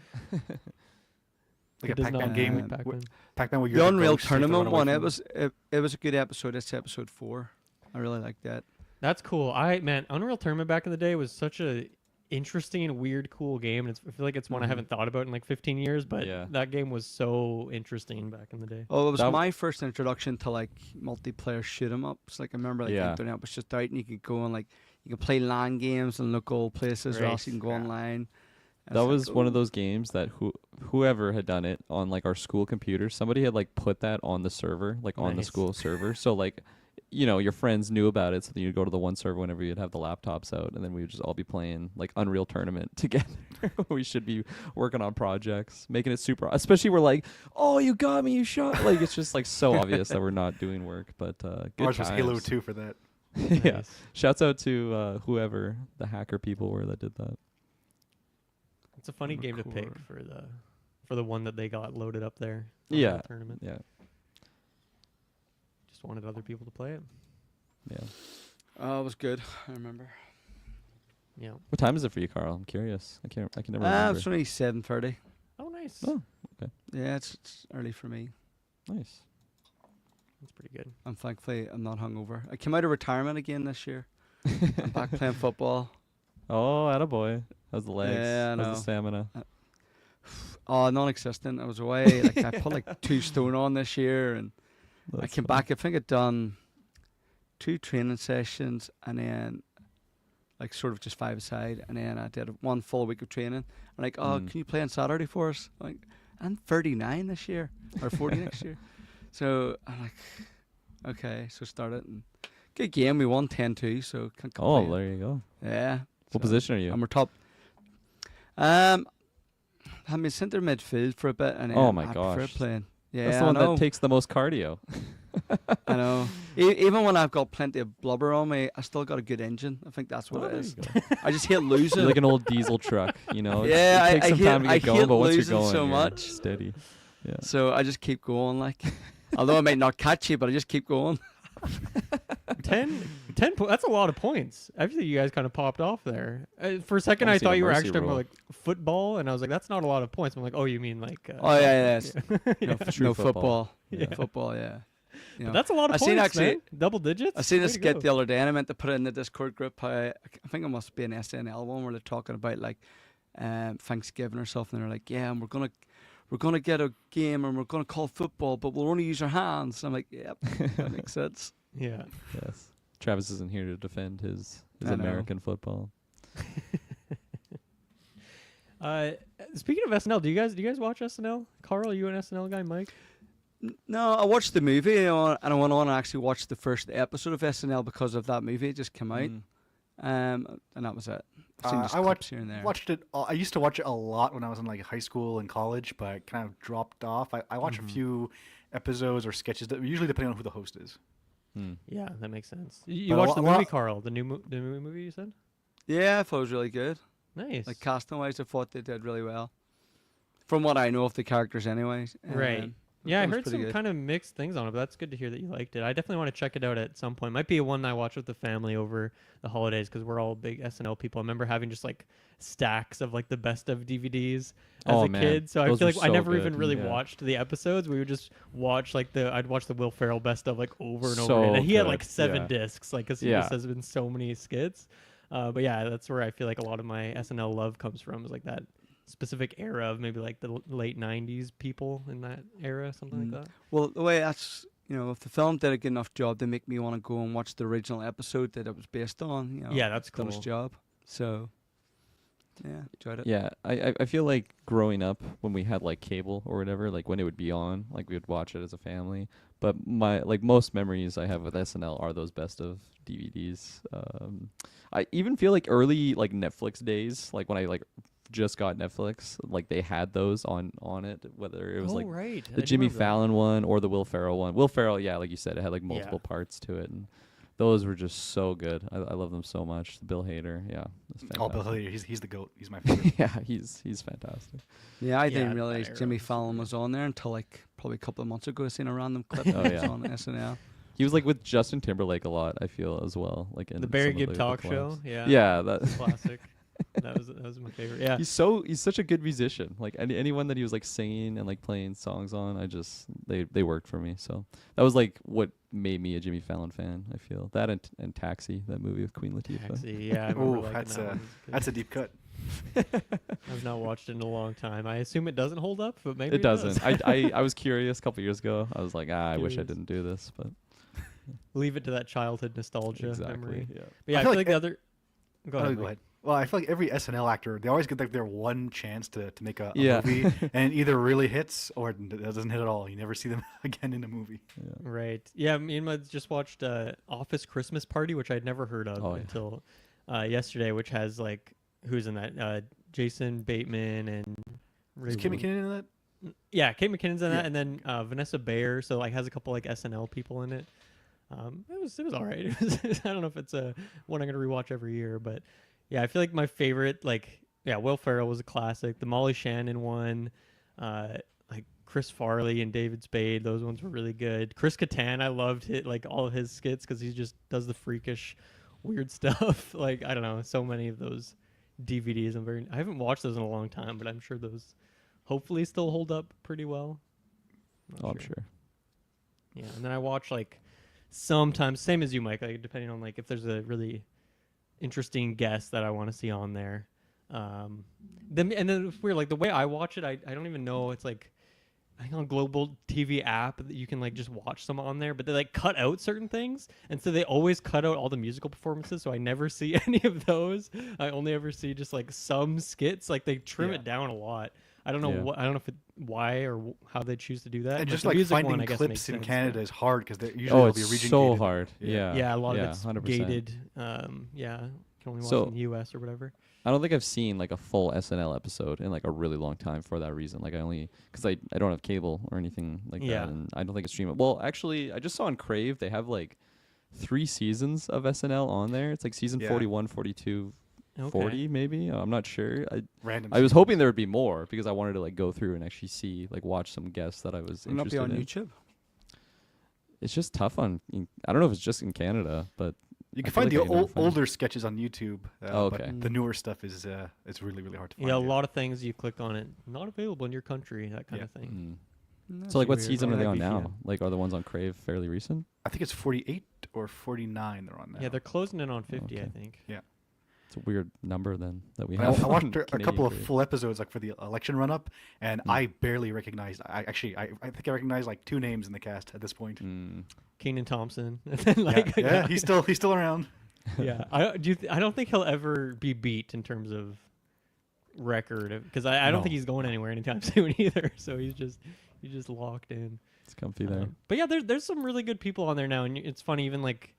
Like
It
a
does
Pac-Man
not
game.
look like Pac-Man.
Pac-Man where you're
The
the
Unreal
ghost, you have to run
Tournament
away
one,
from
it was a good episode. It's episode 4. I really like that.
That's cool. Man, Unreal Tournament back in the day was such a interesting, weird, cool game. And I feel like it's one I
Mhm.
haven't thought about in like 15 years, but
Yeah.
that game was so interesting back in the day.
Oh, it was
That-
my first introduction to like multiplayer shoot 'em ups. Like I remember like the
Yeah.
internet was just out and you could go and like you could play LAN games in local places or else
Great.
you can go online. And
That
it's
was
like,
one of
"Ooh."
those games that whoever had done it on like our school computer, somebody had like put that on the server, like on the
Nice.
school server. So like, your friends knew about it, so then you'd go to the one server whenever you'd have the laptops out, and then we would just all be playing like Unreal Tournament together. We should be working on projects, making it super. Especially we're like, oh, you got me, you shot. Like it's just like so obvious that we're not doing work, but good
Ours was Halo
times.
2 for that.
Yeah.
Nice.
Shouts out to whoever the hacker people were that did that.
It's a funny game to pick
Record.
for the one that they got loaded up there.
Yeah.
Tournament.
Yeah.
Just wanted other people to play it.
Yeah.
Oh, it was good. I remember.
Yeah.
What time is it for you, Carl? I'm curious. I can never
Ah,
remember.
it's only 7:30.
Oh, nice.
Oh.
Yeah, it's early for me.
Nice.
That's pretty good.
I'm thankfully I'm not hungover. I came out of retirement again this year. I'm back playing football.
Oh, attaboy. How's the legs?
Yeah, I
How's
know.
the stamina?
Oh, non-existent. I was away. Like I put like 2 stone on this year, and I
That's
came
funny.
back. I think I'd done 2 training sessions, and then like sort of just 5 aside, and then I did 1 full week of training. I'm like, oh,
Mm.
can you play on Saturday for us? I'm like, I'm 39 this year or 40 next year. So I'm like, okay, so started and good game. We won 10-2, so can't
Oh,
complain.
there you go.
Yeah.
What
so
position are you?
I'm our top. I'm in centre midfield for a bit, and
Oh
then
my
I prefer
gosh.
playing. Yeah,
That's the
I
one
know.
that takes the most cardio.
I know. Even when I've got plenty of blubber on me, I still got a good engine. I think that's what
Oh,
it
there
is.
you go.
I just hate losing.
You're like an old diesel truck, It's-
Yeah,
it takes
I
some
hate-
time to
I
get going,
hate
but once you're
losing
going,
so
you're
much.
steady. Yeah.
So I just keep going. Like, although I might not catch you, but I just keep going.
10 that's a lot of points. I think you guys kind of popped off there. For a second,
Wanna
I
see
thought
the
you were
mercy
actually talking about
rule.
like football, and I was like, that's not a lot of points. I'm like, oh, you mean like?
Oh yeah, yes.
yeah.
No,
True
no
football.
football.
Yeah.
Football, yeah. You know.
But that's a lot of
I seen
points,
actually-
man. Double digits.
I seen
Way
a
to
skit
go.
the other day, and I meant to put it in the Discord group. I think it must be an SNL one where they're talking about like Thanksgiving or something. They're like, yeah, and we're gonna get a game and we're gonna call football, but we'll only use our hands. I'm like, yep, that makes sense.
Yeah.
Yes. Travis isn't here to defend his
I know.
American football.
Speaking of SNL, do you guys watch SNL? Carl, you an SNL guy? Mike?
No, I watched the movie and I went on and actually watched the first episode of SNL because of that movie. It just came out, and that was it. I've seen just
I
clips here and there.
watched it. I used to watch it a lot when I was in like high school and college, but I kind of dropped off. I watch a few episodes or sketches, usually depending on who the host is.
Yeah, that makes sense. You
But a
watched the
lot-
movie, Carl? The new movie you said?
Yeah, I thought it was really good.
Nice.
Like casting wise, I thought they did really well. From what I know of the characters, anyways.
Right. Yeah, I
was
heard
pretty
some
good.
kind of mixed things on it, but that's good to hear that you liked it. I definitely want to check it out at some point. Might be a one I watch with the family over the holidays because we're all big SNL people. I remember having just like stacks of like the best of DVDs as
Oh,
a
man.
kid. So I
Those
feel
were
like I
so
never
good.
even really
Yeah.
watched the episodes. We would just watch like I'd watch the Will Ferrell best of like over and over
So
again. And he had like
good.
7
Yeah.
discs, like because he
Yeah.
just has been so many skits. But yeah, that's where I feel like a lot of my SNL love comes from, is like that specific era of maybe like the late 90s people in that era, something like that.
Well, the way that's, if the film did a good enough job, they make me want to go and watch the original episode that it was based on.
Yeah, that's
done
cool.
its job. So, yeah, enjoyed it.
Yeah, I feel like growing up when we had like cable or whatever, like when it would be on, like we would watch it as a family. But my most memories I have with SNL are those best of DVDs. I even feel like early like Netflix days, like when I like just got Netflix, like they had those on it, whether it was like
right.
the Jimmy Fallon one or the Will Ferrell one. Will Ferrell, yeah, like you said, it had like multiple
Yeah.
parts to it, and those were just so good. I love them so much. Bill Hader, yeah, that's
Oh, Bill
fantastic.
Hader, he's the goat. He's my favorite.
Yeah, he's fantastic.
Yeah, I
Yeah,
didn't
that
realize
era
Jimmy
was so
Fallon
good.
was on there until like probably a couple of months ago. I seen a random clip
Oh,
that was
yeah.
on SNL.
He was like with Justin Timberlake a lot, I feel, as well. Like in
The Barry
some of
Gibb
the
talk
collabs.
show. Yeah.
Yeah, that
Classic. that was my favorite. Yeah.
he's such a good musician. Like anyone that he was like singing and like playing songs on, they worked for me. So that was like what made me a Jimmy Fallon fan. I feel that and Taxi, that movie with Queen Latifah.
Taxi, yeah, I remember
Oh,
liking
that's
that
a
one.
that's a deep cut.
I've not watched it in a long time. I assume it doesn't hold up, but maybe
It doesn't.
does.
I was curious a couple years ago. I was like, I wish I
Curious.
didn't do this, but
Leave it to that childhood nostalgia
exactly.
memory.
Yeah.
But yeah, I
I
feel
feel
like
like
the other. Go
Oh,
ahead.
go
Mike.
ahead. Well, I feel like every SNL actor, they always get like their one chance to make a
Yeah.
movie, and it either really hits or it doesn't hit at all. You never see them again in a movie.
Right. Yeah, me and Mud just watched Office Christmas Party, which I'd never heard of
Oh, yeah.
until yesterday, which has like who's in that? Jason Bateman and
Is Kim McKinnon in that?
yeah, Kate McKinnon's in
Yeah.
that, and then Vanessa Bayer. So like has a couple like SNL people in it. It was all right. I don't know if it's a one I'm gonna rewatch every year, but yeah, I feel like my favorite Will Ferrell was a classic. The Molly Shannon one, like Chris Farley and David Spade, those ones were really good. Chris Kattan, I loved it, like all of his skits because he just does the freakish, weird stuff. Like I don't know, so many of those DVDs. I haven't watched those in a long time, but I'm sure those hopefully still hold up pretty well. Not
Oh, I'm sure.
Yeah, and then I watch like sometimes, same as you, Mike, like depending on like if there's a really interesting guest that I want to see on there. Then it's weird, like the way I watch it, I don't even know. It's like I think on Global TV app that you can like just watch some on there, but they like cut out certain things, and so they always cut out all the musical performances. So I never see any of those. I only ever see just like some skits. Like they trim it down a lot. I don't know
Yeah.
why why or how they choose to do that.
And
but
just
the
like
music
finding
one, I guess,
clips
makes
in
sense.
Canada is hard because they usually
Oh,
will
it's
be region
so
gated.
hard.
Yeah.
Yeah.
Yeah, a lot of it's
100%.
gated. Yeah, can only watch
So-
in the U.S. or whatever.
I don't think I've seen like a full SNL episode in like a really long time for that reason. Like because I don't have cable or anything like
Yeah.
that, and I don't think I stream it. Well, actually, I just saw on Crave they have like 3 seasons of SNL on there. It's like season
Yeah.
41, 42, 40 maybe. I'm not sure.
Random.
I was hoping there would be more because I wanted to like go through and actually see like watch some guests that I was
Will not be
interested
on
in.
YouTube.
It's just tough I don't know if it's just in Canada, but
You
I
can
feel
find
like I
the
can never find it.
older sketches on YouTube.
Oh, okay.
But the newer stuff is it's really really hard to find.
Yeah, a lot of things you click on it, not available in your country, that kind
Yeah.
of thing.
That's
So like, what
weird.
season
Why
are they
would
on
that be
now? Like, are the ones on Crave fairly recent?
I think it's 48 or 49 they're on now.
Yeah, they're closing in on 50, I
Okay.
think.
It's a weird number then that we
But I
have.
watched
on
a
Canadian
couple of
Crave.
full episodes like for the election run up, and
Mm.
I barely recognized. I think I recognized like 2 names in the cast at this point.
Mm.
Keenan Thompson. And then, like,
yeah, he's still around.
yeah. I don't think he'll ever be beat in terms of record because I don't think
No.
he's going anywhere anytime soon either. So he's just locked in.
It's comfy there.
But yeah, there's some really good people on there now, and it's funny even like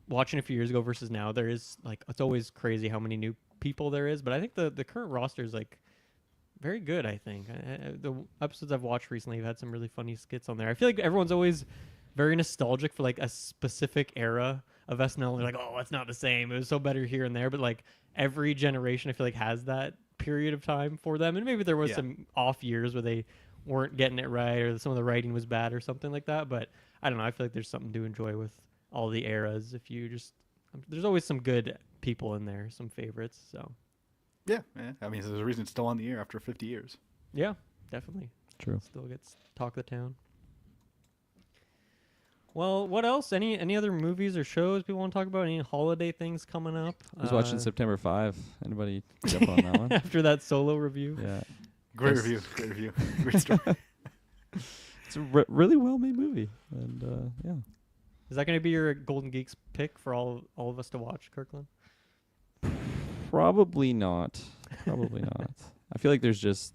watching a few years ago versus now. There is like it's always crazy how many new people there is, but I think the current roster is like very good. I think the episodes I've watched recently have had some really funny skits on there. I feel like everyone's always very nostalgic for like a specific era of SNL. They're like, oh, it's not the same. It was so better here and there, but like every generation, I feel like has that period of time for them, and maybe there was
Yeah.
some off years where they weren't getting it right or some of the writing was bad or something like that. But I don't know. I feel like there's something to enjoy with all the eras. If you just there's always some good people in there, some favorites. So
Yeah. I mean, there's a reason it's still on the air after 50 years.
yeah, definitely
True.
still gets talk of the town. Well, what else? Any other movies or shows people want to talk about? Any holiday things coming up?
Who's watching September 5? Anybody jump on that one?
after that solo review?
Yeah.
Great
Yes.
review. Great review. Great story.
It's a really well made movie. And yeah.
Is that going to be your Golden Geeks pick for all of us to watch, Kirkland?
Probably not. Probably not. I feel like it's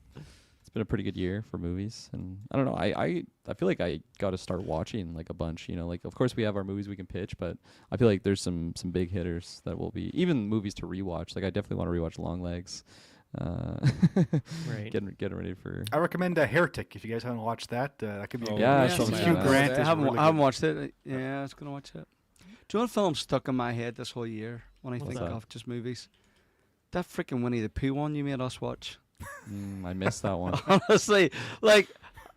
been a pretty good year for movies, and I don't know. I feel like I got to start watching like a bunch. You know, like of course we have our movies we can pitch, but I feel like there's some big hitters that will be even movies to rewatch. Like I definitely want to rewatch Longlegs.
Right.
Getting ready for.
I recommend Heretic if you guys haven't watched that. That could be.
Oh,
Yeah, I
Yeah,
saw
Hugh
that.
yeah,
Grant
I
is
haven't,
really
I haven't
good.
watched it. Yeah, I was gonna watch it. Do you know what film stuck in my head this whole year when I
What's
think
that?
of just movies? That freaking Winnie the Pooh one you made us watch.
I missed that one.
Honestly, like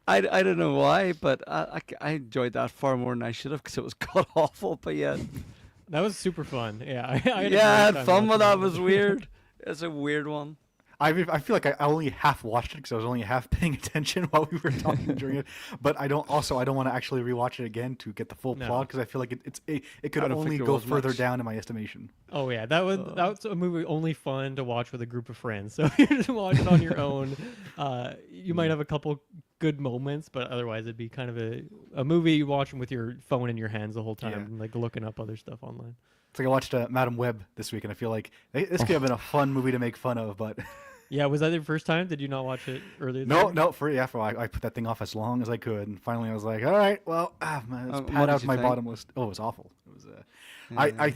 I don't know why, but I enjoyed that far more than I should have because it was god awful. But yeah,
That was super fun. Yeah, I had a
yeah, I had
great time
fun with
watching
that. It was weird. It's a weird one.
I feel like I only half watched it because I was only half paying attention while we were talking during it. But I don't want to actually rewatch it again to get the full
No.
plot because I feel like it could
I don't
only
think there
go
was
further
much.
down in my estimation.
Oh yeah, that was a movie only fun to watch with a group of friends. So if you just watch it on your own, you might have a couple good moments, but otherwise it'd be kind of a movie you watching with your phone in your hands the whole time,
Yeah.
and like looking up other stuff online.
It's like I watched Madam Web this week, and I feel like this could have been a fun movie to make fun of, but
Yeah, was that your first time? Did you not watch it earlier? this
no,
year?
I put that thing off as long as I could, and finally I was like, all right, well, man, let's
what
pad
did
out
you
my
think?
bottom list. Oh, it was awful. It was.
Yeah.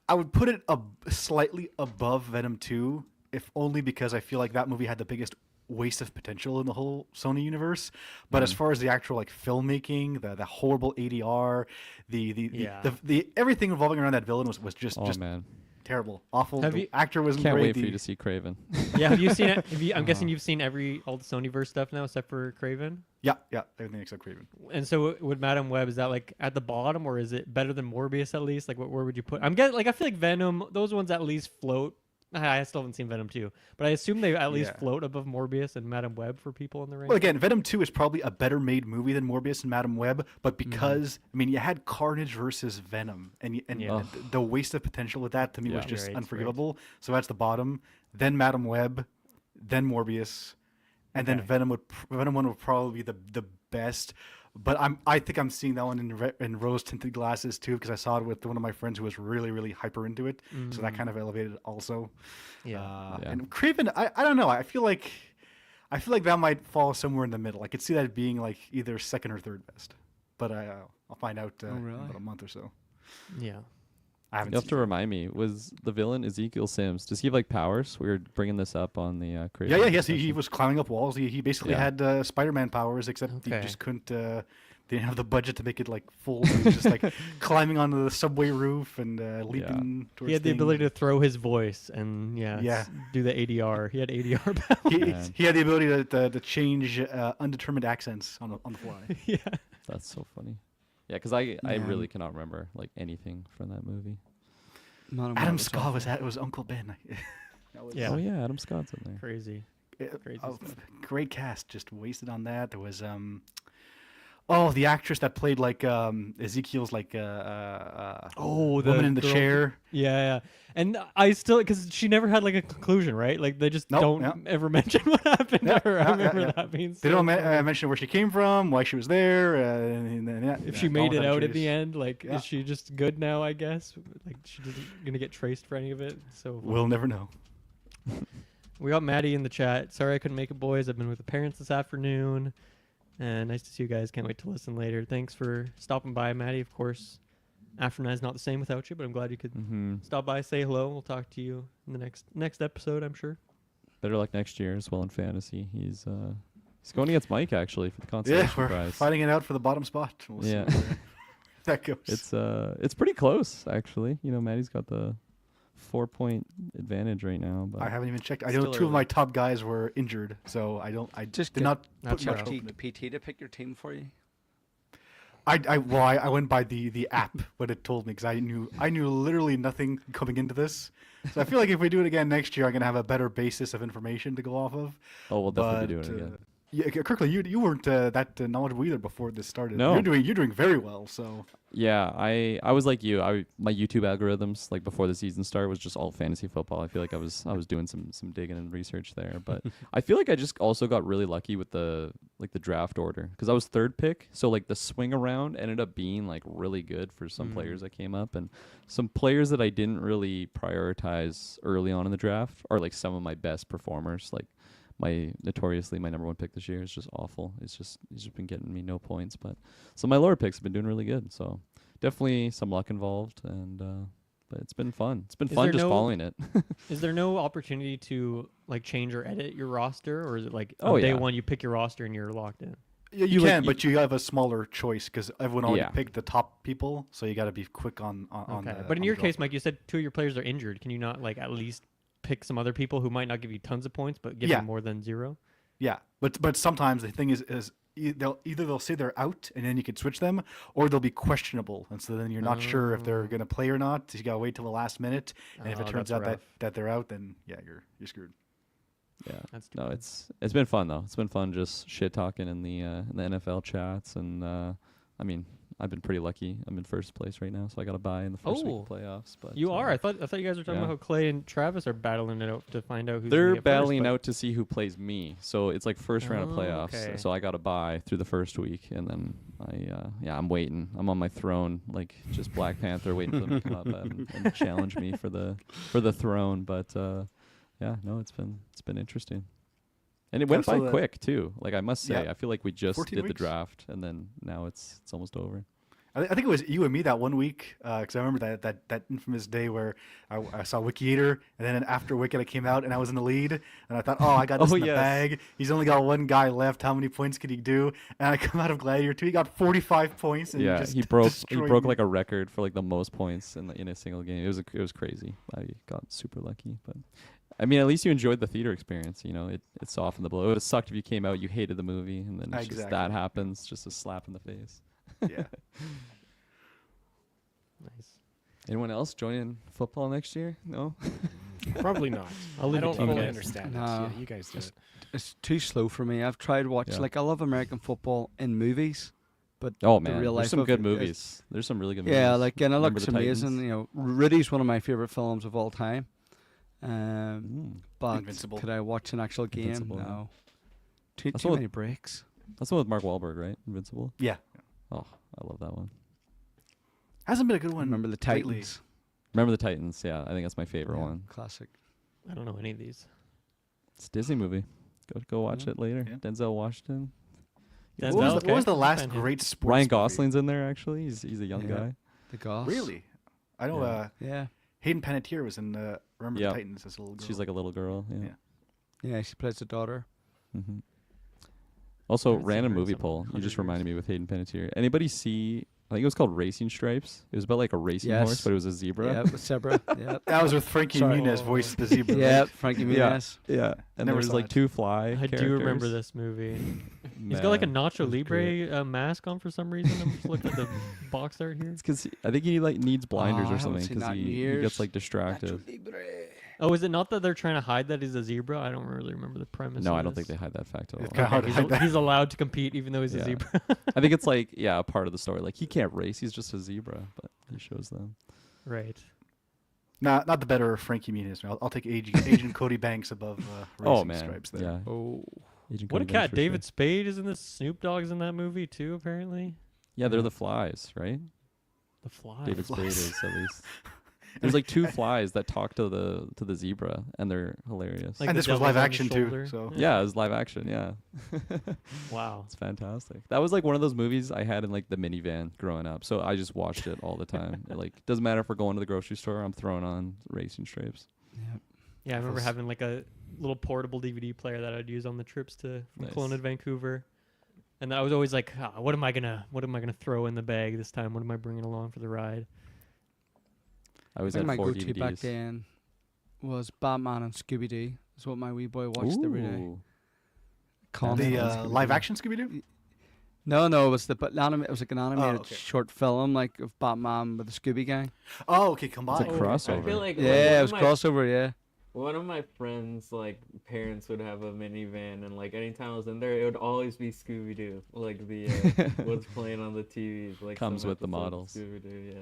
I would put it slightly above Venom 2, if only because I feel like that movie had the biggest waste of potential in the whole Sony universe. But as far as the actual like filmmaking, the horrible ADR,
Yeah.
the everything revolving around that villain was just
Oh man,
terrible, awful.
Have
The
you-
actor wasn't
can't
great.
wait for
the-
you to see Craven.
Yeah, have you seen it? I'm guessing you've seen all the Sonyverse stuff now, except for Craven.
Yeah, everything except Craven.
And so with Madam Web, is that like at the bottom, or is it better than Morbius at least? Like, where would you put? I'm getting like I feel like Venom, those ones at least float. I still haven't seen Venom 2, but I assume they at least
Yeah.
float above Morbius and Madam Web for people in the ring.
Well, again, Venom 2 is probably a better made movie than Morbius and Madam Web, but
Mm-hmm.
because I mean, you had Carnage versus Venom, and
Yeah.
the waste of potential with that to me was
Yeah.
just
Right, right.
unforgivable. So that's the bottom. Then Madam Web, then Morbius, and then
Okay.
Venom 1 would probably be the best. But I think I'm seeing that one in rose tinted glasses too because I saw it with one of my friends who was really hyper into it. So that kind of elevated it also.
Yeah.
Yeah.
And Craven, I don't know. I feel like that might fall somewhere in the middle. I could see that being like either second or third best. But I'll find out in
really?
about a month or so.
Yeah.
I haven't
You have
seen
to
it.
remind me, was the villain Ezekiel Sims? Does he have like powers? We were bringing this up on the Craven.
Yeah, yes. He
session.
was climbing up walls. He basically
Yeah.
had Spider-Man powers, except he
Okay.
just couldn't. They didn't have the budget to make it like full. He was just like climbing onto the subway roof and leaping towards.
He had the
things.
ability to throw his voice and
Yeah.
do the ADR. He had ADR powers.
Man.
He had the ability to change undetermined accents on the fly.
Yeah.
That's so funny. Yeah, because I
Man.
really cannot remember like anything from that movie.
Madam Web
Adam
was
Scott
awful.
was Uncle Ben. That was,
Yeah.
Oh yeah, Adam Scott's in there.
Crazy. Crazy stuff.
Great cast, just wasted on that. There was oh, the actress that played like Ezekiel's like
Oh, the
woman in the
girl-
chair.
Yeah. And I still, because she never had like a conclusion, right? Like they just
Nope,
don't
yeah.
ever mention what happened
Yeah,
to her.
yeah,
I remember
yeah.
that being.
They
so
don't
funny.
mention where she came from, why she was there, and then, yeah,
If
yeah,
she
no
made
one
it
had a
out at
trace.
the end, like
Yeah.
is she just good now? I guess like she doesn't gonna get traced for any of it. So
We'll never know.
we got Maddie in the chat. Sorry I couldn't make it, boys. I've been with the parents this afternoon. And nice to see you guys. Can't wait to listen later. Thanks for stopping by, Maddie. Of course, After Nine's not the same without you, but I'm glad you could
Mm-hmm.
stop by, say hello. We'll talk to you in the next episode, I'm sure.
Better luck next year as well in fantasy. He's going against Mike actually for the
Yeah,
consolation
we're
prize.
fighting it out for the bottom spot. We'll see
Yeah.
where that goes.
It's pretty close actually. You know, Maddie's got the 4-point advantage right now. But
I haven't even checked. I
Still
know two of
early.
my top guys were injured, so I
Just
did
get
not
not
put much
check
hope in it.
PT to pick your team for you.
I went by the app what it told me because I knew literally nothing coming into this. So I feel like if we do it again next year, I'm gonna have a better basis of information to go off of.
oh, we'll definitely be
But,
doing it again.
Yeah, Kirkland, you weren't that knowledgeable either before this started.
No.
You're doing very well. So
Yeah, I was like you. My YouTube algorithms like before the season started was just all fantasy football. I feel like I was doing some digging and research there, but I feel like I just also got really lucky with the draft order because I was third pick. So like the swing around ended up being like really good for some players that came up, and some players that I didn't really prioritize early on in the draft are like some of my best performers. Like my number one pick this year is just awful. He's just been getting me no points, but so my lower picks have been doing really good. So definitely some luck involved, and but it's been fun. It's been
Is
fun
there
just
no-
following it.
Is there no opportunity to like change or edit your roster, or is it like
Oh,
on day
yeah.
one you pick your roster and you're locked in?
yeah,
You
you
like-
can,
you-
but you have a smaller choice because everyone already
Yeah.
picked the top people. So you got to be quick on
Okay,
the,
but in
on
your
the
case,
draw.
Mike, you said two of your players are injured. Can you not like at least pick some other people who might not give you tons of points, but give
Yeah.
you more than 0?
Yeah, but sometimes the thing is they'll say they're out and then you can switch them, or they'll be questionable, and so then you're not sure if they're gonna play or not. So you gotta wait till the last minute, and if
Oh,
it turns
that's
out
rough.
that they're out, then yeah, you're screwed.
Yeah.
That's too
No,
bad.
it's been fun though. It's been fun just shit talking in the NFL chats, and I mean I've been pretty lucky. I'm in first place right now, so I got a bye in the first week
Oh,
of playoffs. But
You are. I thought you guys were talking
yeah.
about how Clay and Travis are battling it out to find out who's.
they're
gonna get
battling
first, but-
out to see who plays me. So it's like first round of
Oh,
playoffs.
okay.
So I got a bye through the first week, and then I'm waiting. I'm on my throne, like just Black Panther, waiting for them to come up and challenge me for the throne. But yeah, no, it's been interesting. And it went
so
by
the-
quick too. Like I must say,
Yeah.
I feel like we just
14
did the
weeks?
draft, and then now it's almost over.
I think it was you and me that one week because I remember that infamous day where I saw Wiki Eater, and then after Wicked I came out and I was in the lead, and I thought, oh, I got this
Oh,
in the
yes.
bag. He's only got one guy left. How many points could he do? And I come out of Gladiator 2. He got 45 points. And
Yeah,
just
he broke
destroyed me.
like a record for like the most points in a single game. It was crazy. I got super lucky, but I mean, at least you enjoyed the theater experience. You know, it softened the blow. It would have sucked if you came out, you hated the movie, and then it's just that
Exactly.
happens, just a slap in the face.
Yeah.
Nice.
Anyone else joining football next year? No.
Probably not.
I'll leave
I
it
don't
to you
fully
guys.
understand it.
No.
Yeah, you guys do it.
It's too slow for me. I've tried watching,
Yeah.
like, I love American football in movies, but
Oh
the
man,
real life
there's some
of
good
it is-
movies. There's some really good movies.
Yeah, like, and it
Remember
looks
the
amazing.
Titans?
You know, Rudy's one of my favorite films of all time. But
Invincible.
could I watch an actual game?
Invincible, yeah.
No. Too
That's
too
what-
many breaks.
That's the one with Mark Wahlberg, right? Invincible.
Yeah.
Oh, I love that one.
Hasn't been a good one.
Remember the
lately.
Titans?
Remember the Titans? Yeah, I think that's my favorite
Yeah,
one.
Classic.
I don't know any of these.
It's a Disney movie. Go watch
Yeah.
it later.
Yeah.
Denzel Washington.
Denzel,
What was,
okay.
what was the
I'm
last
fan here.
great sports
Ryan
movie?
Gosling's in there actually. He's a young
Yeah.
guy.
The Goss.
Really? I know
Yeah.
Yeah.
Hayden Panettiere was in Remember
Yeah.
the Titans as a little girl.
She's like a little girl. Yeah.
Yeah.
Yeah, she plays the daughter.
hmm Also,
haven't seen
random
her in
movie
some
poll. You
100
just
years.
reminded me with Hayden Panettiere. Anybody see? I think it was called Racing Stripes. It was about like a racing horse,
Yes.
but it was a zebra.
Yeah, with Zebra. Yeah.
That was with Frankie
Sorry.
Muniz voiced the zebra.
Yeah,
right?
Frankie
Yeah.
Muniz.
Yeah, and there
Never
was
saw
like
it.
two fly.
I do remember
characters.
this movie. He's got like a
Man,
Nacho
it was great.
Libre mask on for some reason. I'm just looking at the box art here.
It's because I think he like needs blinders
Oh, I
or
haven't
something
seen
because
that in
he
years.
gets like distracted.
Oh, is it not that they're trying to hide that he's a zebra? I don't really remember the premise.
No,
of
I don't think
this.
they hide that fact at all.
It's kinda hard to
he's,
hide that.
he's allowed to compete even though he's a
Yeah.
zebra.
I think it's like, yeah, a part of the story. Like, he can't race. He's just a zebra, but he shows them.
Right.
Not the better Frankie Muniz. I'll take Agent Cody Banks above Racing
Oh, man.
Stripes there.
Yeah.
Oh,
Agent
What a
Cody Banks
cat.
for
David
sure.
Spade is in this. Snoop Dogg's in that movie too, apparently.
Yeah, they're the flies, right?
The Fly.
David Spade
Flies.
is, at least. There's like 2 flies that talk to the zebra, and they're hilarious.
Like
And
the
this was
devil's
live
on the
action too.
shoulder.
So
yeah, it was live action. Yeah.
Wow.
It's fantastic. That was like one of those movies I had in like the minivan growing up. So I just watched it all the time. Like, doesn't matter if we're going to the grocery store, I'm throwing on Racing Stripes.
Yeah, I remember
Those-
having like a little portable DVD player that I'd use on the trips from
Nice.
Kelowna to Vancouver. And I was always like, what am I gonna throw in the bag this time? What am I bringing along for the ride?
I
I
was
think
at
my
4
go-to back
DVDs.
then was Batman and Scooby Doo. That's what my wee boy watched every day.
Ooh.
Constantly.
the
Scooby-Doo.
live action Scooby Doo.
No, it was it was like an animated
okay.
short film, like of Batman with the Scooby Gang.
Oh, okay,
It's a
combined.
crossover.
I feel like
Yeah, it was
my,
crossover. Yeah.
one of my friends, like parents, would have a minivan, and like anytime I was in there, it would always be Scooby Doo, like the what's playing on the TV, like
Comes
some
with the
episode of
models.
Scooby Doo, yeah.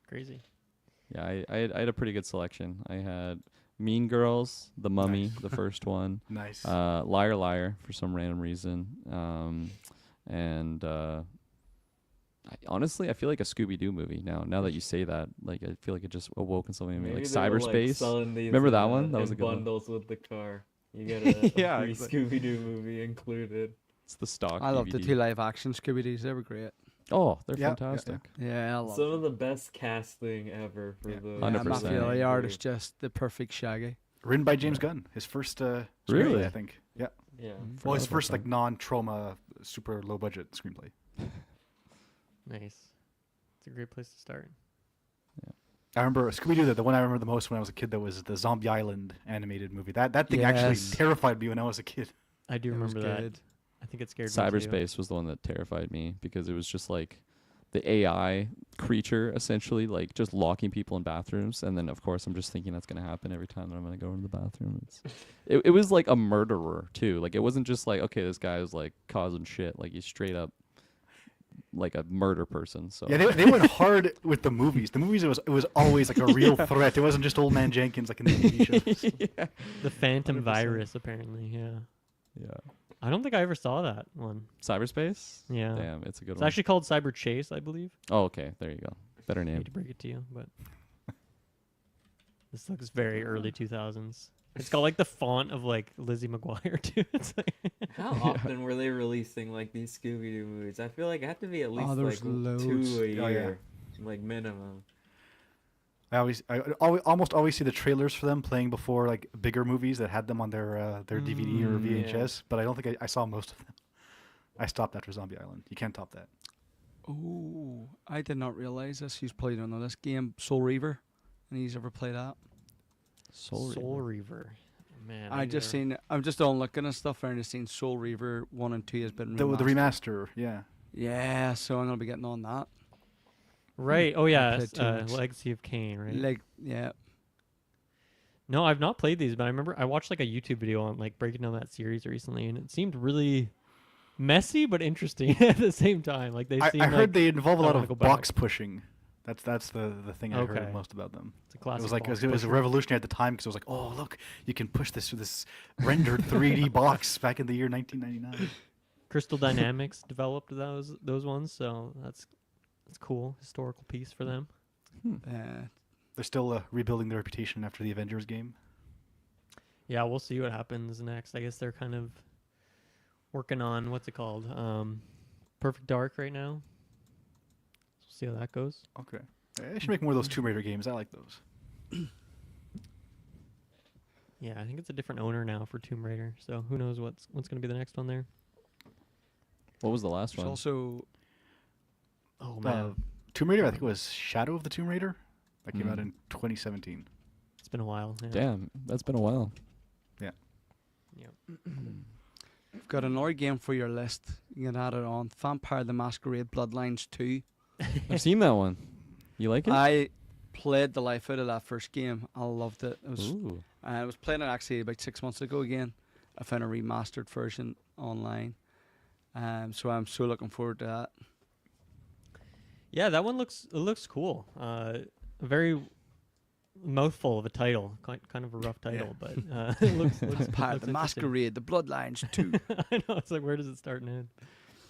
Crazy.
Yeah, I had a pretty good selection. I had Mean Girls, The Mummy,
Nice.
the first one,
Nice.
Liar Liar for some random reason, and honestly, I feel like a Scooby Doo movie now. Now that you say that, like I feel like it just awoke in something in me,
Maybe
like
they were,
cyberspace.
selling these
Remember
in,
that one? That was
in
a good one.
bundles with the car. You get a
Yeah,
free
exactly.
Scooby Doo movie included.
It's the stock.
I love the
DVD.
2 live action Scooby Doos. They were great.
Oh, they're
Yeah, yeah,
fantastic.
Yeah, I love
Some of the best casting ever for
Yeah.
the.
100%.
Matthew
Yeah,
Lillard is just the perfect Shaggy.
Written by James Gunn. His first screenplay,
Really?
I think. Yeah.
Yeah.
Well, his
Forgot about
first
that.
like non-trauma, super low budget screenplay.
Nice. It's a great place to start.
I remember Scooby Doo. The one I remember the most when I was a kid. That was the Zombie Island animated movie. That thing
Yes.
actually terrified me when I was a kid.
I do
It was
remember that.
good.
I think it scared me too.
Cyberspace was the one that terrified me because it was just like the AI creature essentially like just locking people in bathrooms, and then of course I'm just thinking that's gonna happen every time that I'm gonna go into the bathroom. It was like a murderer too. Like it wasn't just like, okay, this guy is like causing shit. Like he's straight up like a murder person. So
Yeah, they went hard with the movies. The movies it was always like a real threat. It wasn't just Old Man Jenkins like in the TV shows.
yeah.
The Phantom
100%.
Virus, apparently. Yeah.
Yeah.
I don't think I ever saw that one.
Cyberspace?
Yeah.
Damn, it's a good
It's
one.
actually called Cyber Chase, I believe.
Oh, okay. There you go. Better
I
name.
hate to break it to you, but this looks very early 2000s. It's got like the font of like Lizzie McGuire too. It's like
How often were they releasing like these Scooby Doo movies? I feel like it had to be at least
Oh,
like
there's
2
loads.
a year,
Oh, yeah.
like minimum.
I almost always see the trailers for them playing before like bigger movies that had them on their DVD or
yeah.
VHS. But I don't think I saw most of them. I stopped after Zombie Island. You can't top that.
Oh, I did not realize this. He's played on this game, Soul Reaver. And he's ever played that?
Soul Reaver. Man,
I just
never-
seen. I'm just on looking at stuff, and I just seen Soul Reaver 1 and 2 has been
The
remastered.
remaster, yeah.
Yeah, so I'm gonna be getting on that.
Right. Oh yeah,
played two weeks.
Legacy of Kain, right?
Like, yeah,
No, I've not played these, but I remember I watched like a YouTube video on like breaking down that series recently, and it seemed really messy but interesting at the same time. Like they
I
seem
heard
like
they involve a
I
lot
wanna
of
go back.
box pushing. That's the thing I
Okay.
heard most about them.
it's a classic.
It was like
box
it was
pusher.
revolutionary at the time because it was like, oh look, you can push this rendered 3D box back in the year 1999.
Crystal Dynamics developed those ones, so that's cool historical piece for them.
They're still rebuilding their reputation after the Avengers game.
Yeah, we'll see what happens next. I guess they're kind of working on what's it called, Perfect Dark right now. We'll see how that goes.
Okay, they should make more of those Tomb Raider games. I like those.
Yeah, I think it's a different owner now for Tomb Raider, so who knows what's going to be the next one there.
What was the last
there's
one?
also
Oh man,
Tomb Raider, I think it was Shadow of the Tomb Raider. That came out
Mm.
in 2017.
it's been a while. Yeah.
Damn, that's been a while.
Yep.
I've got another game for your list. You can add it on. Vampire the Masquerade Bloodlines 2.
I've seen that one. You like it?
played the life out of that first game. I loved it.
Ooh.
I was playing it actually about 6 months ago again. I found a remastered version online. So I'm so looking forward to that.
Yeah, that one looks cool. A very mouthful of a title, kind of a rough title, but it looks
Part of
looks
the
interesting.
Masquerade, the Bloodlines 2.
I know, it's like, where does it start and end?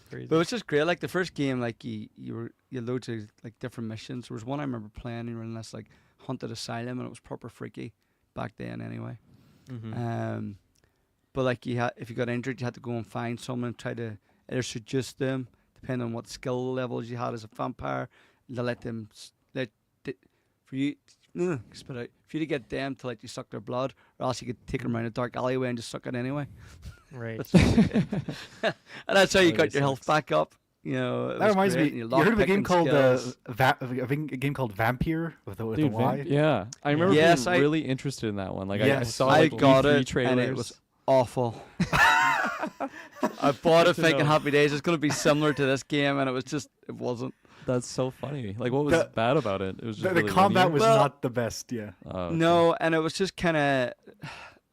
Crazy.
But it was just great. Like the first game, like you had loads of like different missions. There was one I remember playing, and you were in this like haunted asylum, and it was proper freaky back then, anyway.
Mhm.
But like if you got injured, you had to go and find someone and try to either seduce them, depending on what skill levels you had as a vampire, to let them for you. Spit out. For you to get them to let you suck their blood, or else you could take them around a dark alleyway and just suck it anyway.
Right.
And that's how you
That
got
really
your health
sucks.
back up. You know, it
That
was
reminds
great,
me.
and
You heard of a
lockpicking
game called
skills.
a game called Vampire with a
Dude,
Y?
yeah, I remember
Yes,
being
I-
really interested in that one. Like I
Yes.
saw
I
like
got
E3
it,
trailers.
and it was awful. I bought it
to
thinking
know.
Happy Days is going to be similar to this game, and it wasn't.
That's so funny. Like what was
The-
bad about it? It was just
The
really
combat
linear?
was
Well-
not the best. Yeah.
Oh, okay.
No, and it was just kind of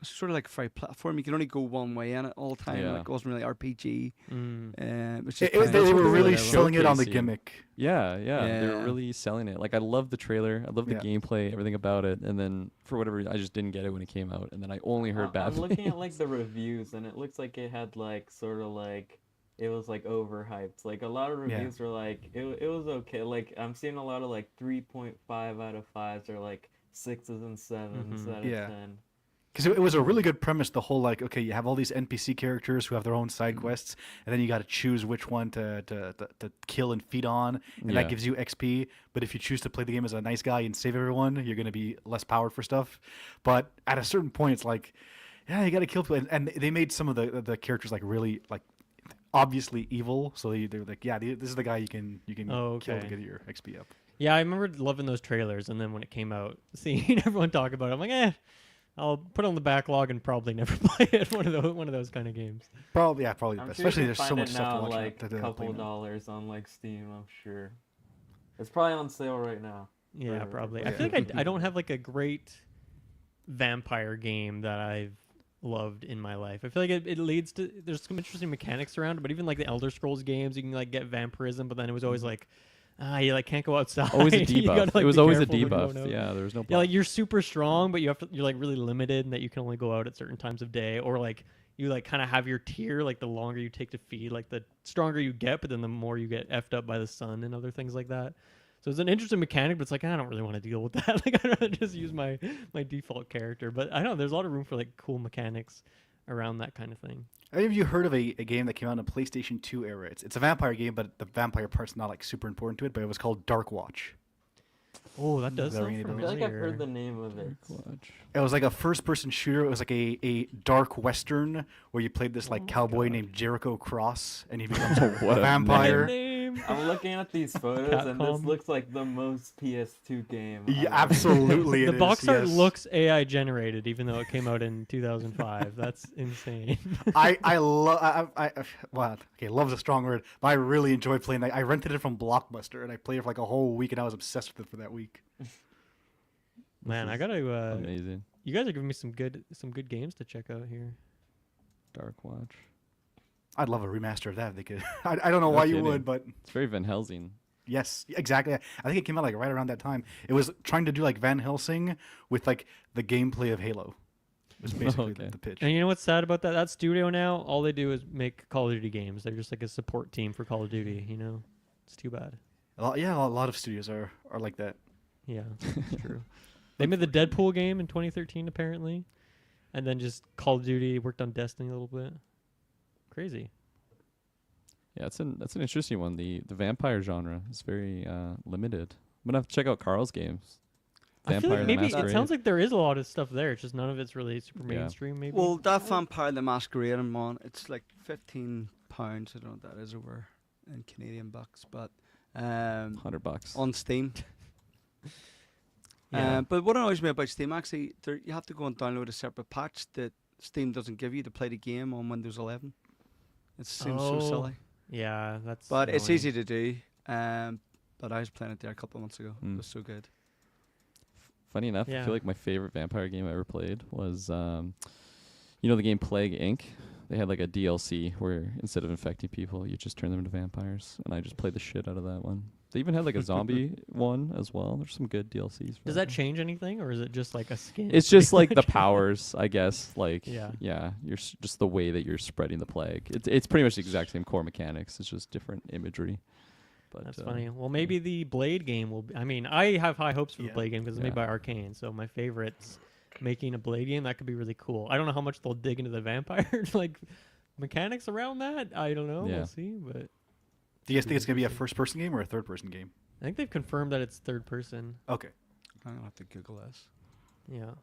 sort of like a free platform. You could only go one way in it all the time.
Yeah.
Like, it wasn't really RPG.
Mm.
It was just
They
kinda-
that's
were
what they
really
were
selling it on the
showcasing.
gimmick.
Yeah, they were
Yeah.
really selling it. Like I love the trailer, I love the
Yeah.
gameplay, everything about it, and then for whatever reason, I just didn't get it when it came out, and then I only heard bad
I'm looking
things.
at like the reviews, and it looks like it had like sort of like it was like overhyped. Like a lot of
Yeah.
reviews were like it was okay. Like I'm seeing a lot of like 3.5 out of 5s or like 6s and 7s out of
Yeah.
10.
Because it was a really good premise. The whole like, okay, you have all these NPC characters who have their own side quests, and then you got to choose which one to kill and feed on, and
Yeah.
that gives you XP. But if you choose to play the game as a nice guy and save everyone, you're gonna be less powered for stuff. But at a certain point, it's like, yeah, you got to kill people, and they made some of the characters like really like obviously evil. So they're like, yeah, this is the guy you can
Oh,
kill to
okay.
get your XP up.
Yeah, I remember loving those trailers, and then when it came out, seeing everyone talk about it, I'm like, I'll put it on the backlog and probably never play it. One of those kind of games.
Probably the
I'm
best.
sure
Especially
you can
there's so
find
much
it
stuff to
now,
watch.
like
to
a couple
play now.
dollars on like Steam. I'm sure it's probably on sale right now.
Yeah,
For-
probably.
for
I feel like
people.
I don't have like a great vampire game that I've loved in my life. I feel like it leads to there's some interesting mechanics around it, but even like the Elder Scrolls games, you can like get vampirism, but then it was always like you like can't go outside.
Always a
You
debuff.
gotta, like,
It was
be
always a
careful when you're
debuff.
going out.
Yeah, there was no.
Yeah, like
block.
you're super strong, but you're like really limited in that you can only go out at certain times of day, or like you like kind of have your tier. Like the longer you take to feed, like the stronger you get, but then the more you get effed up by the sun and other things like that. So it's an interesting mechanic, but it's like I don't really want to deal with that. Like I'd rather just use my default character. But I don't know there's a lot of room for like cool mechanics around that kind of thing.
Have you heard of a game that came out in the PlayStation 2 era? It's a vampire game, but the vampire part's not like super important to it. But it was called Dark Watch.
Oh, that does
Does that
sound
ring any
I
bells?
feel like I've
familiar.
heard the name of it.
Watch.
It was like a first-person shooter. It was like a dark western where you played this like
Oh my
cowboy
God.
named Jericho Cross, and he becomes a
What a
vampire.
Name.
I'm looking at these photos, and this
Capcom.
looks like the most PS2 game.
Yeah,
I've ever-
absolutely.
The
it
box
is,
art
yes.
looks AI generated, even though it came out in 2005. That's insane.
I love. Well, okay, love's a strong word, but I really enjoy playing that. I rented it from Blockbuster, and I played it for like a whole week, and I was obsessed with it for that week.
Man, I
is
gotta.
Amazing.
You guys are giving me some good games to check out here.
Dark Watch.
I'd love a remaster of that. If they could. I don't know
No
why you
kidding.
would, but
It's very Van Helsing.
yes, exactly. I think it came out like right around that time. It was trying to do like Van Helsing with like the gameplay of Halo. Was basically
Okay.
the pitch.
And you know what's sad about that? That studio now, all they do is make Call of Duty games. They're just like a support team for Call of Duty. You know, it's too bad.
Yeah, a lot of studios are like that.
Yeah, it's true. They made the Deadpool game in 2013 apparently, and then just Call of Duty worked on Destiny a little bit. Crazy.
Yeah, that's an interesting one. The vampire genre is very limited. I'm gonna have to check out Carl's games.
I feel like
the
maybe it
Masquerade.
sounds like there is a lot of stuff there. It's just none of it's really super
Yeah.
mainstream. Maybe.
Well, that Vampire the Masquerade I'm on, it's like £15. I don't know what that is over in Canadian bucks, but
$100.
on Steam.
yeah.
But what annoys me about Steam, actually, you have to go and download a separate patch that Steam doesn't give you to play the game on Windows 11. It seems so
Oh,
silly.
Yeah, that's.
But it's
annoying.
easy to do. But I was playing it there a couple of months ago. It
Mm.
was so good.
Funny enough, I
Yeah.
feel like my favorite vampire game I ever played was, you know, the game Plague Inc. They had like a DLC where instead of infecting people, you just turn them into vampires, and I just played the shit out of that one. They even had like a zombie one as well. There's some good DLCs. For
Does that change anything, or is it just like a skin?
It's just
pretty
like the
much?
powers, I guess. Like,
Yeah.
you're just the way that you're spreading the plague. It's pretty much the exact same core mechanics. It's just different imagery. But
That's funny. Well, maybe the Blade game will. I mean, I have high hopes for the
Yeah.
Blade game because it's
Yeah.
made by Arcane. So my favorite's making a Blade game. That could be really cool. I don't know how much they'll dig into the vampire like mechanics around that. I don't know.
Yeah.
We'll see. But
Do you guys think it's gonna be a first-person game or a third-person game?
I think they've confirmed that it's third person.
Okay.
I'm gonna have to Google this.
Yeah.
I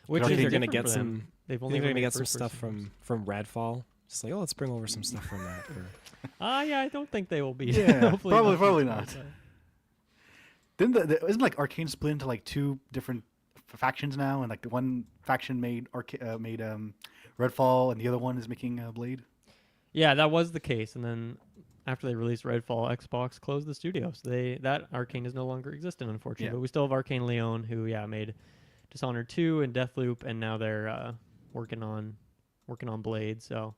Which
think
is
they're gonna
different
get
for them.
some.
They've
I
only
think they're
ever
gonna
made
get some
first-person
stuff
games.
from Redfall. Just like, oh, let's bring over some stuff from that. For...
Yeah, I don't think they will be.
Yeah,
Hopefully
probably
not.
not. Didn't isn't like Arcane split into like two different factions now, and like the one faction made Redfall, and the other one is making Blade.
Yeah, that was the case, and then after they released Redfall, Xbox closed the studio, so that Arcane is no longer existent, unfortunately.
Yeah.
But we still have Arcane Leon, who made Dishonored 2 and Deathloop, and now they're working on Blade. So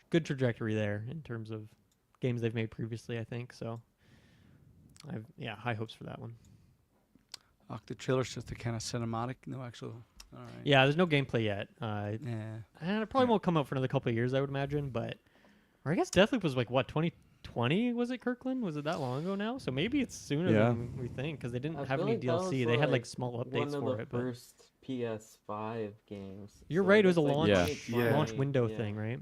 good trajectory there in terms of games they've made previously, I think. So I've high hopes for that one.
Oh, the trailer's just a kind of cinematic. No actual. All right.
Yeah, there's no gameplay yet.
Yeah.
And it probably won't come out for another couple of years, I would imagine. But or I guess Deathloop was like what 2020 was it? Kirkland, was it that long ago now? So maybe it's sooner
Yeah.
than we think because they didn't
I
have
feel
any
like that was,
DLC. They had like
like,
small
one
updates
of
for
the
it. But
first PS5 games.
you're
so
right. It was
it's
a
like
launch
Yeah.
2020,
launch window
yeah.
thing, right?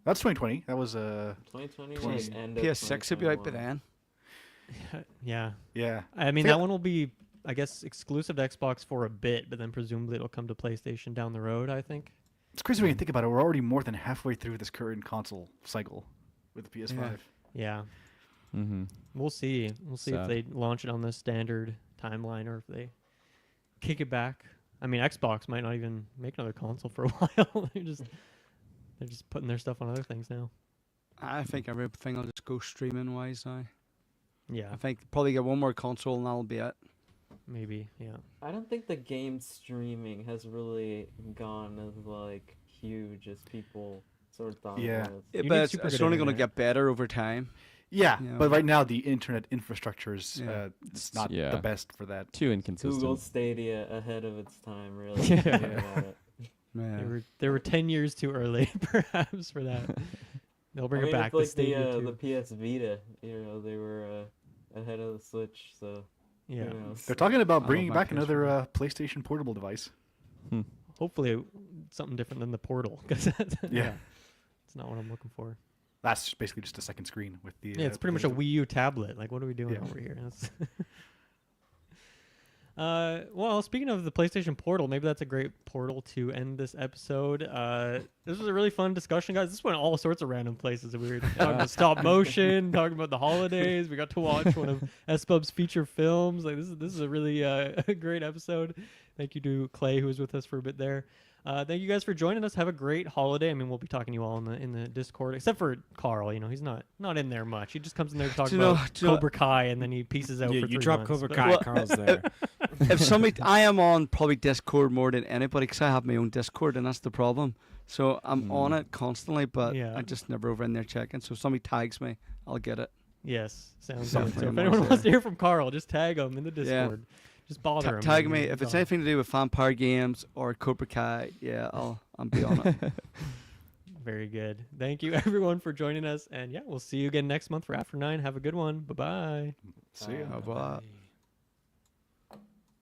That's 2020. That was
2020, like end of
PS6 would be out by
2021.
then.
Yeah.
yeah.
I mean,
See,
that one will be, I guess, exclusive to Xbox for a bit, but then presumably it'll come to PlayStation down the road, I think.
It's crazy when you think about it. We're already more than halfway through this current console cycle with the PS5.
Yeah.
Mm-hmm.
We'll see. We'll see if
Sad.
they launch it on the standard timeline or if they kick it back. I mean, Xbox might not even make another console for a while. They're just putting their stuff on other things now.
I think everything will just go streaming wise now.
Yeah,
I think probably get one more console and that'll be it.
maybe. Yeah.
I don't think the game streaming has really gone as like huge as people sort of thought
Yeah.
it was.
You
but
need
it's,
super
it's
good
only going to
internet.
get better over time.
Yeah,
Yeah.
but right now the internet infrastructure is
Yeah.
it's not
Yeah.
the best for that.
Too inconsistent.
Google Stadia ahead of its time, really.
Yeah.
Think about it.
Yeah.
They were 10 years too early, perhaps, for that. They'll bring
I mean,
it back.
it's like
Stadia
the
too.
PS Vita. You know, they were ahead of the Switch, so
Yeah.
who knows?
They're talking about
love
bringing
my
back
PS4.
another PlayStation portable device.
Hopefully, something different than the Portal, because
Yeah.
it's not what I'm looking for.
That's basically just a second screen with the.
Yeah, it's pretty much a Wii U tablet. Like, what are we doing
Yeah.
over here? That's well, speaking of the PlayStation Portal, maybe that's a great portal to end this episode. This was a really fun discussion, guys. This went all sorts of random places. We were talking about stop motion, talking about the holidays. We got to watch one of SPub's feature films. Like this is a really a great episode. Thank you to Clay, who was with us for a bit there. Thank you guys for joining us. Have a great holiday. I mean, we'll be talking to you all in the Discord, except for Carl. You know, he's not in there much. He just comes in there to talk
Do you know-
about
do you know-
Cobra Kai, and then he pieces out
Yeah,
for
you
3
drop
months.
Cobra
But-
Kai,
Well,
Carl's there.
If somebody, I am on probably Discord more than anybody because I have my own Discord and that's the problem. So I'm on it constantly, but
Yeah.
I just never over in there checking. So if somebody tags me, I'll get it.
Yes, sounds
Something
good. So if
amongst
anyone
there.
wants to hear from Carl, just tag him in the
Yeah.
Discord. Just bother him.
Tag
and
me
he's
if it's
on.
anything to do with Vampire Games or Cobra Kai. Yeah, I'll be on it.
Very good. Thank you, everyone, for joining us. And yeah, we'll see you again next month for After 9. Have a good one. Bye bye.
See ya.
Bye-bye.